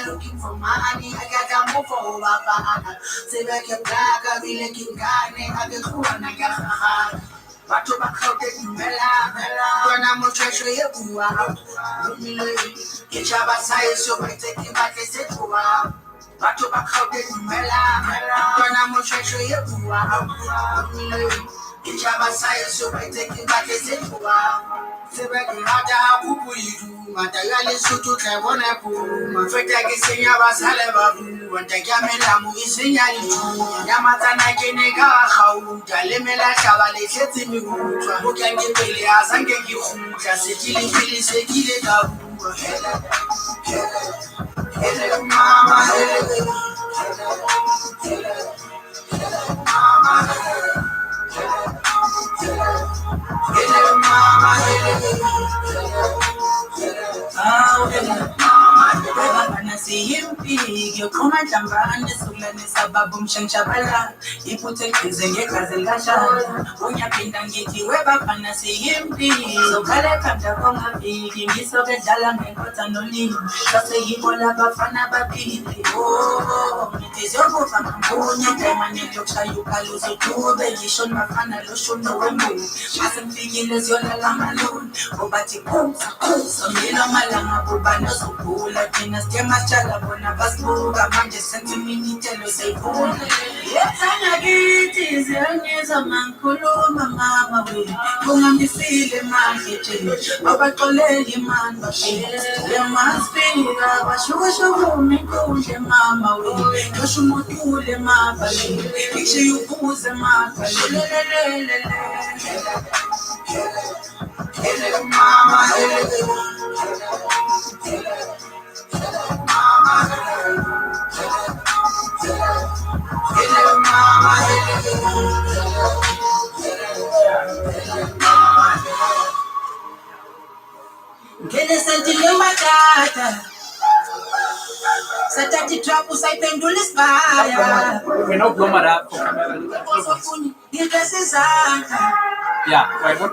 Looking for money, I got a move over. Say back your black, I be looking kind, I get cool and I got hard. But to back out the Mela, when I'm a treasure, you get your size, so I take you back and say, wow. batho ba kgaote dumela kwana moshweshwe ye bua ditšhaba sa eso ba itse ke batle se bua tsebe ke rata kupuidu ngata ya lesotho tla bona puma feta ke senya ba sale ba bua nta ke melamo e senya dithunya ya matsana ke ne ka gauta le mela hlaba le tletse mehutswa mo ke ke pele a sanke ke khutla se ke le pele se ke le ka bua hele mama hele mama hele mama bebafana siyimpike uxhuma nhlambane sukulanisa baba umshanshabala iphuthe ekhize ngegazi likashana unyaphinda ngithi webafana siyimpike zokhala ekhanda kongaviki ngisoke edlala ngenkotha nolimi saseyibola abafana baphile ngithi ziyokuva mambunya emaneni yokushaya ukhaluzo dube ngisho nibafana loshuno wembuku mase ngifikile ziyolala amaluni obathi phuza mina malanga kuba nozugula thina sithe macala bona basibuka manje senze iminitelo seyivuna yethana kithi ziyangizwa mangikhuluma mama we kungangisile manje nje abaxolela imani bashile yamasifika bashukashukuma inkundla mama we yosho umotule mabale ngishiye ubuze mabale hele mama hele mama hele mama ngene sentile matata satati trapu sayiphendula isibaya Wena ubloma lapho. ngikesizandla Yeah, right. What?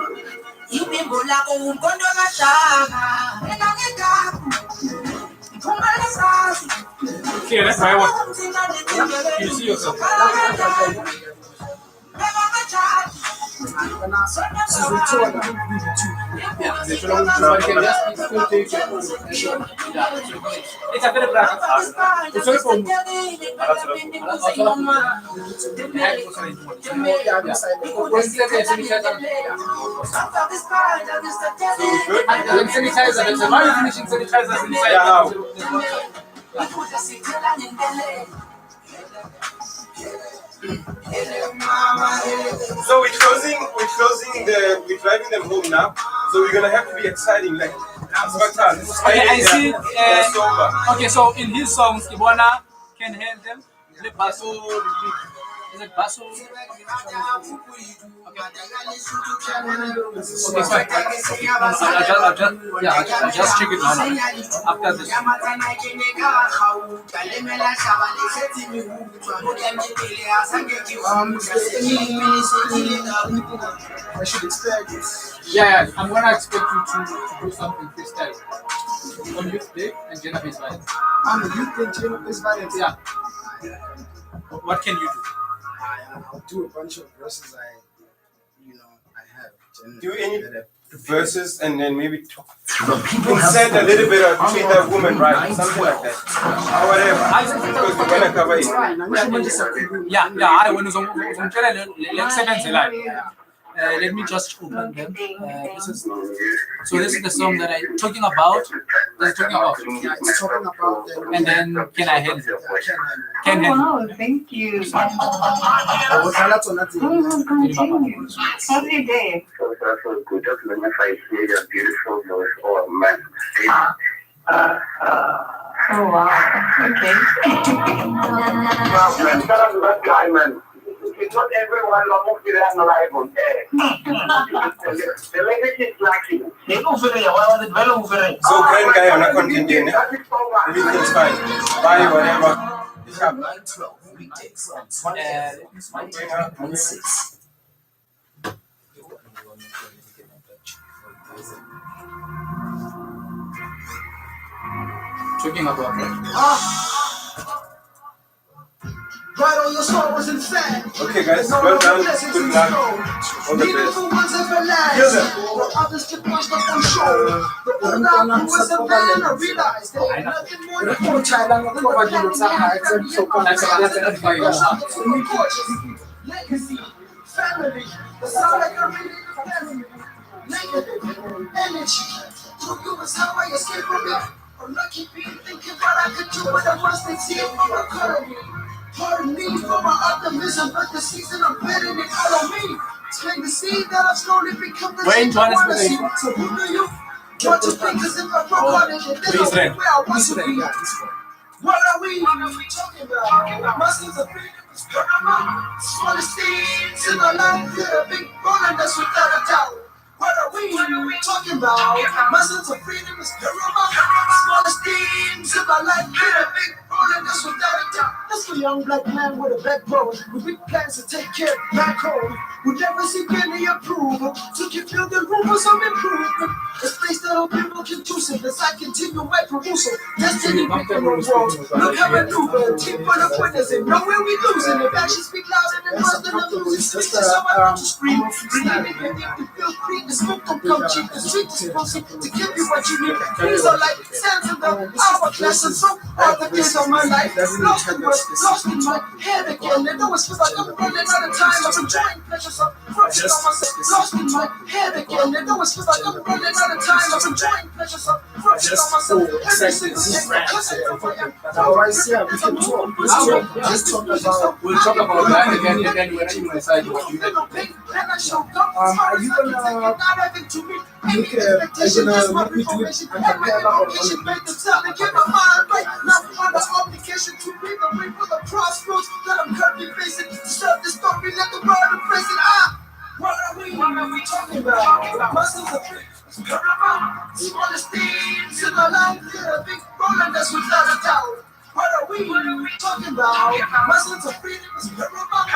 ibimbo lakho umkondo kadaka engangekapu iphuma lesazi Okay, that's right. What? You see yourself. Yeah, they should have still take it. It's a bit of practice. It's only for So we're driving them home now. So we're gonna have to be exciting, like okay, I see. Okay, so in his songs, Kibwana can hail them. The basso, is it basso? Okay, fine. I'll just check it out after this. I should expect it. Yeah, I'm gonna expect you to do something freestyle on Youth Day and Jenna-based violence. On the Youth Day, Jenna-based violence? Yeah. What can you do? I'll do a bunch of verses I have. Do any verses and then maybe insert a little bit of treat that woman right, something like that, or whatever. Because we're gonna cover it. Yeah. I want to let me just open them. This is the song that I'm talking about. That's talking about. Yeah, it's talking about them. And then can I help you? Can help. Wow, thank you. Every day. So good. Just let me hear your beautiful voice. Oh man. Oh wow. Okay. Well, man, shout out to that guy, man. It's not everyone who feels alive on air. The language is lacking. So grand guy on a continue. Everything's fine. Buy whatever. 9-12 weekdays on Tshwane FM 93.6. Talking about Right on your soul was insane. Okay, guys, well done. Good luck. All the best. Here's it. The others get washed up on shore. The one who was a man, I realized there ain't nothing more than legacy, family, the sound like a reading family. Negative energy. To you is how I escape from it. I'm lucky being thinking what I could do with the first things here from a colony. Pardon me for my optimism, but the season I'm betting it all on me. Explain the seed that I've slowly become the Wayne, seed I want to see. So who do you want to think as if I forgot it? And then I'll be where I want to be. What are we talking about? Muscles of freedom is paramount. Smallest things in our life play a big role, and that's without a doubt. What are we talking about? Muscles of freedom is paramount. Smallest things in my life play a big role, and that's without a doubt. That's a young black man with a backbone, with big plans to take care back home. Would never seek any approval, to give you the room for some improvement. A space that'll be more conducive as I continue my perusal. Destiny picking on walls. Look how I maneuver, team full of winners, and nowhere we losing. If actions speak louder than words, then I'm losing. Speech is how I want to scream. Screaming and if you feel free, the smoke don't come cheap. The street is supposed to give you what you need. These are like sands in the hourglass, and so all the days of my life lost in words, lost in my head again. And always feels like I'm running out of time. I'm enjoying pleasures of focusing on myself, lost in my head again. And always feels like I'm running out of time. I'm enjoying pleasures of focusing on myself every single day. We'll talk about that again when you decide what you do. Are you gonna look at me do it and compare obligation to read the way for the crossroads that I'm currently facing. Serve the story, let the world embrace it. What are we talking about? Muscles of paramount. Smallest things in my life play a big role, and that's without a doubt. What are we talking about? Muscles of freedom is paramount.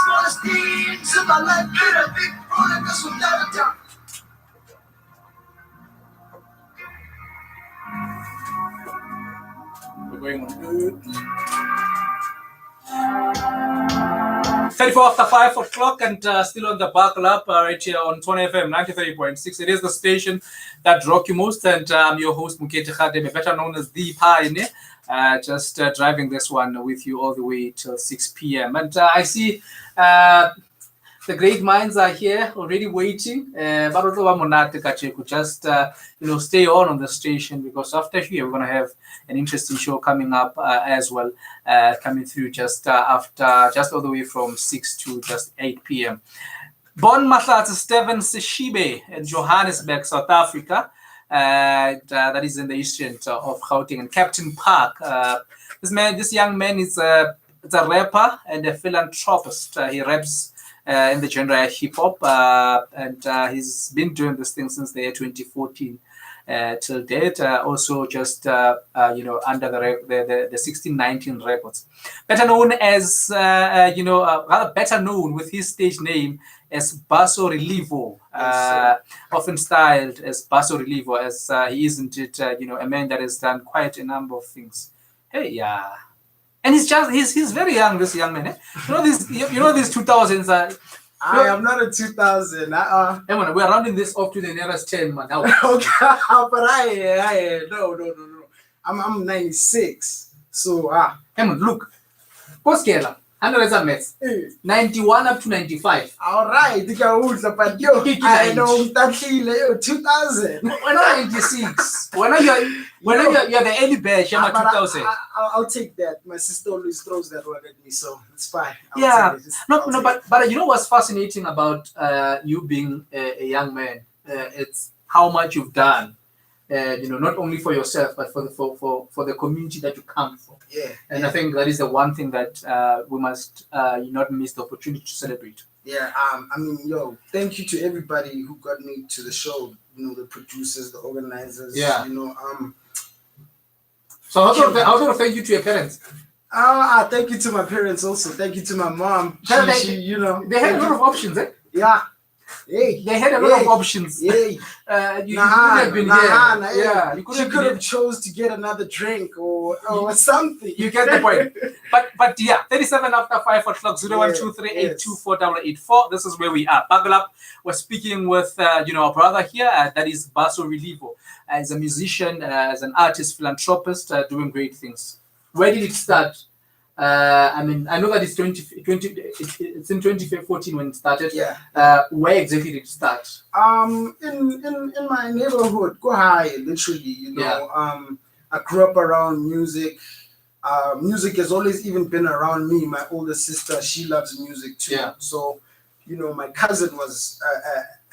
Smallest things in my life play a big role, and that's without a doubt. We're going on. 34 after 5 o'clock and still on the buckle up right here on Tshwane FM 93.6. It is the station that rock you most, and I'm your host Mokete Radebe, better known as the Pioneer. Just driving this one with you all the way till 6 p.m. And I see the great minds are here already waiting. Just stay on the station, because after here we're going to have an interesting show coming up as well, coming through just all the way from 6 to just 8 p.m. Bon Mahlatse Steven Seshibe in Johannesburg, South Africa. That is in the eastern of Gauteng. And Captain Park, this young man is a rapper and a philanthropist. He raps in the genre hip hop, and he's been doing this thing since the year 2014 till date. Also, just under the 1619 records. Better known as rather better known with his stage name as Basso Relivo, often styled as Basso Relivo, as he isn't it, a man that has done quite a number of things. Hey, yeah. And he's very young, this young man. Eh? These 2000s. I am not a 2000. Hey, man, we're rounding this off to the nearest 10, man. Okay, but no. I'm 96. So Hey, man, look. Poskela. 100 meters. 91 up to 95. All right, but I know 2000. We're not 96. You're the early batch. I'm 2000. I'll take that. My sister always throws that one at me, so it's fine. But you know what's fascinating about you being a young man? It's how much you've done. Not only for yourself, but for the community that you come from. Yeah. And I think that is the one thing that we must not miss the opportunity to celebrate. Yeah. Thank you to everybody who got me to the show. The producers, the organizers. Yeah. So how sort of thank you to your parents? Thank you to my parents also. Thank you to my mom. They have a lot of options, eh? Yeah. Hey, they had a lot of options. Hey, you could have been here. Yeah, you could have chose to get another drink or something. You get the point. But yeah, 37 after 5 o'clock, 0123824884. This is where we are. Buckle up. We're speaking with our brother here. That is Baso Relivo. As a musician, as an artist, philanthropist, doing great things. Where did it start? I know that it's it's in 2014 when it started. Yeah. Where exactly did it start? In my neighborhood, go high, literally. I grew up around music. Music has always even been around me. My older sister, she loves music too. Yeah. So, my cousin was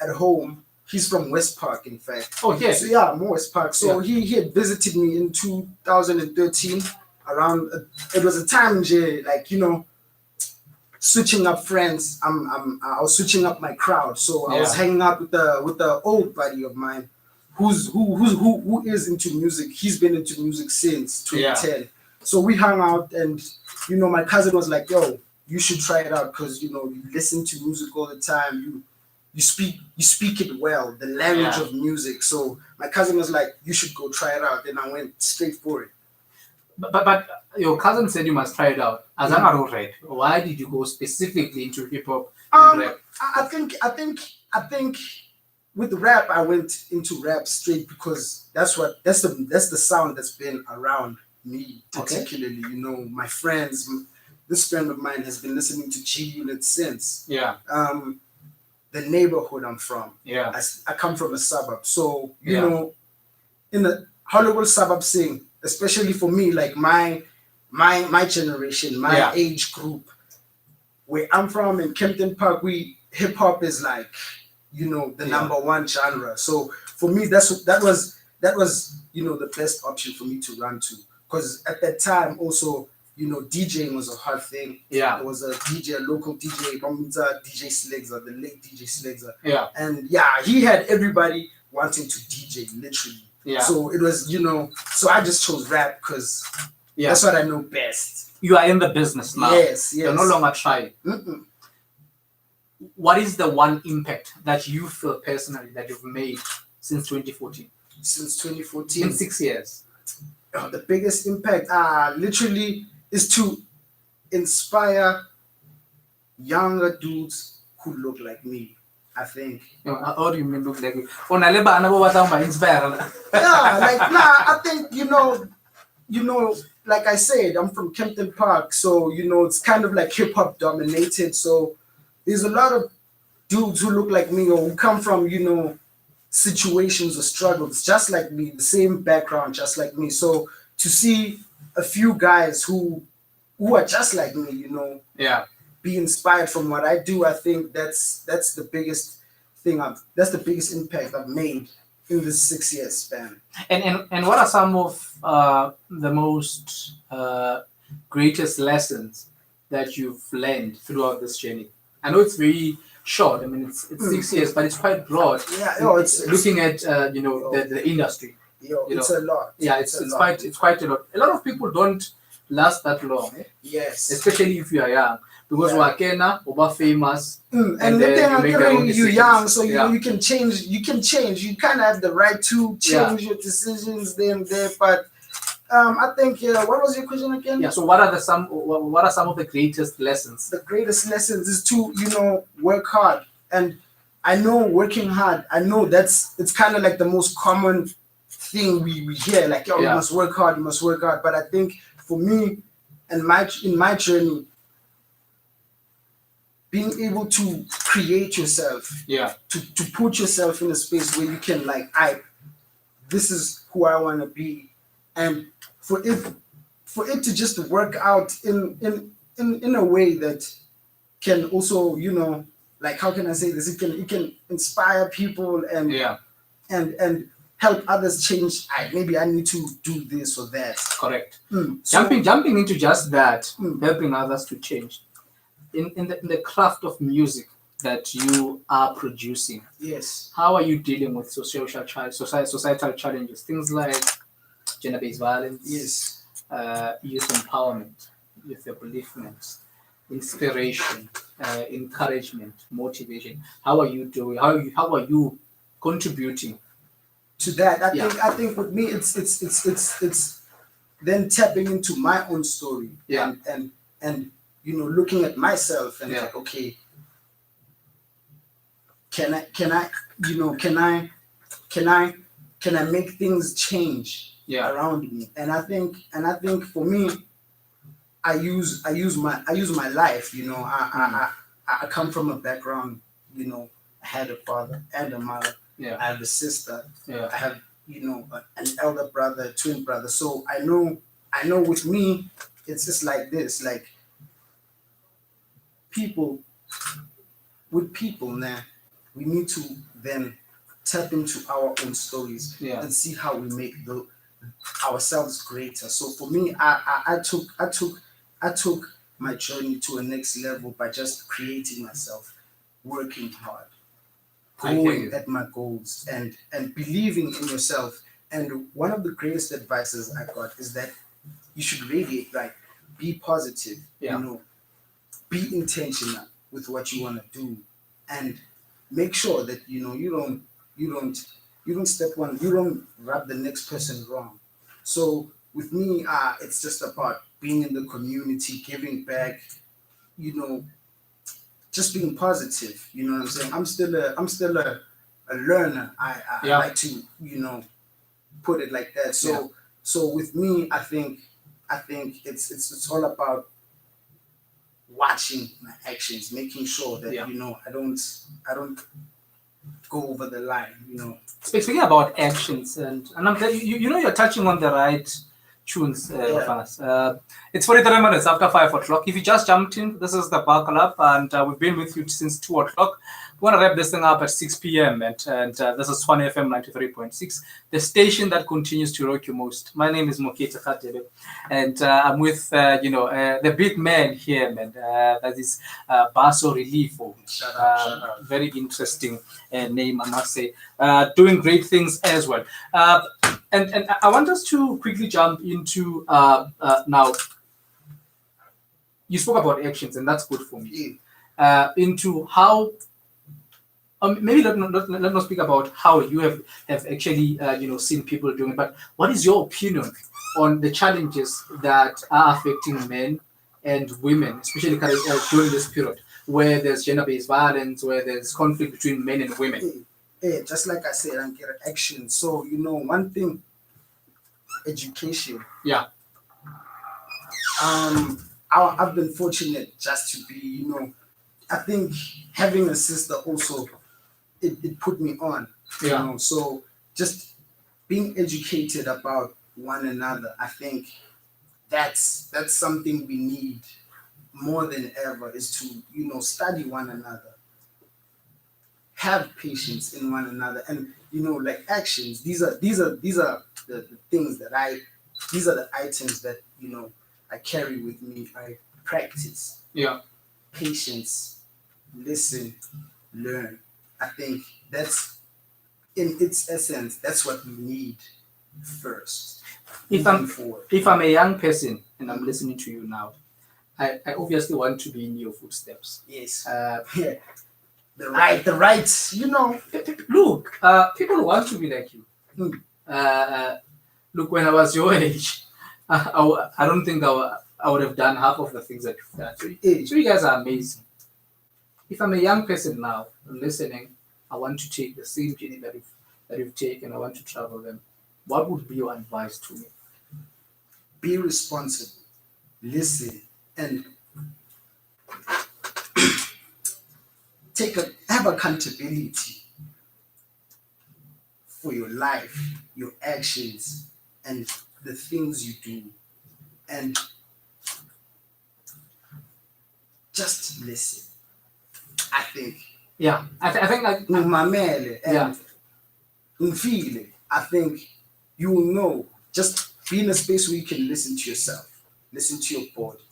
at home. He's from West Park, in fact. Oh, yeah. So yeah, more West Park. So he had visited me in 2013. Around it was a time, switching up friends. I was switching up my crowd. So I was hanging out with the old buddy of mine, who is into music. He's been into music since 2010. Yeah. So we hung out, and my cousin was like, "Yo, you should try it out because you listen to music all the time. You speak it well, the language of music." So my cousin was like, "You should go try it out." Then I went straight for it. But your cousin said you must try it out. As I'm not right. Why did you go specifically into hip hop and rap? I think with rap I went into rap straight because that's the sound that's been around me particularly. Okay. My friends. This friend of mine has been listening to G Unit since. Yeah. The neighborhood I'm from. Yeah. I come from a suburb, so in the Hollywood suburb scene, especially for me, like my generation, my age group, where I'm from in Kempton Park, hip hop is like, the number one genre. So for me, that was the best option for me to run to, because at that time also, DJing was a hot thing. Yeah. There was a local DJ, DJ Slegzer, the late DJ Slegzer. Yeah. And he had everybody wanting to DJ, literally. Yeah. So it was, so I just chose rap because that's what I know best. You are in the business now. Yes. You're no longer trying. Mm-mm. What is the one impact that you feel personally that you've made since 2014? Since 2014? In 6 years. The biggest impact, literally, is to inspire younger dudes who look like me, I think. How do you mean look like you? I think, like I said, I'm from Kempton Park, so, it's kind of like hip-hop dominated, so there's a lot of dudes who look like me or who come from, situations or struggles just like me, the same background just like me. So to see a few guys who are just like me, be inspired from what I do, I think that's the biggest thing that's the biggest impact I've made in this 6 year span. And what are some of the most greatest lessons that you've learned throughout this journey? I know it's very short. I mean, it's 6 years, but it's quite broad. Yeah, it's looking at the industry. It's a lot. Yeah, it's quite a lot. A lot of people don't last that long. Yes. Especially if you are young, because wakena oba famous. And then you're young, so you can change. You kind of have the right to change your decisions then there, but. I think. What was your question again? Yeah. So, what are some of the greatest lessons? The greatest lessons is to work hard, and I know working hard. I know it's kind of like the most common thing we hear. Like, you must work hard. You must work hard. But I think for me, and in my journey, being able to create yourself, to put yourself in a space where you can this is who I want to be. And for it to just work out in a way that can also, how can I say this? It can inspire people and help others change. Maybe I need to do this or that. Correct. Jumping into just that, helping others to change. In the craft of music that you are producing. Yes. How are you dealing with societal challenges? Things like gender-based violence, yes, youth empowerment, youth upliftment. inspiration, encouragement, motivation. How are you doing? How are you contributing to that? I think with me, it's then tapping into my own story, and looking at myself and like, okay, can I make things change around me? And I think for me, I use my life. I come from a background. I had a father and a mother. I have a sister. I have an elder brother, a twin brother. So I know with me, it's just like this. Like people now, we need to then tap into our own stories and see how we make ourselves greater. So for me, I took my journey to a next level by just creating myself, working hard, going at my goals, and believing in yourself. And one of the greatest advices I got is that you should really be positive, be intentional with what you want to do, and make sure that you don't rub the next person wrong. So with me, it's just about being in the community, giving back, just being positive. You know what I'm saying? I'm still a learner. I like to put it like that. So with me, I think it's all about watching my actions, making sure that I don't go over the line. Speaking about actions, and I'm you're touching on the right tunes, Vanas. It's 43 minutes after 5 o'clock. If you just jumped in, this is the Buckle Up, and we've been with you since 2 o'clock. We're going to wrap this thing up at 6 p.m. And this is Tshwane FM 93.6, the station that continues to rock you most. My name is Mokete Radebe, and I'm with the big man here, man. That is Baso Relifo. Shut up. Very interesting name, I must say. Doing great things as well. And I want us to quickly jump into now. You spoke about actions, and that's good for me. Into how. Maybe let not speak about how you have actually seen people doing it, but what is your opinion on the challenges that are affecting men and women, especially during this period where there's gender-based violence, where there's conflict between men and women? Just like I said, I'm getting action. So one thing, education. Yeah. I've been fortunate just to be, I think having a sister also, it put me on. So just being educated about one another, I think that's something we need more than ever, is to study one another, have patience in one another, and like actions. These are the things that these are the items that I carry with me. I practice. Patience, listen, learn. I think that's, in its essence, that's what we need first. If I'm a young person and I'm listening to you now, I obviously want to be in your footsteps. Yes. The right. Look, people want to be like you. Look, when I was your age, I don't think I would have done half of the things that you've done. So you guys are amazing. If I'm a young person now listening, I want to take the same journey that you've taken. I want to travel them. What would be your advice to me? Be responsible, listen, and have accountability for your life, your actions, and the things you do, and just listen. I think. Yeah, I think I think you will know. Just be in a space where you can listen to yourself, listen to your body,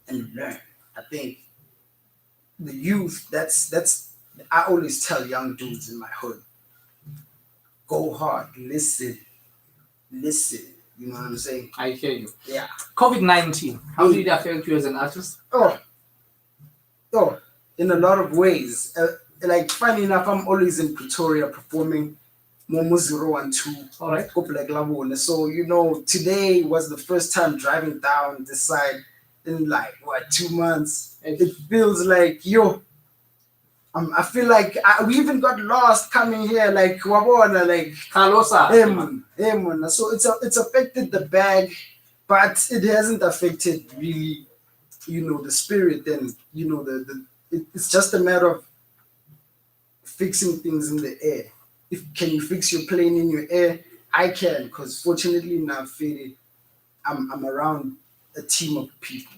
and learn. I think the youth, that's I always tell young dudes in my hood, go hard, listen. You know what I'm saying? I hear you. Yeah. COVID-19, how did it affect you as an artist? Oh, in a lot of ways. Like funny enough, I'm always in Pretoria performing Momo 012. All right. So today was the first time driving down this side in like 2 months. It feels like I feel like we even got lost coming here, like wabona, like so it's affected the bag, but it hasn't affected really, the spirit. And it's just a matter of fixing things in the air. Can you fix your plane in your air? I can, because fortunately enough, I'm around a team of people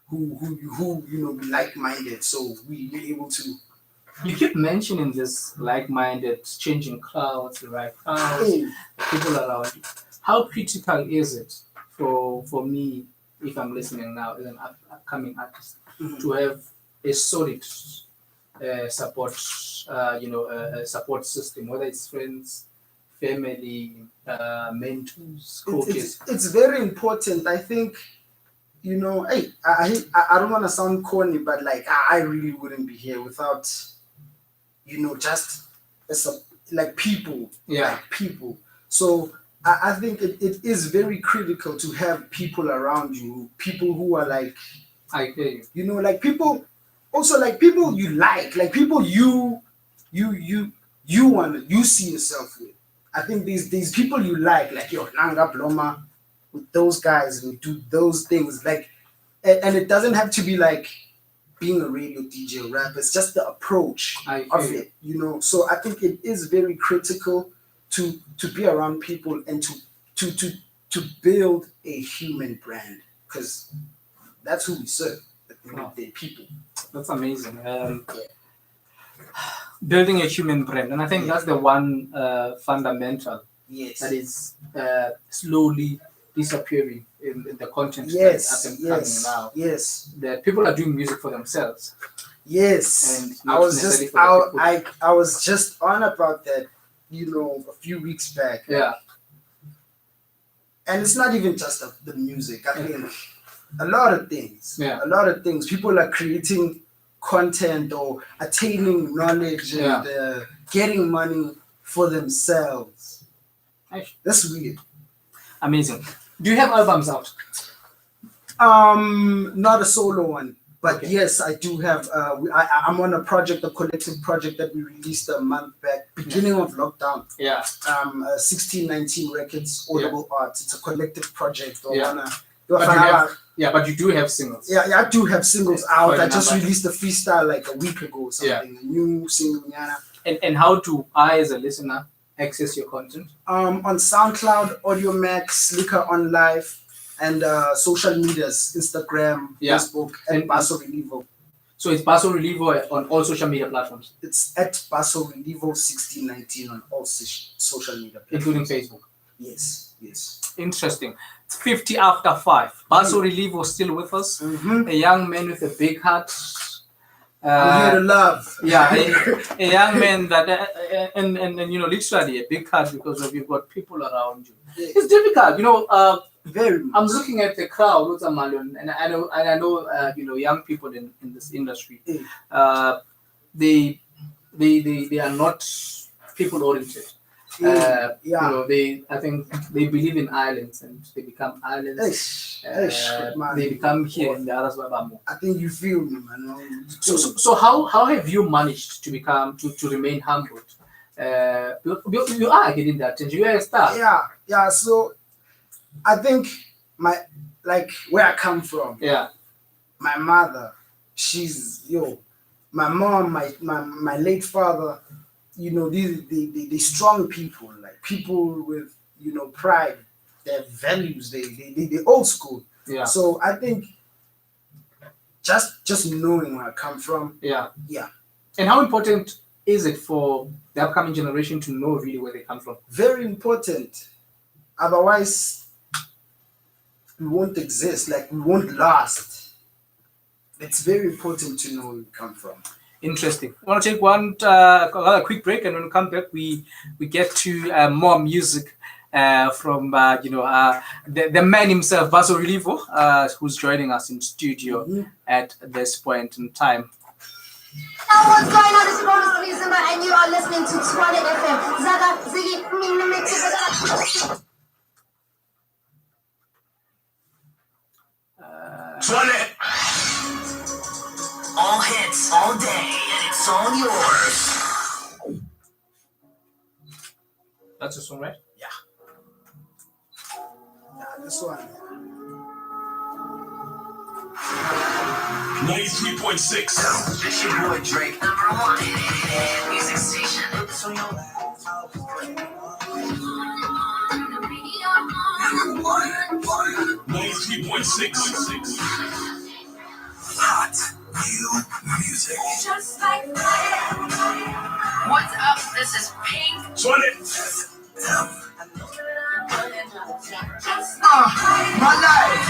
who like-minded, so we're able to. You keep mentioning this like-minded, changing crowds, the right crowds, people around you. How critical is it for me, if I'm listening now as an upcoming artist, to have a solid support, support system, whether it's friends, family, mentors, coaches? It's very important. I think, I don't want to sound corny, but like I really wouldn't be here without, just like people, like people. So I think it is very critical to have people around you, people who are like, I hear you. Like people, also like people you like people you see yourself with. I think these people you like Nanga Bloma, with those guys who do those things, like, and it doesn't have to be like being a radio DJ or rapper. It's just the approach of it, So I think it is very critical to be around people and to build a human brand, because that's who we serve. The people. That's amazing. Building a human brand, and I think that's the one fundamental that is slowly disappearing in the content that's up and coming now. Yes, that people are doing music for themselves. Yes, and I was just on about that, a few weeks back. Yeah, and it's not even just the music. I think a lot of things. Yeah, a lot of things. People are creating content or attaining knowledge and getting money for themselves. That's weird. Amazing. Do you have albums out? Not a solo one, but yes, I do have. I'm on a collective project that we released a month back, beginning of lockdown. Yeah. 1619 Records, Audible Arts. It's a collective project. But you do have singles. Yeah, I do have singles out. I just released a freestyle like a week ago or something. A new single. And how do I, as a listener, access your content? On SoundCloud, Audio Max, Liquor on Live, and social medias, Instagram, Facebook, and Basso Relivo. So it's Basso Relivo on all social media platforms? It's at Basso Relivo 1619 on all social media platforms. Including Facebook? Yes. Interesting. It's 50 after 5. Basso Relivo still with us. A young man with a big heart. I'm here to love. Yeah, a young man that, and literally a big heart, because you've got people around you. It's difficult, very much. I'm looking at the crowd, and I know, young people in this industry. They are not people oriented. I think they believe in islands, and they become islands. They become here in the others. I think you feel me, man. So how have you managed to remain humbled? You are getting that attention. You are a star. Yeah. So I think where I come from. Yeah. My mother, she's my mom, my late father. These strong people, like people with pride, their values, they old school. Yeah. So I think just knowing where I come from. Yeah. Yeah. And how important is it for the upcoming generation to know really where they come from? Very important. Otherwise, we won't exist. Like, we won't last. It's very important to know where we come from. Interesting. I want to take another quick break, and when we come back, we get to more music from the man himself, Basso Relivo, who's joining us in studio at this point in time. What's going on? It's Bonus December, and you are listening to Tshwane FM. Zaga, Ziggy, Tshwane. All hits, all day, and it's all yours. That's a song, right? Yeah, this one. 93.6. It's your boy Drake. #1 hit music station. It's on your #1. 93.6. Hot new music. Just like fire. What's up? This is Pink. Tshwane. My life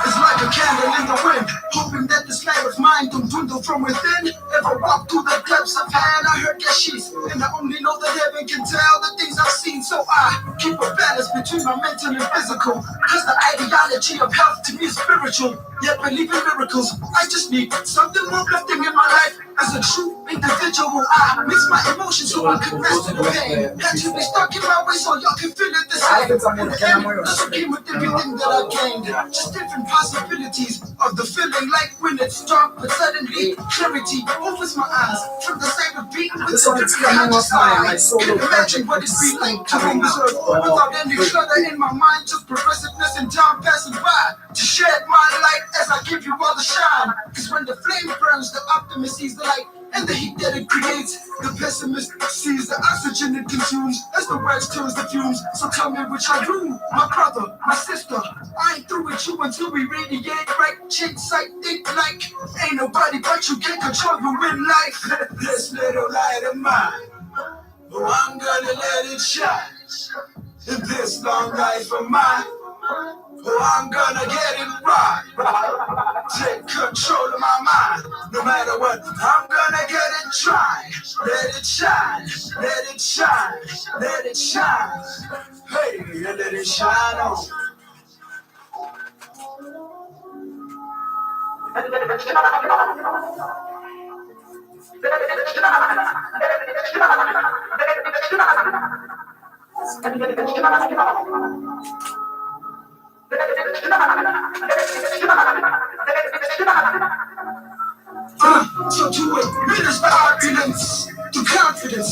is like a candle in the wind, hoping that this light of mine don't dwindle from within. If I walk through the depths of hell, I heard that she's, and I only know that heaven can tell the things I've seen. So I keep a balance between my mental and physical, cause the ideology of health to me is spiritual, yet believe in miracles. I just need something more uplifting in my life. As a true individual, I mix my emotions so I can rest in the pain. Had to be stuck in my way so y'all can feel it the same. In the end, that's what came with everything that I gained. Just different possibilities of the feeling, like when it's dark, but suddenly clarity opens my eyes from the side of being with This the one is coming off my solo imagine project. what it's been like to roam this earth without any clutter in my mind, just progressiveness and time passing by. To shed my light as I give you all the shine. Cause when the flame burns, the optimist sees the light, and the heat that it creates, the pessimist sees the oxygen it consumes as the wax turns the fumes. So tell me which I do, my brother, my sister. I ain't through with you until we radiate right. Shake sight, think like ain't nobody but you can control you in life. This little light of mine, oh, I'm gonna let it shine. In this long life of mine, oh, I'm gonna get it right. Take control of my mind, no matter what. I'm gonna get it try. Let it shine, let it shine, let it shine. Hey, let it shine on. Let it shine on. Let it shine, let it shine, let it shine. Let it so to it, minister opulence, to confidence,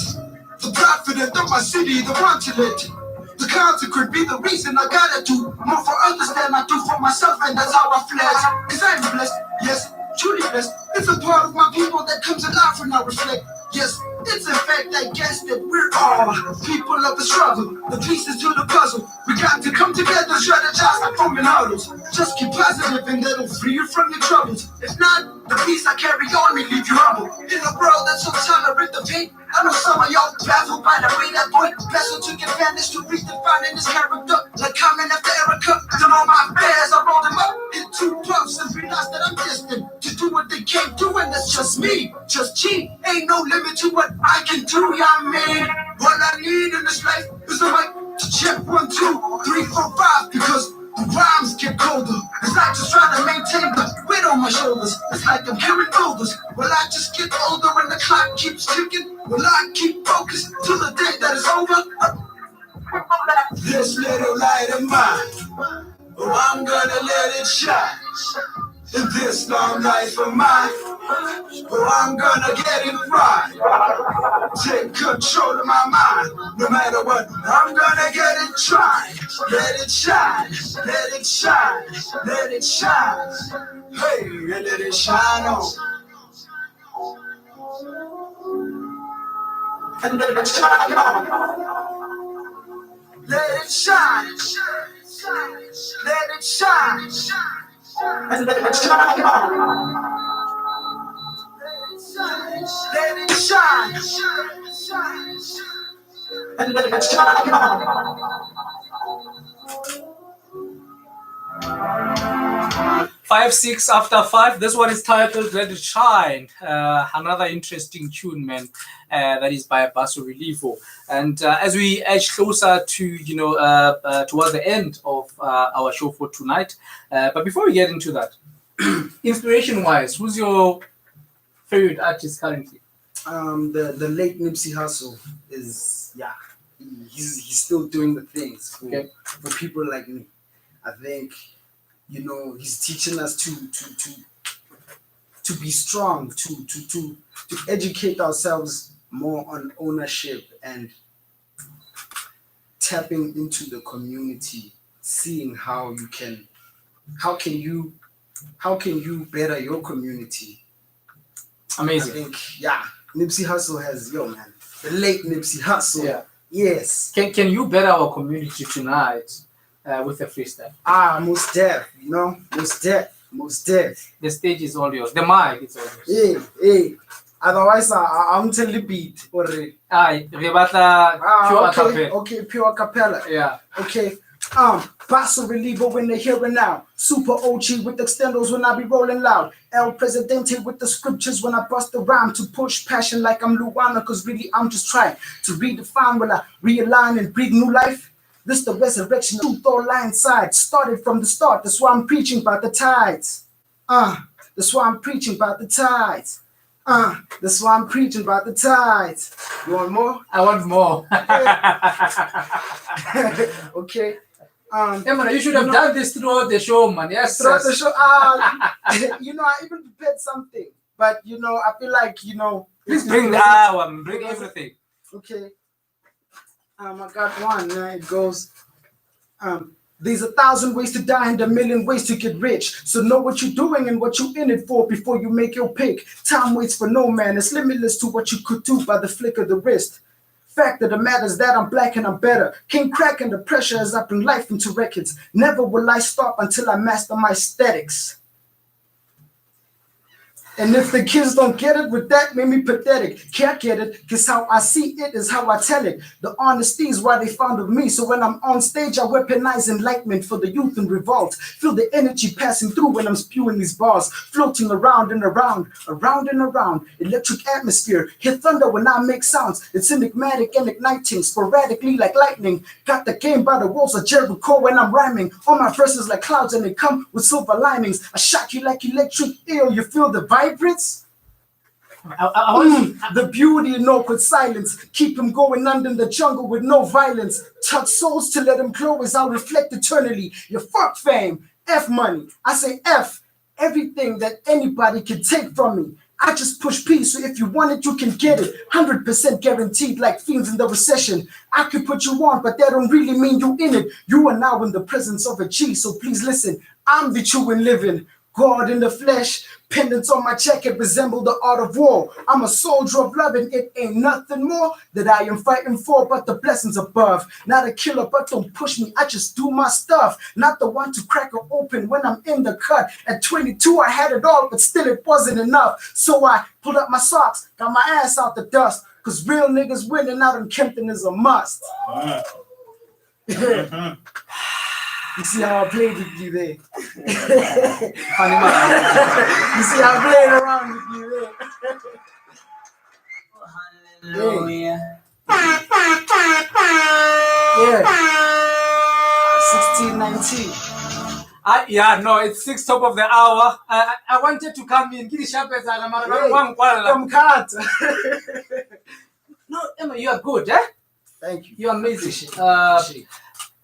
the confident of my city, the continent. The consequent be the reason I gotta do more for others than I do for myself, and that's how I flex. Cause I'm blessed, yes, truly blessed. It's a part of my people that comes alive when I reflect. Yes, it's a fact, I guess, that we're all people of the struggle, the pieces to the puzzle. We got to come together, strategize like forming huddles. Just keep positive and that'll free you from your troubles. If not, the peace I carry on may leave you humble. In a world that's so tolerant of hate, I know some of y'all baffled by the way that boy Vessel took advantage to redefining his character. Like coming after Erica, done all my affairs, I rolled him up in 2 puffs and realized that I'm destined to do what they can't do, and that's just me, just G. Ain't no limit to what I can do, yeah, I mean. All I need in this life is a mic to check 1, 2, 3, 4, 5, because the rhymes get colder. It's like just trying to maintain the weight on my shoulders. It's like I'm carrying boulders. Will I just get older and the clock keeps ticking? Will I keep focused till the day that is over? This little light of mine, oh, I'm gonna let it shine. In this long life of mine, oh, I'm gonna get it right. Take control of my mind, no matter what. I'm gonna get it try. Let it shine, let it shine, let it shine. Hey, let it shine on. And let it shine on. Let it shine, let it shine, and let it shine on. Let it shine, and let it shine on. 5-6 after 5. This one is titled Let It Shine. Another interesting tune, man. That is by Basso Relivo. And as we edge closer to, towards the end of our show for tonight, but before we get into that, inspiration-wise, who's your favorite artist currently? The late Nipsey Hussle is he's still doing the things for people like me. I think he's teaching us to be strong, to educate ourselves more on ownership and tapping into the community, seeing how can you better your community. Amazing. I think Nipsey Hussle has the late Nipsey Hussle. Yeah. Yes. Can you better our community tonight with a freestyle? Most deaf, most deaf. The stage is all yours. The mic is all yours. Hey. Otherwise, I'm telling the beat already. Pure acapella. Okay, pure acapella. Yeah. Okay. Paso reliever when they hear it now. Super OG with extendos when I be rolling loud. El Presidente with the scriptures when I bust the rhyme to push passion like I'm Luana, cause really I'm just trying to redefine when I realign and breathe new life. This the resurrection, truth all line side. Started from the start, that's why I'm preaching about the tides. That's why I'm preaching about the tides. That's why I'm preaching about the tides. You want more? I want more. Okay. Emma, you should have done this throughout the show, man. Yes. Throughout the show. I even prepared something. But I feel like, please bring the hour, bring everything. Okay. I got one. It goes, there's 1,000 ways to die and 1,000,000 ways to get rich. So know what you're doing and what you're in it for before you make your pick. Time waits for no man. It's limitless to what you could do by the flick of the wrist. Fact of the matter is that I'm black and I'm better. King crack and the pressure as I bring life into records. Never will I stop until I master my aesthetics. And if the kids don't get it, with that made me pathetic. Can't get it, cause how I see it is how I tell it. The honesty is why they found of me. So when I'm on stage, I weaponize enlightenment for the youth in revolt. Feel the energy passing through when I'm spewing these bars. Floating around and around, around and around. Electric atmosphere, hear thunder when I make sounds. It's enigmatic and igniting, sporadically like lightning. Got the game by the walls of Jericho when I'm rhyming. All my verses like clouds and they come with silver linings. I shock you like electric eel, you feel the vibrance? The beauty in awkward silence. Keep him going under the jungle with no violence. Touch souls to let him glow as I'll reflect eternally. You fuck fame, F money. I say F everything that anybody can take from me. I just push peace, so if you want it, you can get it. 100% guaranteed, like fiends in the recession. I could put you on, but that don't really mean you in it. You are now in the presence of a G, so please listen. I'm the true and living God in the flesh. Pendants on my jacket resemble the art of war. I'm a soldier of love and it ain't nothing more that I am fighting for but the blessings above. Not a killer, but don't push me, I just do my stuff. Not the one to crack her open when I'm in the cut. At 22 I had it all, but still it wasn't enough. So I pulled up my socks, got my ass out the dust. Cause real niggas winning out in Kempton is a must. You see how I played with you there? You see how I played around with you there? Hallelujah. Yeah. 16:19. Yeah, no, it's 6 top of the hour. I wanted to come in. No, Emma, you are good, eh? Thank you. You're amazing.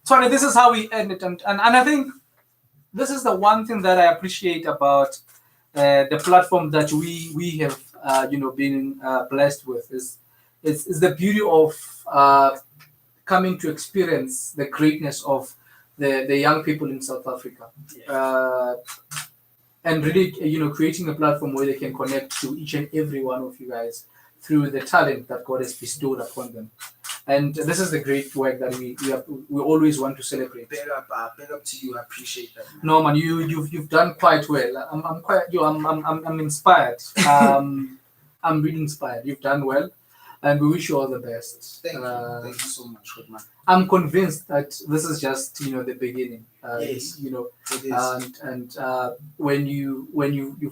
Tshwane, this is how we end it, and I think this is the one thing that I appreciate about the platform that we have been blessed with is the beauty of coming to experience the greatness of the young people in South Africa, and really creating a platform where they can connect to each and every one of you guys through the talent that God has bestowed upon them. And this is the great work that we always want to celebrate. Big up to you. I appreciate that. Man. No man, you've done quite well. I'm inspired. I'm really inspired. You've done well, and we wish you all the best. Thank you so much, good man. I'm convinced that this is just the beginning. Yes, it is. And when you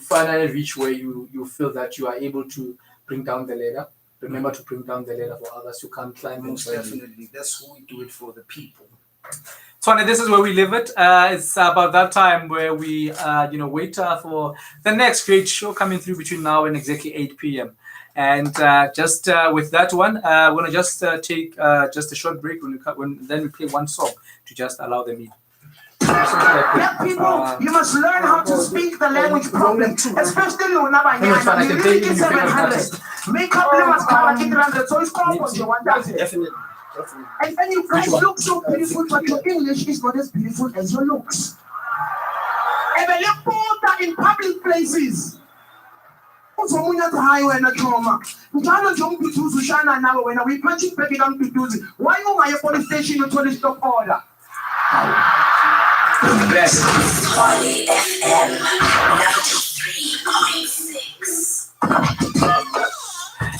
finally reach where you feel that you are able to bring down the ladder. Remember to bring down the ladder for others who can't climb. Most definitely. That's who we do it for, the people. Tshwane, this is where we leave it. It's about that time where we, wait for the next great show coming through between now and exactly 8 p.m. And just with that one, we're gonna just take just a short break. Then we play one song to just allow them in. Black people, you must learn how to speak the language properly, especially when you really get 700. Make up lemons, color, get 100. So it's called for you 1,000. Definitely. And then you guys look so beautiful, but your English is not as beautiful as your looks. And when you put that in public places, why you my police station to the stop order? Best. Tshwane FM 93.6.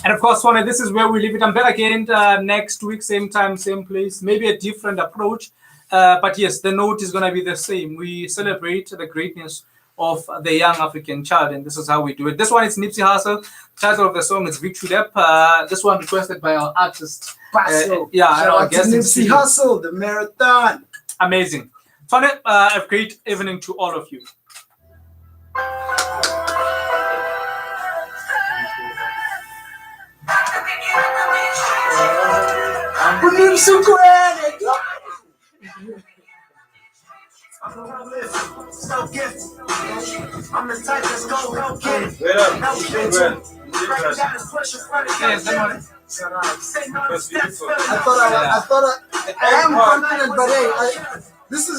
And of course, Tshwane, this is where we leave it. I'm back again next week, same time, same place. Maybe a different approach. But yes, the note is going to be the same. We celebrate the greatness of the young African child, and this is how we do it. This one is Nipsey Hussle. Title of the song is Victory Lap. This one requested by our artist. And our guest Nipsey Hussle, the marathon. Amazing. Tshwane, a great evening to all of you. I'm the type that's go get it. I am confident, but hey, this is